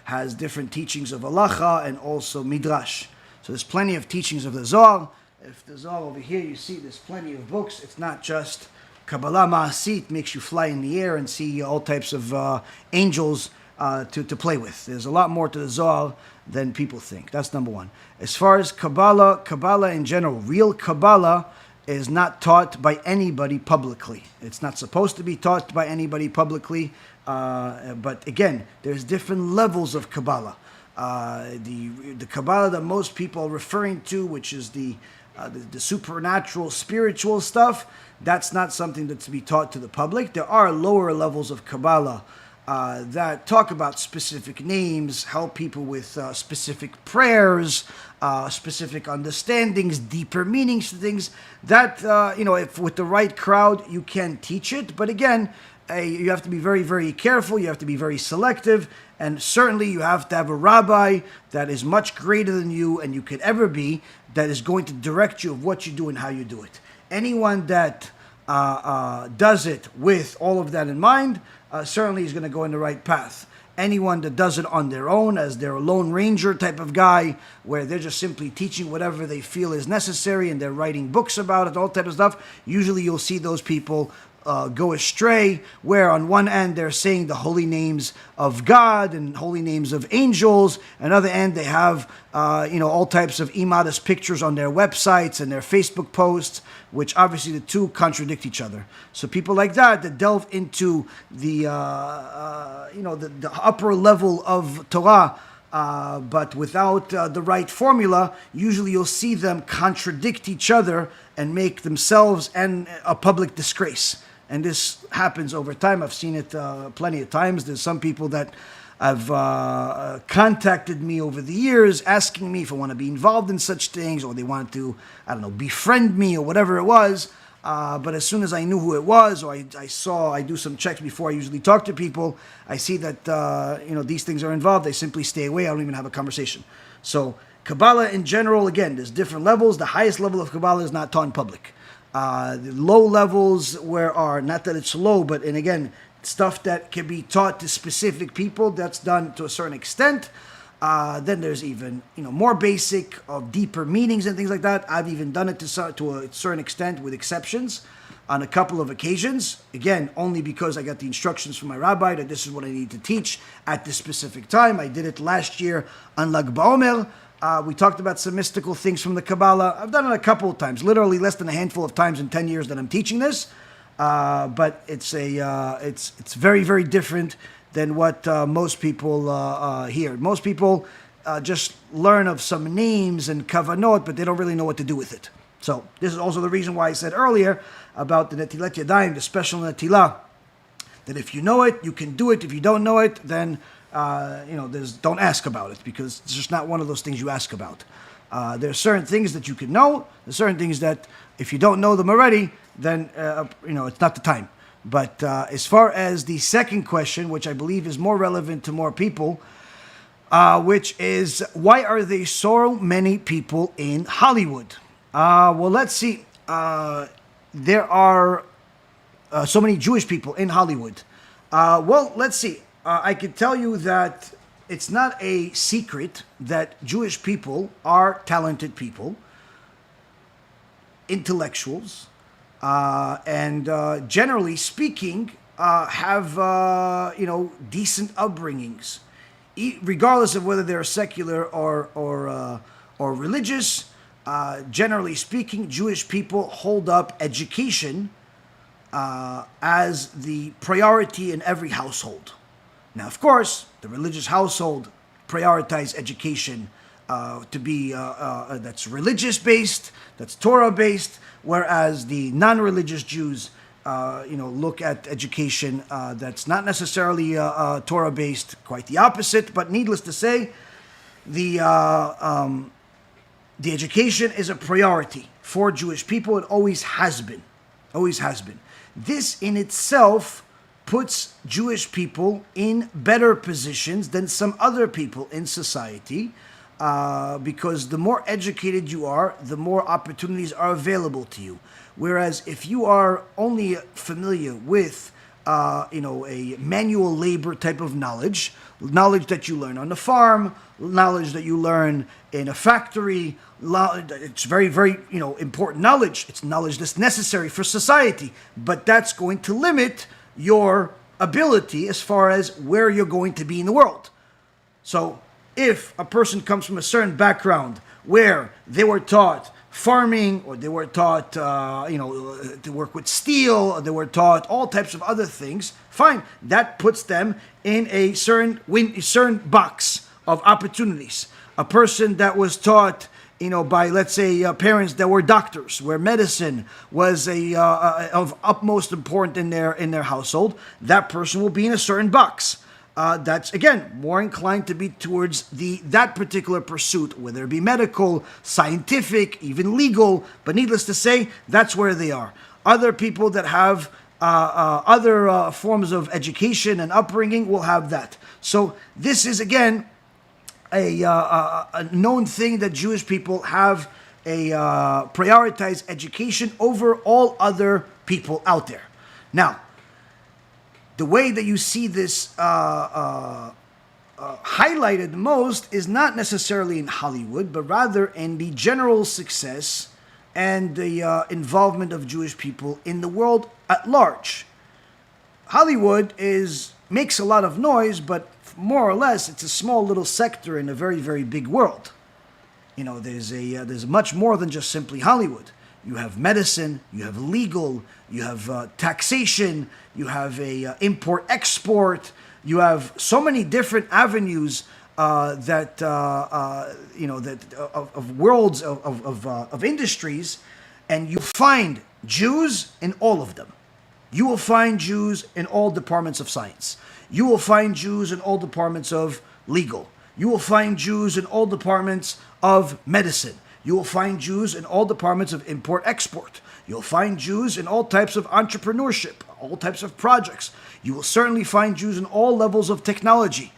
has different teachings of halacha and also midrash. So there's plenty of teachings of the Zohar. If the Zohar over here, you see there's plenty of books. It's not just Kabbalah Ma'asit, makes you fly in the air and see all types of angels to play with. There's a lot more to the Zohar than people think. That's number one. As far as Kabbalah in general, real Kabbalah is not taught by anybody publicly. It's not supposed to be taught by anybody publicly. But again, there's different levels of Kabbalah. The Kabbalah that most people are referring to, which is the supernatural, spiritual stuff, that's not something that's to be taught to the public. There are lower levels of Kabbalah that talk about specific names, help people with specific prayers, specific understandings, deeper meanings to things. That, if with the right crowd, you can teach it. But again, you have to be very, very careful. You have to be very selective. And certainly you have to have a rabbi that is much greater than you and you could ever be, that is going to direct you of what you do and how you do it. Anyone that does it with all of that in mind, certainly is going to go in the right path. Anyone that does it on their own, as their lone ranger type of guy, where they're just simply teaching whatever they feel is necessary and they're writing books about it, all type of stuff, usually you'll see those people go astray, where on one end they're saying the holy names of God and holy names of angels, and on the other end they have all types of immodest pictures on their websites and their Facebook posts, which obviously the two contradict each other. So people like that delve into the upper level of Torah, but without the right formula, usually you'll see them contradict each other and make themselves and a public disgrace. And this happens over time. I've seen it plenty of times. There's some people that have contacted me over the years asking me if I want to be involved in such things, or they wanted to, befriend me or whatever it was. But as soon as I knew who it was, or I do some checks before I usually talk to people, I see that these things are involved. I simply stay away. I don't even have a conversation. So Kabbalah in general, again, there's different levels. The highest level of Kabbalah is not taught in public. The low levels not that it's low, but and again, stuff that can be taught to specific people, that's done to a certain extent. Then there's even more basic of deeper meanings and things like that. I've even done it to a certain extent with exceptions. on a couple of occasions. Again, only because I got the instructions from my rabbi that this is what I need to teach at this specific time. I did it last year on Lag BaOmer. We talked about some mystical things from the Kabbalah. I've done it a couple of times, literally less than a handful of times in 10 years that I'm teaching this. But it's very, very different than what most people hear. Most people just learn of some names and kavanot, but they don't really know what to do with it. So this is also the reason why I said earlier about the netilat yadayim, the special netilah, that if you know it, you can do it. If you don't know it, then don't ask about it, because it's just not one of those things you ask about. There are certain things that you can know. There are certain things that if you don't know them already, then it's not the time. But as far as the second question, which I believe is more relevant to more people, which is, why are there so many people in Hollywood? Well, let's see. There are so many Jewish people in Hollywood. Well, let's see. I can tell you that it's not a secret that Jewish people are talented people, intellectuals, and generally speaking, have decent upbringings, regardless of whether they're secular or religious. Generally speaking, Jewish people hold up education as the priority in every household. Now, of course, the religious household prioritize education to be that's religious based, that's Torah based, whereas the non-religious Jews, look at education that's not necessarily Torah based, quite the opposite. But needless to say, the education is a priority for Jewish people. It always has been. Always has been. This in itself puts Jewish people in better positions than some other people in society, because the more educated you are, the more opportunities are available to you. Whereas if you are only familiar with a manual labor type of knowledge that you learn on the farm, knowledge that you learn in a factory, it's very, very, important knowledge. It's knowledge that's necessary for society, but that's going to limit your ability as far as where you're going to be in the world. So if a person comes from a certain background where they were taught farming, or they were taught, to work with steel, or they were taught all types of other things, fine. That puts them in a certain box of opportunities. A person that was taught, by, let's say, parents that were doctors, where medicine was of utmost importance in their household, that person will be in a certain box. That's, again, more inclined to be towards that particular pursuit, whether it be medical, scientific, even legal. But needless to say, that's where they are. Other people that have other forms of education and upbringing will have that. So this is, again, a known thing that Jewish people have prioritize education over all other people out there. Now, the way that you see this highlighted most is not necessarily in Hollywood, but rather in the general success and the involvement of Jewish people in the world at large. Hollywood makes a lot of noise, but more or less it's a small little sector in a very, very big world. There's much more than just simply Hollywood. You have medicine, you have legal, you have taxation, you have import-export, you have so many different avenues of worlds of industries, and you find Jews in all of them. You will find Jews in all departments of science. You will find Jews in all departments of legal. You will find Jews in all departments of medicine. You will find Jews in all departments of import-export. You'll find Jews in all types of entrepreneurship, all types of projects. You will certainly find Jews in all levels of technology.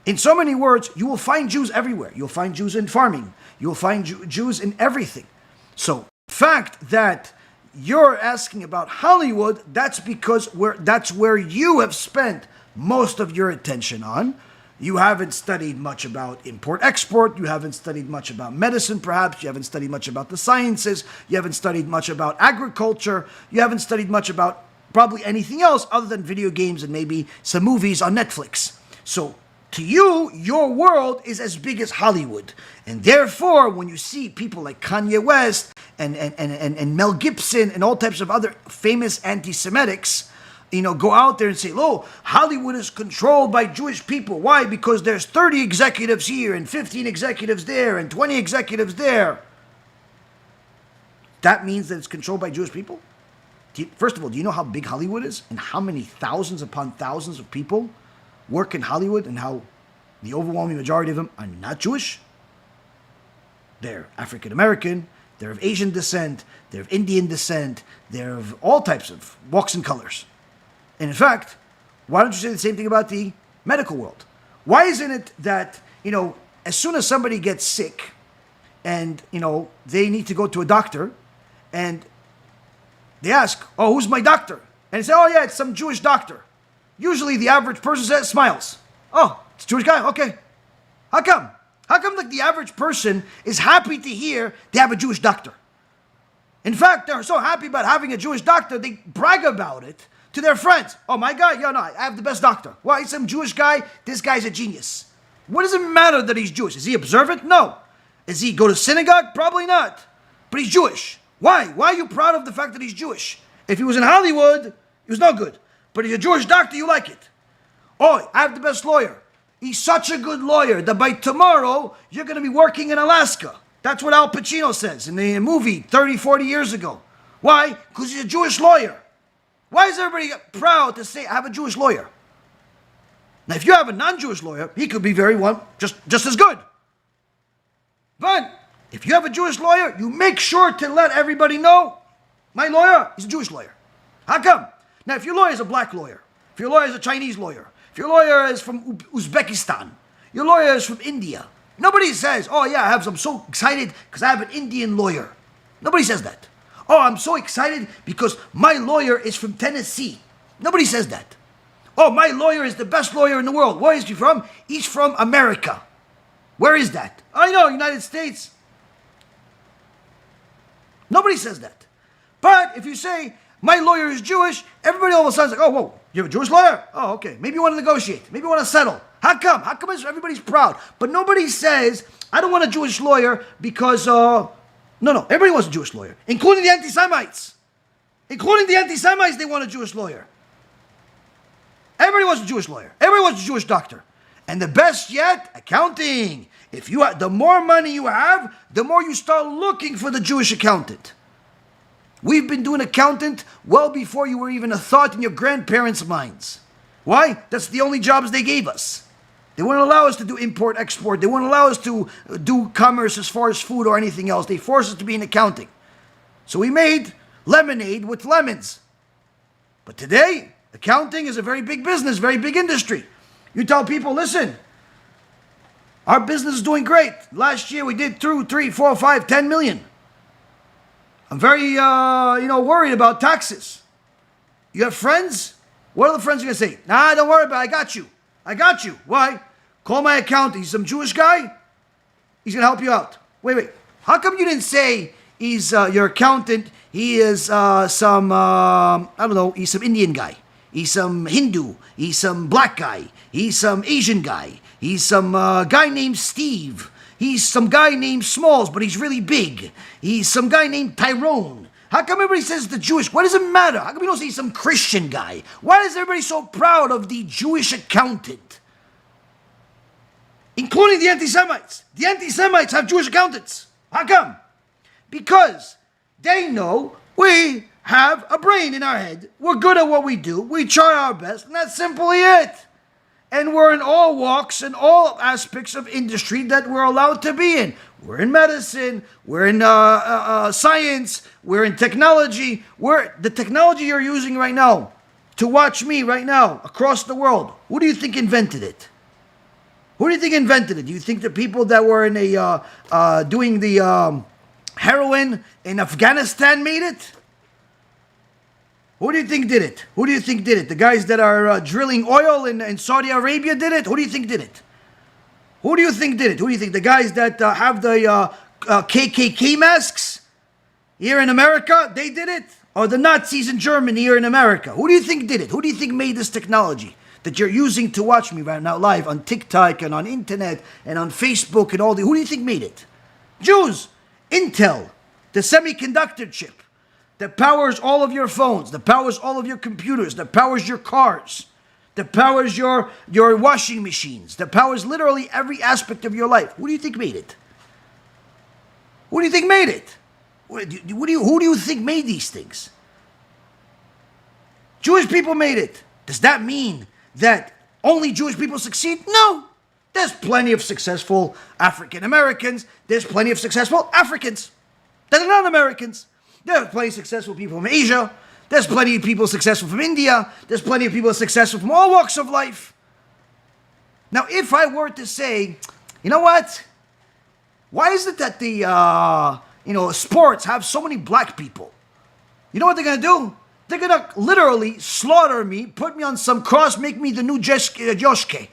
In so many words, you will find Jews everywhere. You'll find Jews in farming. You'll find Jews in everything. So the fact that you're asking about Hollywood, that's because that's where you have spent most of your attention on. You haven't studied much about import-export. You haven't studied much about medicine, perhaps. You haven't studied much about the sciences. You haven't studied much about agriculture. You haven't studied much about probably anything else other than video games and maybe some movies on Netflix. So to you, your world is as big as Hollywood. And therefore, when you see people like Kanye West and Mel Gibson and all types of other famous anti-Semitics, go out there and say, oh, Hollywood is controlled by Jewish people. Why? Because there's 30 executives here and 15 executives there and 20 executives there. That means that it's controlled by Jewish people? First of all, do you know how big Hollywood is and how many thousands upon thousands of people work in Hollywood and how the overwhelming majority of them are not Jewish? They're African American, they're of Asian descent, they're of Indian descent, they're of all types of walks and colors. And in fact, why don't you say the same thing about the medical world? Why isn't it that, as soon as somebody gets sick and, they need to go to a doctor and they ask, oh, who's my doctor? And they say, oh yeah, it's some Jewish doctor. Usually the average person smiles. Oh, it's a Jewish guy? Okay. How come? How come the average person is happy to hear they have a Jewish doctor? In fact, they're so happy about having a Jewish doctor, they brag about it to their friends. Oh, my guy? Yeah, no, I have the best doctor. Why? He's some Jewish guy. This guy's a genius. What does it matter that he's Jewish? Is he observant? No. Is he go to synagogue? Probably not. But he's Jewish. Why? Why are you proud of the fact that he's Jewish? If he was in Hollywood, he was no good. But if you're a Jewish doctor, you like it. Oh, I have the best lawyer. He's such a good lawyer that by tomorrow, you're going to be working in Alaska. That's what Al Pacino says in the movie 30, 40 years ago. Why? Because he's a Jewish lawyer. Why is everybody proud to say, I have a Jewish lawyer? Now, if you have a non-Jewish lawyer, he could be just as good. But if you have a Jewish lawyer, you make sure to let everybody know, my lawyer is a Jewish lawyer. How come? Now, if your lawyer is a black lawyer, if your lawyer is a Chinese lawyer, if your lawyer is from Uzbekistan, your lawyer is from India, nobody says, oh yeah, I'm so excited because I have an Indian lawyer. Nobody says that. Oh, I'm so excited because my lawyer is from Tennessee. Nobody says that. Oh, my lawyer is the best lawyer in the world. Where is he from? He's from America. Where is that? I know, United States. Nobody says that. But if you say, my lawyer is Jewish, everybody all of a sudden is like, oh, whoa, you have a Jewish lawyer? Oh, okay. Maybe you want to negotiate. Maybe you want to settle. How come? How come everybody's proud? But nobody says, I don't want a Jewish lawyer because, no, everybody wants a Jewish lawyer, including the anti-Semites. Including the anti-Semites, they want a Jewish lawyer. Everybody wants a Jewish lawyer. Everybody wants a Jewish doctor. And the best yet, accounting. If you have, the more money you have, the more you start looking for the Jewish accountant. We've been doing accountant well before you were even a thought in your grandparents' minds. Why? That's the only jobs they gave us. They wouldn't allow us to do import-export. They wouldn't allow us to do commerce as far as food or anything else. They forced us to be in accounting. So we made lemonade with lemons. But today, accounting is a very big business, very big industry. You tell people, listen, our business is doing great. Last year we did 2, 3, 4, 5, 10 million. I'm very, worried about taxes. You have friends? What are the friends going to say? Nah, don't worry about it. I got you. Why? Call my accountant. He's some Jewish guy. He's going to help you out. Wait. How come you didn't say he's your accountant? He is he's some Indian guy. He's some Hindu. He's some black guy. He's some Asian guy. He's some guy named Steve. He's some guy named Smalls, but he's really big. He's some guy named Tyrone. How come everybody says the Jewish? What does it matter? How come you don't say some Christian guy? Why is everybody so proud of the Jewish accountant? Including the anti-Semites. The anti-Semites have Jewish accountants. How come? Because they know we have a brain in our head. We're good at what we do. We try our best, and that's simply it. And we're in all walks and all aspects of industry that we're allowed to be in. We're in medicine, we're in science, we're in technology. The technology you're using right now to watch me right now across the world, who do you think invented it? Who do you think invented it? Do you think the people that were in doing the heroin in Afghanistan made it? Who do you think did it? The guys that are drilling oil in Saudi Arabia did it? Who do you think did it? Who do you think did it? Who do you think? The guys that have the KKK masks here in America, they did it? Or the Nazis in Germany here in America? Who do you think did it? Who do you think made this technology that you're using to watch me right now live on TikTok and on internet and on Facebook and all the... Who do you think made it? Jews. Intel, the semiconductor chip that powers all of your phones, that powers all of your computers, that powers your cars, that powers your washing machines, that powers literally every aspect of your life. Who do you think made it? Who do you think made it? Who do you think made these things? Jewish people made it. Does that mean that only Jewish people succeed? No. There's plenty of successful African Americans. There's plenty of successful Africans that are not Americans. There are plenty of successful people from Asia. There's plenty of people successful from India. There's plenty of people successful from all walks of life. Now, if I were to say, you know what? Why is it that the sports have so many black people? You know what they're going to do? They're going to literally slaughter me, put me on some cross, make me the new Joshke.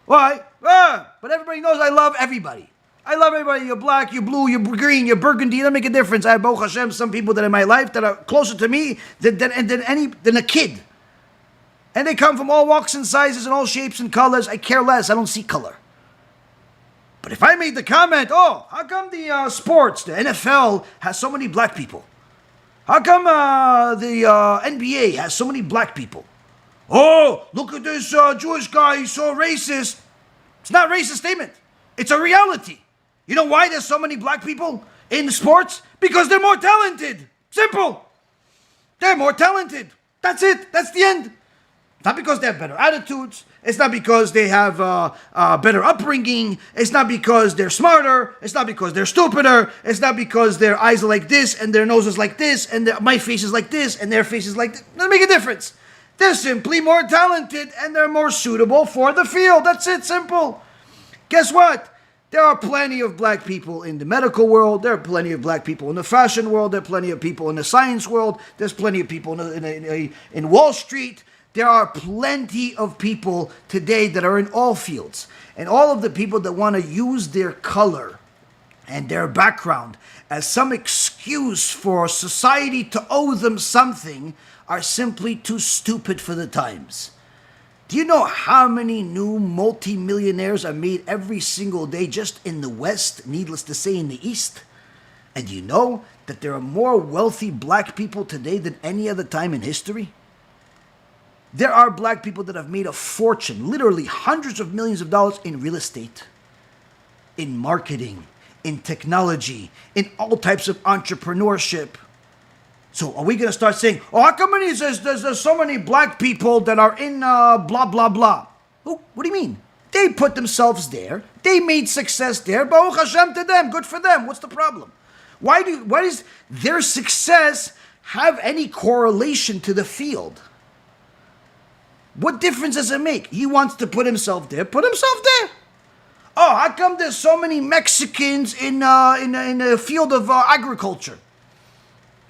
Why? But everybody knows I love everybody. I love everybody. You're black, you're blue, you're green, you're burgundy. It doesn't make a difference. I have, Baruch Hashem, some people that in my life that are closer to me than a kid. And they come from all walks and sizes and all shapes and colors. I care less. I don't see color. But if I made the comment, how come the sports, the NFL, has so many black people? How come the NBA has so many black people? Oh, look at this Jewish guy, he's so racist. It's not a racist statement. It's a reality. You know why there's so many black people in sports? Because they're more talented. Simple. They're more talented. That's it. That's the end. It's not because they have better attitudes. It's not because they have better upbringing. It's not because they're smarter. It's not because they're stupider. It's not because their eyes are like this and their nose is like this and my face is like this and their face is like this. Doesn't make a difference. They're simply more talented and they're more suitable for the field. That's it. Simple. Guess what? There are plenty of black people in the medical world. There are plenty of black people in the fashion world. There are plenty of people in the science world. There's plenty of people in Wall Street. There are plenty of people today that are in all fields. And all of the people that want to use their color and their background as some excuse for society to owe them something are simply too stupid for the times. Do you know how many new multimillionaires are made every single day just in the West, needless to say in the East? And do you know that there are more wealthy black people today than any other time in history? There are black people that have made a fortune, literally hundreds of millions of dollars in real estate, in marketing, in technology, in all types of entrepreneurship. So are we going to start saying, how come there's so many black people that are in blah, blah, blah? Oh, what do you mean? They put themselves there. They made success there. Baruch Hashem to them. Good for them. What's the problem? Why does their success have any correlation to the field? What difference does it make? He wants to put himself there. Put himself there. Oh, how come there's so many Mexicans in the field of agriculture?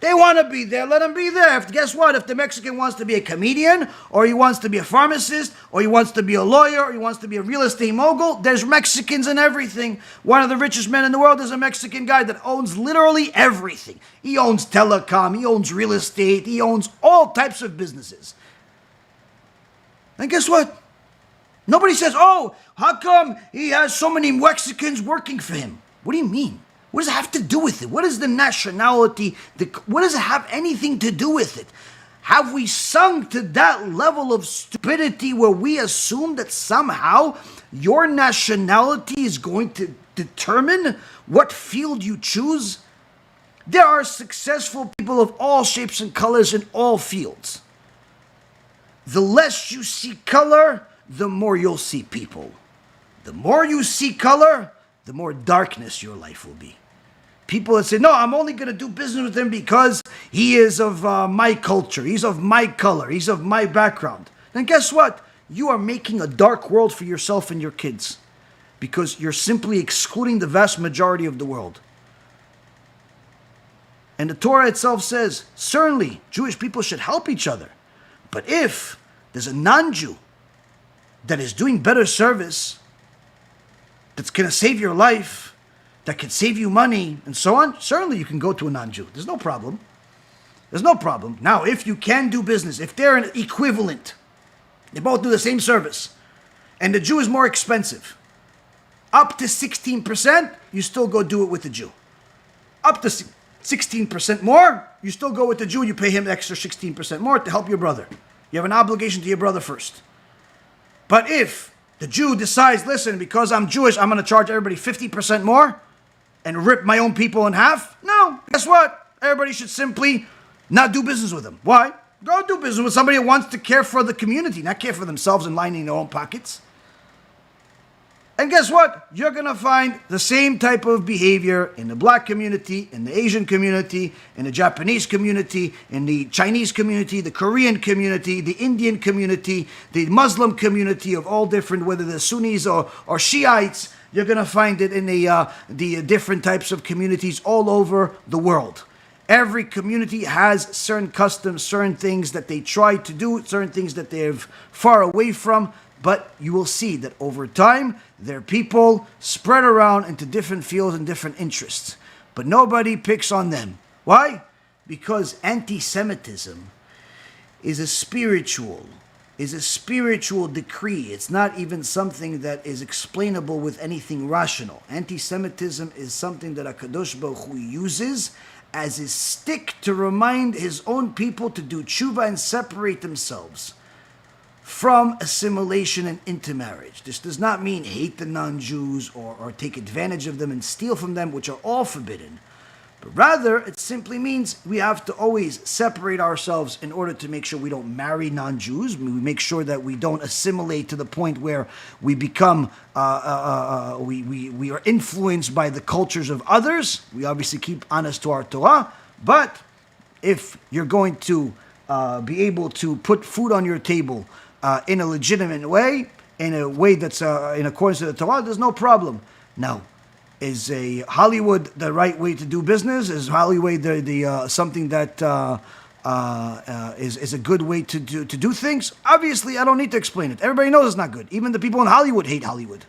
They want to be there, let them be there. Guess what? If the Mexican wants to be a comedian, or he wants to be a pharmacist, or he wants to be a lawyer, or he wants to be a real estate mogul, there's Mexicans in everything. One of the richest men in the world is a Mexican guy that owns literally everything. He owns telecom, he owns real estate, he owns all types of businesses. And guess what? Nobody says, how come he has so many Mexicans working for him? What do you mean? What does it have to do with it? What is the nationality? What does it have anything to do with it? Have we sunk to that level of stupidity where we assume that somehow your nationality is going to determine what field you choose? There are successful people of all shapes and colors in all fields. The less you see color, the more you'll see people. The more you see color, the more darkness your life will be. People that say, no, I'm only going to do business with him because he is of my culture, he's of my color, he's of my background. Then guess what? You are making a dark world for yourself and your kids because you're simply excluding the vast majority of the world. And the Torah itself says, certainly, Jewish people should help each other. But if there's a non-Jew that is doing better service, that's going to save your life, that can save you money, and so on, certainly you can go to a non-Jew. There's no problem. There's no problem. Now, if you can do business, if they're an equivalent, they both do the same service, and the Jew is more expensive, up to 16%, you still go do it with the Jew. Up to 16% more, you still go with the Jew, you pay him the extra 16% more to help your brother. You have an obligation to your brother first. But if the Jew decides, listen, because I'm Jewish, I'm going to charge everybody 50% more and rip my own people in half, no, guess what? Everybody should simply not do business with him. Why? Go do business with somebody who wants to care for the community, not care for themselves and lining their own pockets. And guess what? You're going to find the same type of behavior in the black community, in the Asian community, in the Japanese community, in the Chinese community, the Korean community, the Indian community, the Muslim community of all different, whether they're Sunnis or Shiites. You're going to find it in the different types of communities all over the world. Every community has certain customs, certain things that they try to do, certain things that they're far away from. But you will see that over time, their people spread around into different fields and different interests. But nobody picks on them. Why? Because anti-Semitism is a spiritual decree. It's not even something that is explainable with anything rational. Anti-Semitism is something that HaKadosh Baruch Hu uses as his stick to remind his own people to do tshuva and separate themselves from assimilation and intermarriage. This does not mean hate the non-Jews or take advantage of them and steal from them, which are all forbidden. But rather, it simply means we have to always separate ourselves in order to make sure we don't marry non-Jews. We make sure that we don't assimilate to the point where we become, we are influenced by the cultures of others. We obviously keep honest to our Torah. But if you're going to be able to put food on your table in a legitimate way, in a way that's in accordance to the Torah, there's no problem. Now, is a Hollywood the right way to do business? Is Hollywood the something that is a good way to do things? Obviously, I don't need to explain it. Everybody knows it's not good. Even the people in Hollywood hate Hollywood.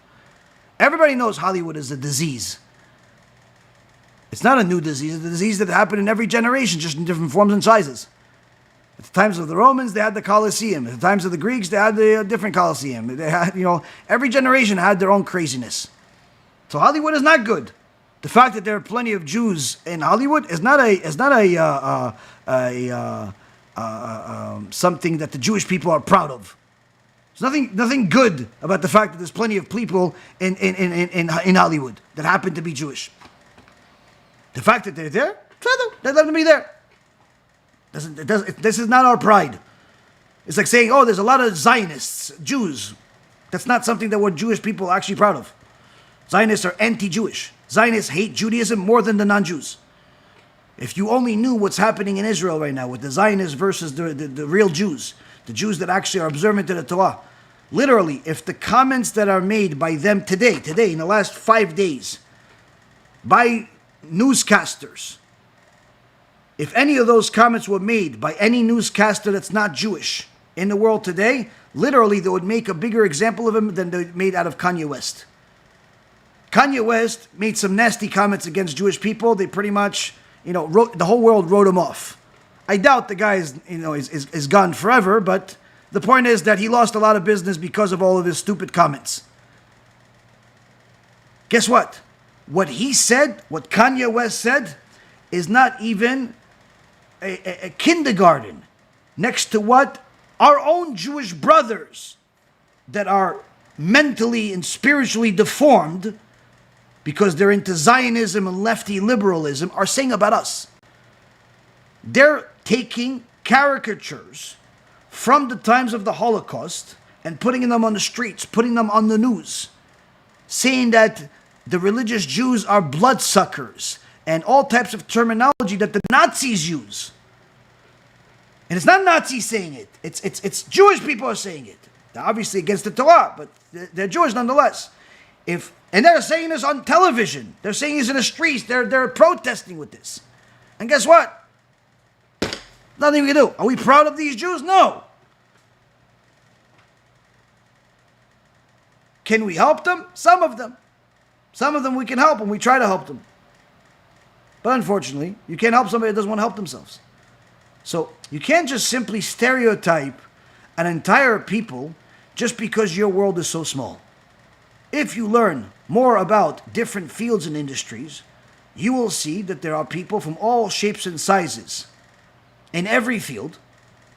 Everybody knows Hollywood is a disease. It's not a new disease. It's a disease that happened in every generation, just in different forms and sizes. At the times of the Romans, they had the Colosseum. At the times of the Greeks, they had the different Colosseum. They had, every generation had their own craziness. So Hollywood is not good. The fact that there are plenty of Jews in Hollywood is not something that the Jewish people are proud of. There's nothing good about the fact that there's plenty of people in Hollywood that happen to be Jewish. The fact that they're there, let them be there. This is not our pride. It's like saying, oh, there's a lot of Zionists, Jews. That's not something that we're Jewish people are actually proud of. Zionists are anti-Jewish. Zionists hate Judaism more than the non-Jews. If you only knew what's happening in Israel right now with the Zionists versus the real Jews, the Jews that actually are observant to the Torah. Literally, if the comments that are made by them today, in the last 5 days, by newscasters, if any of those comments were made by any newscaster that's not Jewish in the world today, literally they would make a bigger example of him than they made out of Kanye West. Kanye West made some nasty comments against Jewish people. They pretty much, the whole world wrote him off. I doubt the guy is gone forever, but the point is that he lost a lot of business because of all of his stupid comments. Guess what? What he said, what Kanye West said, is not even a kindergarten next to what our own Jewish brothers that are mentally and spiritually deformed because they're into Zionism and lefty liberalism are saying about us. They're taking caricatures from the times of the Holocaust and putting them on the streets, putting them on the news, saying that the religious Jews are bloodsuckers and all types of terminology that the Nazis use. And it's not Nazis saying it. It's Jewish people are saying it. They're obviously against the Torah, but they're Jewish nonetheless. And they're saying this on television. They're saying this in the streets. They're protesting with this. And guess what? Nothing we can do. Are we proud of these Jews? No. Can we help them? Some of them. Some of them we can help, and we try to help them. But unfortunately, you can't help somebody that doesn't want to help themselves. So you can't just simply stereotype an entire people just because your world is so small. If you learn more about different fields and industries, you will see that there are people from all shapes and sizes in every field.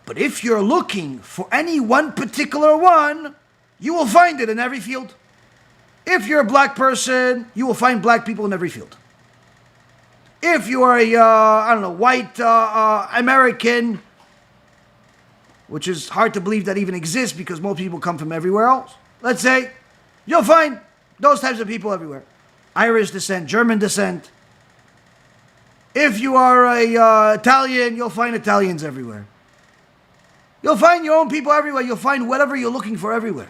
But if you're looking for any one particular one, you will find it in every field. If you're a black person, you will find black people in every field. If you are a, white American, which is hard to believe that even exists because most people come from everywhere else, let's say, you'll find those types of people everywhere. Irish descent, German descent. If you are a Italian, you'll find Italians everywhere. You'll find your own people everywhere. You'll find whatever you're looking for everywhere.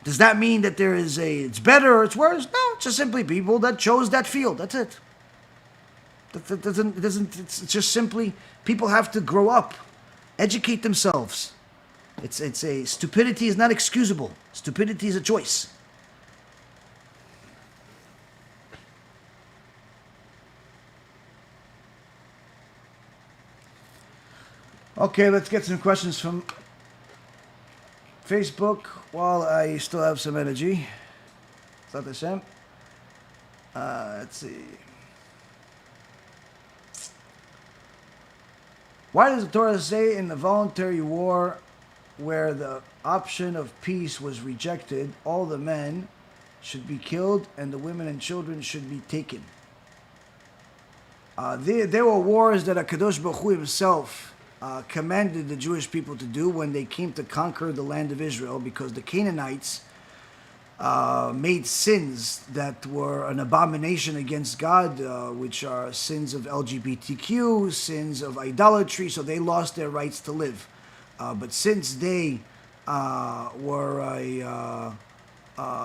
Does that mean that it's better or it's worse? No, it's just simply people that chose that field. That's it. It's just simply people have to grow up, educate themselves. Stupidity is not excusable. Stupidity is a choice. Okay, let's get some questions from Facebook while I still have some energy. Is that HaShem? Let's see. Why does the Torah say in the voluntary war where the option of peace was rejected, all the men should be killed and the women and children should be taken? There were wars that HaKadosh Baruch Hu himself commanded the Jewish people to do when they came to conquer the land of Israel, because the Canaanites made sins that were an abomination against God, which are sins of LGBTQ, sins of idolatry, so they lost their rights to live. But since they were the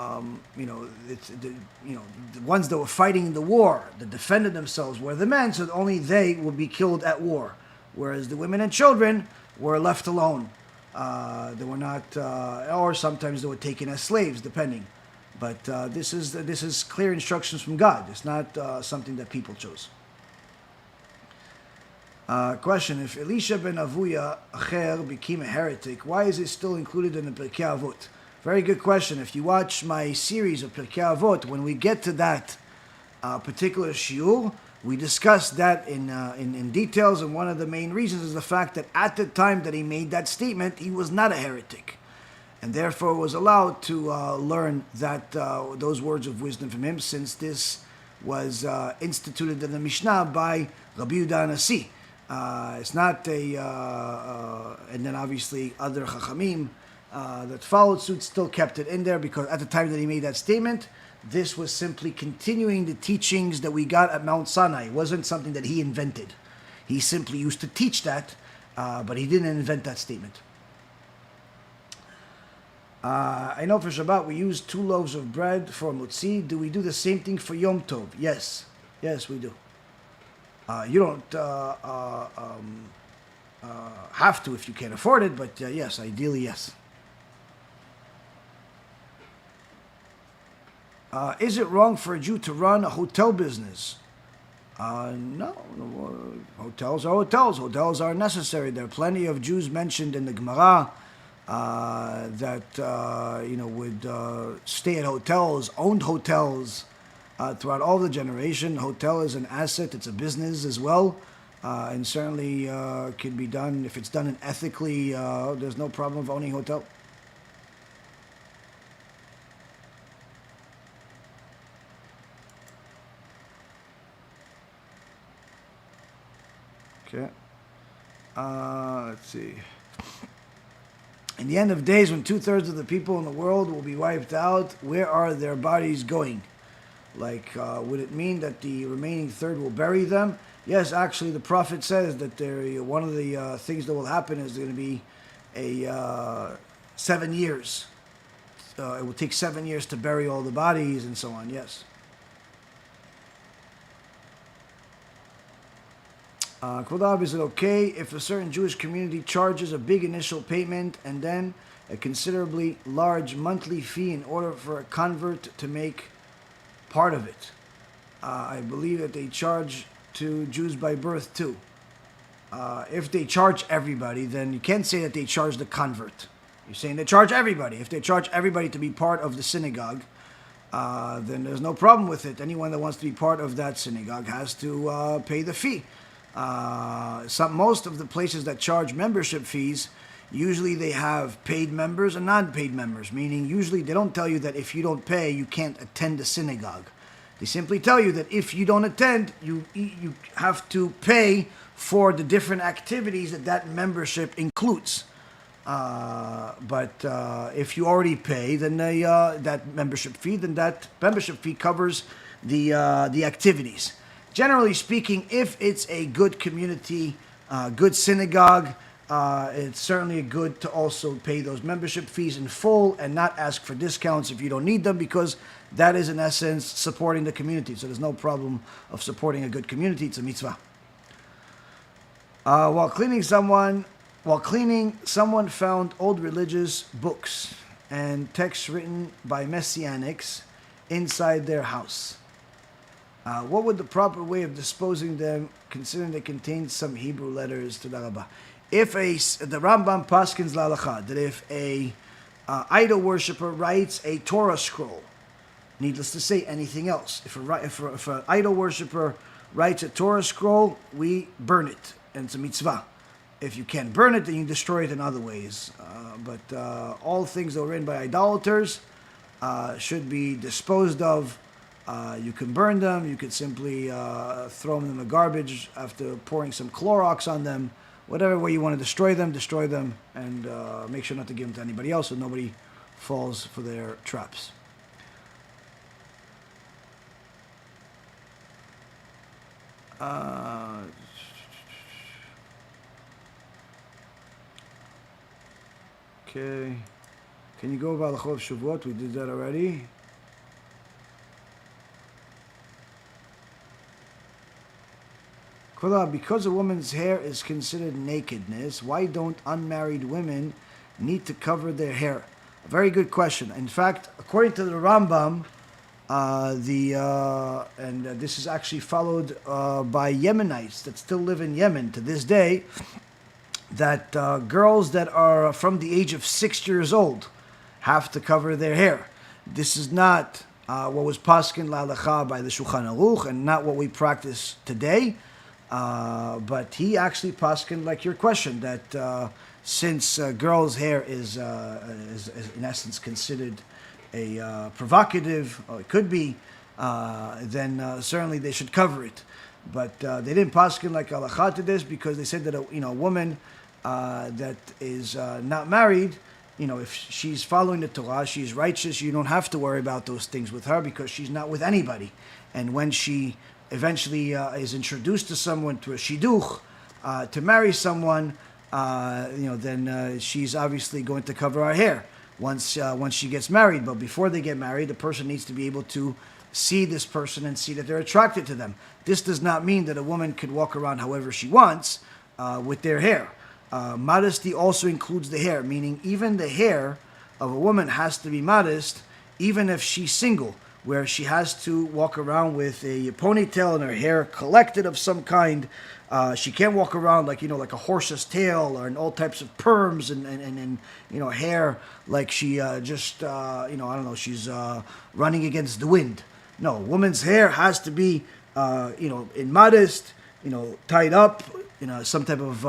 ones that were fighting the war, that defended themselves, were the men, so only they would be killed at war. Whereas the women and children were left alone. They were not, or sometimes they were taken as slaves, depending. But this is clear instructions from God. It's not something that people chose. Question: if Elisha ben Avuya Acher became a heretic, why is it still included in the Pirkei Avot? Very good question. If you watch my series of Pirkei Avot, when we get to that particular shiur, we discussed that in details, and one of the main reasons is the fact that at the time that he made that statement, he was not a heretic, and therefore was allowed to learn that those words of wisdom from him, since this was instituted in the Mishnah by Rabbi Yehuda Nasi. It's not and then obviously other Chachamim that followed suit still kept it in there, because at the time that he made that statement, this was simply continuing the teachings that we got at Mount Sinai. It wasn't something that he invented. He simply used to teach that, but he didn't invent that statement. I know for Shabbat we use 2 loaves of bread for mutzi. Do we do the same thing for Yom Tov? Yes. Yes, we do. You don't have to if you can't afford it, but yes, ideally, yes. Is it wrong for a Jew to run a hotel business? No. Hotels are hotels. Hotels are necessary. There are plenty of Jews mentioned in the Gemara that would stay at hotels, owned hotels throughout all the generation. Hotel is an asset. It's a business as well, and certainly can be done if it's done ethically. There's no problem of owning a hotel. Okay. Let's see. In the end of days, when 2/3 of the people in the world will be wiped out, where are their bodies going? Like, would it mean that the remaining third will bury them? Yes, actually, the prophet says that one of the things that will happen is going to be a 7 years. It will take 7 years to bury all the bodies and so on. Yes. Kvod Av, is it okay if a certain Jewish community charges a big initial payment and then a considerably large monthly fee in order for a convert to make part of it. I believe that they charge to Jews by birth too. If they charge everybody, then you can't say that they charge the convert. You're saying they charge everybody. If they charge everybody to be part of the synagogue, then there's no problem with it. Anyone that wants to be part of that synagogue has to pay the fee. Most of the places that charge membership fees, usually they have paid members and non-paid members, meaning usually they don't tell you that if you don't pay, you can't attend the synagogue. They simply tell you that if you don't attend, you have to pay for the different activities that membership includes. But if you already pay, then that membership fee covers the activities. Generally speaking, if it's a good community, good synagogue, it's certainly good to also pay those membership fees in full and not ask for discounts if you don't need them, because that is in essence supporting the community. So there's no problem of supporting a good community. It's a mitzvah. While cleaning, someone found old religious books and texts written by messianics inside their house. What would the proper way of disposing them, considering they contain some Hebrew letters to the Rabbi? If the Rambam paskins l'halacha, that if a idol worshiper writes a Torah scroll, needless to say anything else, if an idol worshiper writes a Torah scroll, we burn it, and it's a mitzvah. If you can't burn it, then you destroy it in other ways. But all things that were written by idolaters should be disposed of. You can burn them. You could simply throw them in the garbage after pouring some Clorox on them. Whatever way you want to destroy them, and make sure not to give them to anybody else so nobody falls for their traps. Okay. Can you go about the Chol Shavuot? We did that already. Because a woman's hair is considered nakedness, why don't unmarried women need to cover their hair? A very good question. In fact, according to the Rambam, this is actually followed by Yemenites that still live in Yemen to this day, that girls that are from the age of 6 years old have to cover their hair. This is not what was paskin l'halacha by the Shulchan Aruch, and not what we practice today. But he actually paskin like your question, that since girls' hair is in essence considered a provocative, or it could be, then certainly they should cover it. But they didn't paskin like halacha to this, because they said that a woman that is not married, if she's following the Torah, she's righteous, you don't have to worry about those things with her, because she's not with anybody. And when she eventually is introduced to someone, to a shidduch, to marry someone, then she's obviously going to cover her hair once she gets married. But before they get married, the person needs to be able to see this person and see that they're attracted to them. This does not mean that a woman could walk around however she wants with their hair. Modesty also includes the hair, meaning even the hair of a woman has to be modest, even if she's single, where she has to walk around with a ponytail and her hair collected of some kind. She can't walk around like a horse's tail, or in all types of perms and hair like she she's running against the wind. No, woman's hair has to be in modest, tied up, some type of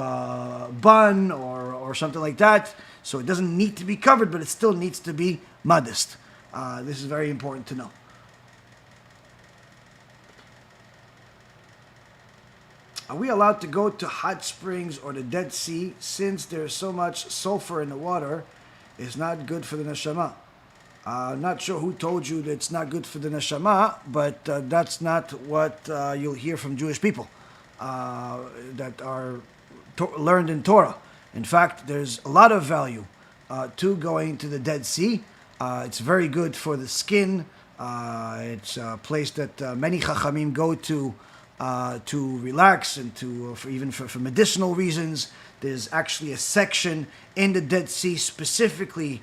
bun or something like that. So it doesn't need to be covered, but it still needs to be modest. This is very important to know. Are we allowed to go to hot springs or the Dead Sea, since there's so much sulfur in the water? It's not good for the neshama. I'm not sure who told you that it's not good for the neshama, but that's not what you'll hear from Jewish people that are learned in Torah. In fact, there's a lot of value to going to the Dead Sea. It's very good for the skin. It's a place that many chachamim go to to relax and for medicinal reasons. There's actually a section in the Dead Sea specifically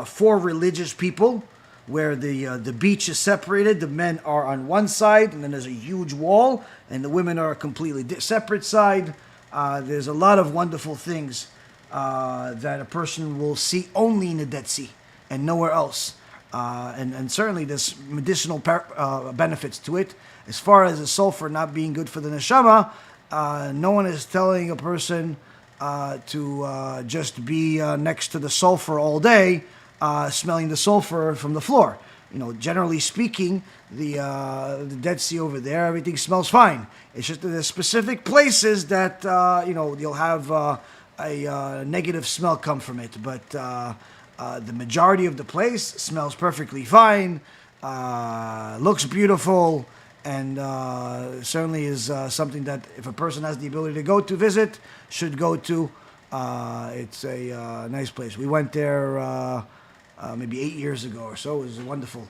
for religious people, where the beach is separated. The men are on one side, and then there's a huge wall, and the women are a completely separate side. There's a lot of wonderful things that a person will see only in the Dead Sea and nowhere else. And certainly there's medicinal benefits to it. As far as the sulfur not being good for the neshama, no one is telling a person to just be next to the sulfur all day, smelling the sulfur from the floor. Generally speaking, the Dead Sea over there, everything smells fine. It's just that there's specific places that you'll have a negative smell come from it. But the majority of the place smells perfectly fine, looks beautiful, and certainly is something that if a person has the ability to go to visit, should go to. It's a nice place. We went there maybe 8 years ago or so. It was wonderful.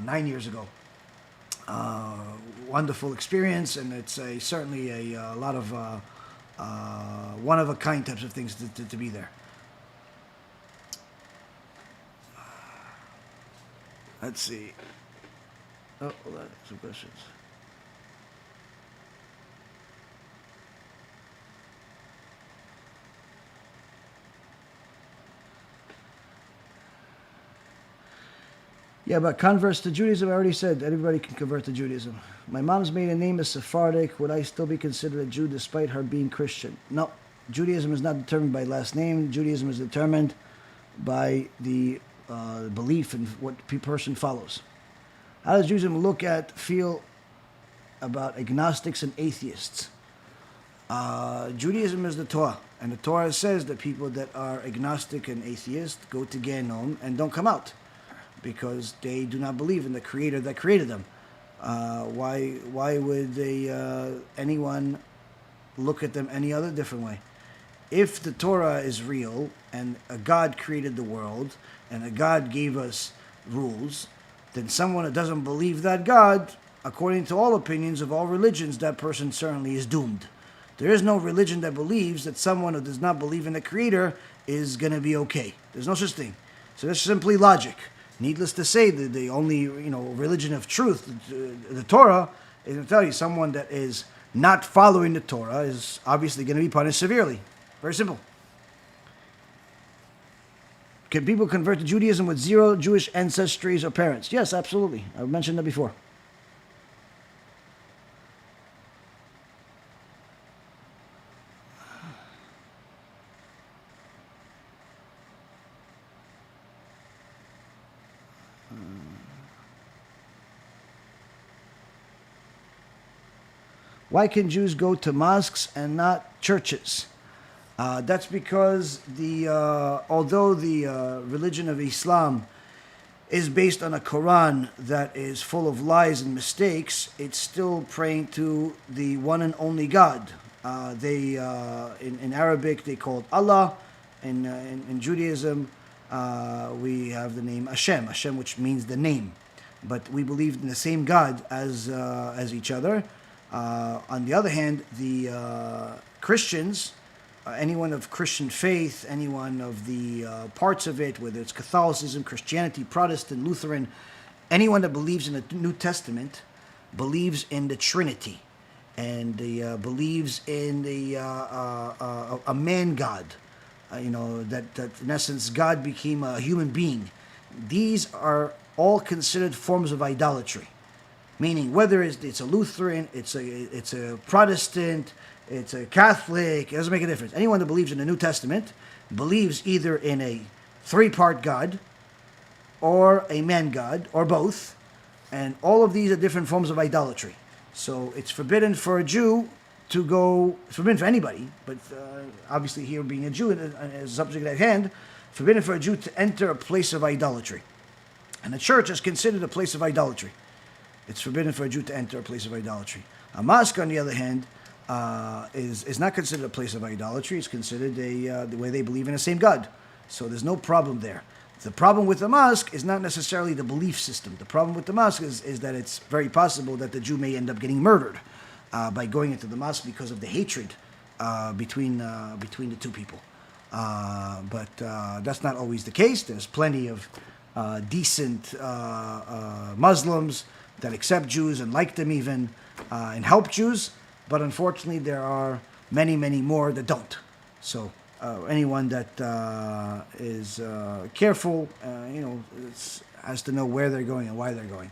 9 years ago. Wonderful experience, and it's certainly a lot of one-of-a-kind types of things to be there. Let's see. Oh, hold on. Some questions. Yeah, but converts to Judaism, I already said, everybody can convert to Judaism. My mom's maiden name is Sephardic. Would I still be considered a Jew despite her being Christian? No. Judaism is not determined by last name. Judaism is determined by the belief in what person follows. How does Judaism feel about agnostics and atheists? Judaism is the Torah, and the Torah says that people that are agnostic and atheist go to Gehenom and don't come out, because they do not believe in the Creator that created them. Why would anyone look at them any other different way? If the Torah is real and a God created the world and a God gave us rules, then someone that doesn't believe that God, according to all opinions of all religions, that person certainly is doomed. There is no religion that believes that someone who does not believe in the Creator is going to be okay. There's no such thing. So that's simply logic. Needless to say, the only religion of truth, the Torah, is going to tell you someone that is not following the Torah is obviously going to be punished severely. Very simple. Can people convert to Judaism with zero Jewish ancestries or parents? Yes, absolutely. I've mentioned that before. Why can Jews go to mosques and not churches? That's because although the religion of Islam is based on a Quran that is full of lies and mistakes, it's still praying to the one and only God. In Arabic they call it Allah. In Judaism we have the name HaShem, which means the name. But we believe in the same God as each other. On the other hand, the Christians, anyone of Christian faith, anyone of the parts of it, whether it's Catholicism, Christianity, Protestant, Lutheran, anyone that believes in the New Testament believes in the Trinity, and believes in a man God. That in essence God became a human being. These are all considered forms of idolatry. Meaning, whether it's a Lutheran, it's a Protestant, it's a Catholic, it doesn't make a difference. Anyone that believes in the New Testament believes either in a three-part God, or a man God, or both, and all of these are different forms of idolatry. So it's forbidden for a Jew to go, it's forbidden for anybody, but obviously here being a Jew as a subject at hand, forbidden for a Jew to enter a place of idolatry. And the church is considered a place of idolatry. It's forbidden for a Jew to enter a place of idolatry. A mosque, on the other hand, is not considered a place of idolatry. It's considered the way they believe in the same God. So there's no problem there. The problem with the mosque is not necessarily the belief system. The problem with the mosque is that it's very possible that the Jew may end up getting murdered. by going into the mosque because of the hatred between the two people. But that's not always the case. There's plenty of decent Muslims that accept Jews and like them even and help Jews. But unfortunately, there are many, many more that don't. So anyone that is careful, has to know where they're going and why they're going.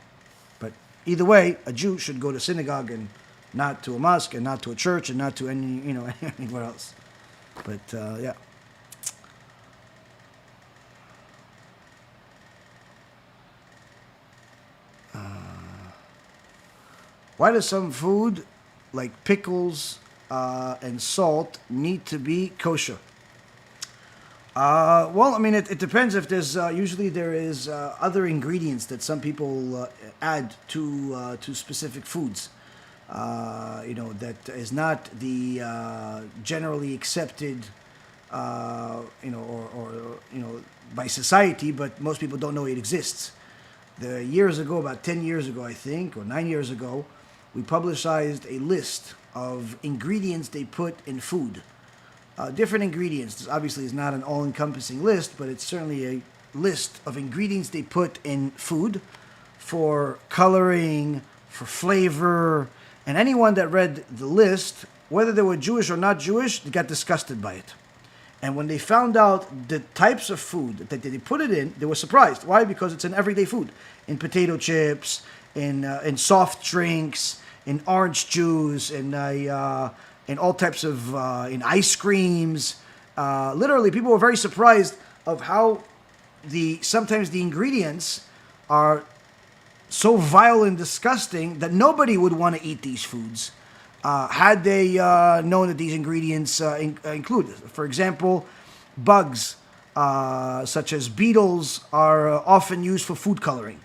But either way, a Jew should go to synagogue and not to a mosque and not to a church and not to anywhere else. But yeah. Why does some food like pickles and salt need to be kosher? Well, I mean, it depends. If there's usually there is other ingredients that some people add to specific foods. That is not the generally accepted, or by society, but most people don't know it exists. Years ago, about 10 years ago, I think, or 9 years ago, we publicized a list of ingredients they put in food. Different ingredients. This obviously is not an all-encompassing list, but it's certainly a list of ingredients they put in food for coloring, for flavor, and anyone that read the list, whether they were Jewish or not Jewish, they got disgusted by it. And when they found out the types of food that they put it in, they were surprised. Why? Because it's in everyday food. In potato chips, in soft drinks, in orange juice, in all types of in ice creams. Literally, people were very surprised of how sometimes the ingredients are so vile and disgusting that nobody would want to eat these foods had they known that these ingredients include. For example, bugs such as beetles are often used for food coloring.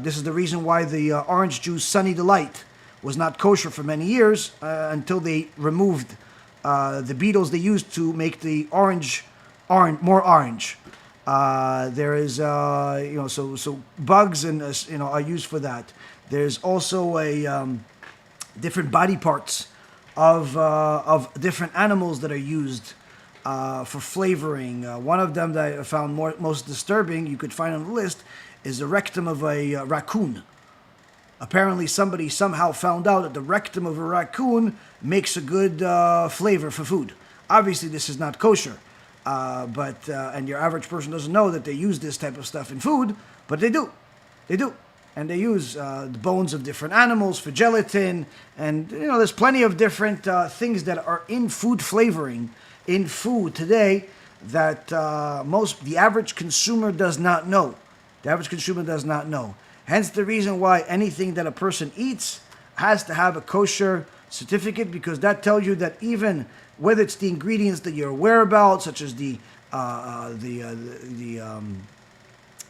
This is the reason why the orange juice Sunny Delight was not kosher for many years until they removed the beetles they used to make the orange more orange. There is so bugs and are used for that. There's also different body parts of different animals that are used for flavoring. One of them that I found most disturbing, you could find on the list, is the rectum of a raccoon. Apparently somebody somehow found out that the rectum of a raccoon makes a good flavor for food. Obviously this is not kosher, but your average person doesn't know that they use this type of stuff in food, but they do. And they use the bones of different animals for gelatin, and there's plenty of different things that are in food flavoring in food today that the average consumer does not know. Hence the reason why anything that a person eats has to have a kosher certificate, because that tells you that even whether it's the ingredients that you're aware about, such as the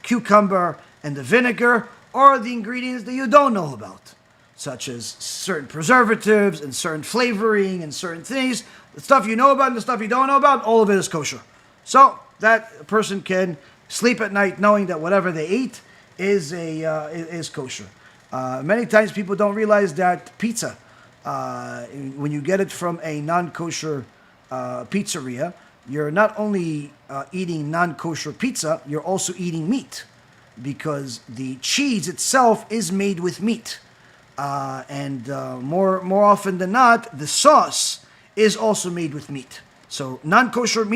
cucumber and the vinegar, or the ingredients that you don't know about, such as certain preservatives and certain flavoring and certain things, the stuff you know about and the stuff you don't know about, all of it is kosher. So that person can sleep at night knowing that whatever they eat is kosher. Many times people don't realize that pizza, when you get it from a non-kosher pizzeria, you're not only eating non-kosher pizza, you're also eating meat, because the cheese itself is made with meat. And more often than not, the sauce is also made with meat. So non-kosher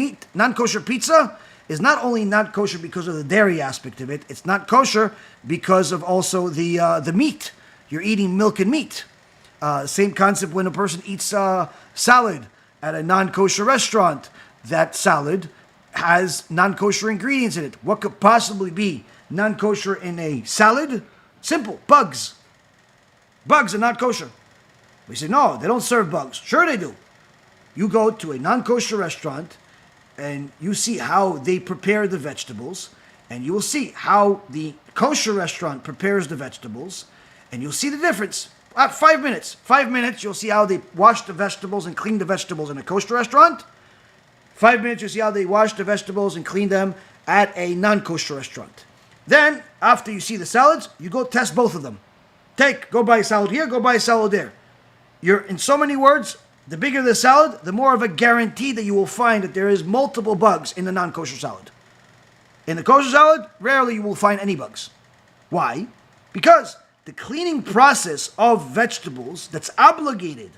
pizza is not only not kosher because of the dairy aspect of it, it's not kosher because of also the meat. You're eating milk and meat. Same concept when a person eats salad at a non-kosher restaurant. That salad has non-kosher ingredients in it. What could possibly be non-kosher in a salad? Simple, bugs. Bugs are not kosher. We say, no, they don't serve bugs. Sure they do. You go to a non-kosher restaurant and you see how they prepare the vegetables, and you will see how the kosher restaurant prepares the vegetables, and you'll see the difference. 5 minutes. 5 minutes, you'll see how they wash the vegetables and clean the vegetables in a kosher restaurant. 5 minutes, you'll see how they wash the vegetables and clean them at a non-kosher restaurant. Then, after you see the salads, you go test both of them. Go buy a salad here, go buy a salad there. you're, in so many words, the bigger the salad, the more of a guarantee that you will find that there is multiple bugs in the non-kosher salad. In the kosher salad, rarely you will find any bugs. Why? Because the cleaning process of vegetables that's obligated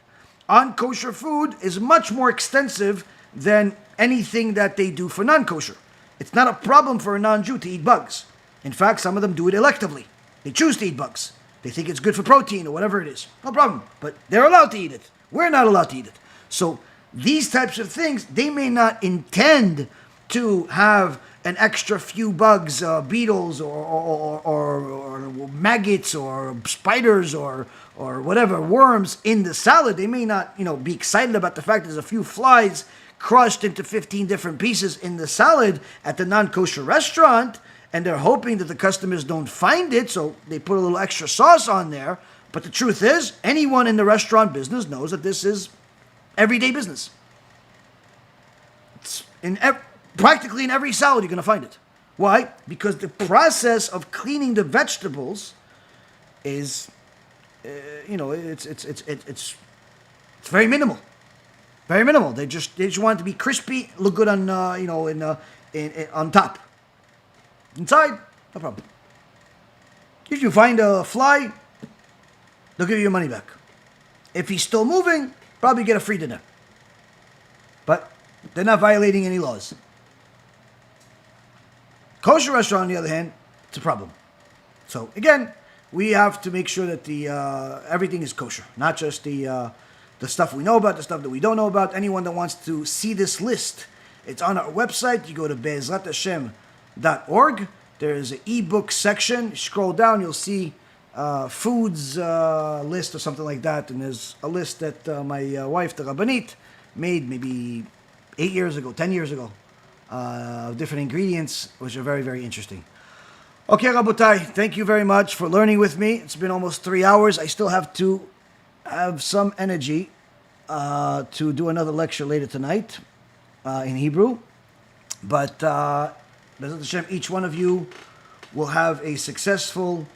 on kosher food is much more extensive than anything that they do for non-kosher. It's not a problem for a non-Jew to eat bugs. In fact, some of them do it electively. They choose to eat bugs. They think it's good for protein or whatever it is. No problem. But they're allowed to eat it. We're not allowed to eat it. So these types of things, they may not intend to have an extra few bugs, beetles or maggots or spiders or whatever, worms in the salad. They may not, be excited about the fact there's a few flies crushed into 15 different pieces in the salad at the non-kosher restaurant, and they're hoping that the customers don't find it, so they put a little extra sauce on there. But the truth is, anyone in the restaurant business knows that this is everyday business. It's practically in every salad you're going to find it. Why? Because the process of cleaning the vegetables is, it's very minimal. Very minimal. They just want it to be crispy, look good on, on top. Inside, no problem. If you find a fly, they'll give you your money back. If he's still moving, probably get a free dinner. But they're not violating any laws. Kosher restaurant, on the other hand, it's a problem. So again, we have to make sure that the everything is kosher, not just the stuff we know about, the stuff that we don't know about. Anyone that wants to see this list, it's on our website. You go to be'ezrathashem.org. There is an ebook section. You scroll down, you'll see foods list or something like that. And there's a list that my wife, the Rabbanit, made maybe 8 years ago, 10 years ago, of different ingredients, which are very, very interesting. Okay, Rabotai, thank you very much for learning with me. It's been almost 3 hours. I still have to have some energy to do another lecture later tonight in Hebrew. But B'ezrat Hashem, each one of you will have a successful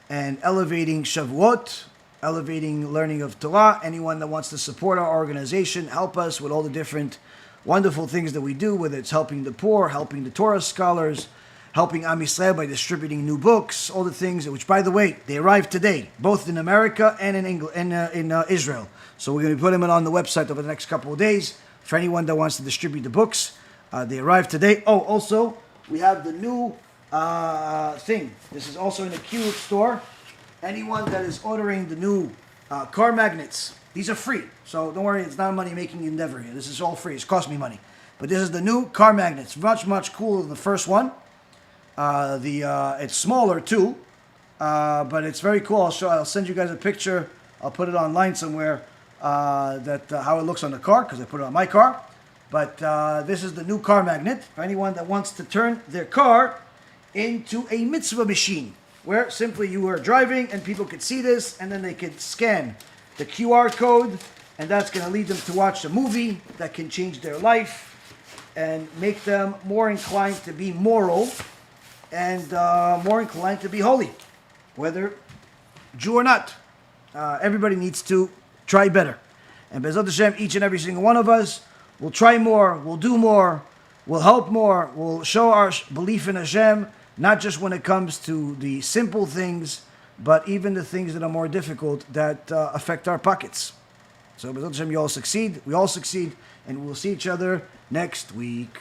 and elevating Shavuot, elevating learning of Torah. Anyone that wants to support our organization, help us with all the different wonderful things that we do, whether it's helping the poor, helping the Torah scholars, helping Am Yisrael by distributing new books, all the things, which, by the way, they arrived today, both in America and in England, in Israel. So we're going to be putting them on the website over the next couple of days for anyone that wants to distribute the books. They arrived today. Oh, also, we have the new thing. This is also in the Q store. Anyone that is ordering the new car magnets, these are free. So don't worry, it's not a money-making endeavor here. This is all free. It's cost me money. But this is the new car magnets. Much, much cooler than the first one. It's smaller too, but it's very cool. I'll send you guys a picture. I'll put it online somewhere, how it looks on the car, because I put it on my car. But this is the new car magnet for anyone that wants to turn their car into a mitzvah machine, where simply you are driving and people could see this, and then they could scan the QR code, and that's going to lead them to watch a movie that can change their life and make them more inclined to be moral and more inclined to be holy, whether Jew or not. Everybody needs to try better. And B'ezrat Hashem, each and every single one of us will try more, will do more, will help more, will show our belief in Hashem, not just when it comes to the simple things, but even the things that are more difficult that affect our pockets. So B'ezrat Hashem, you all succeed, we all succeed, and we'll see each other next week.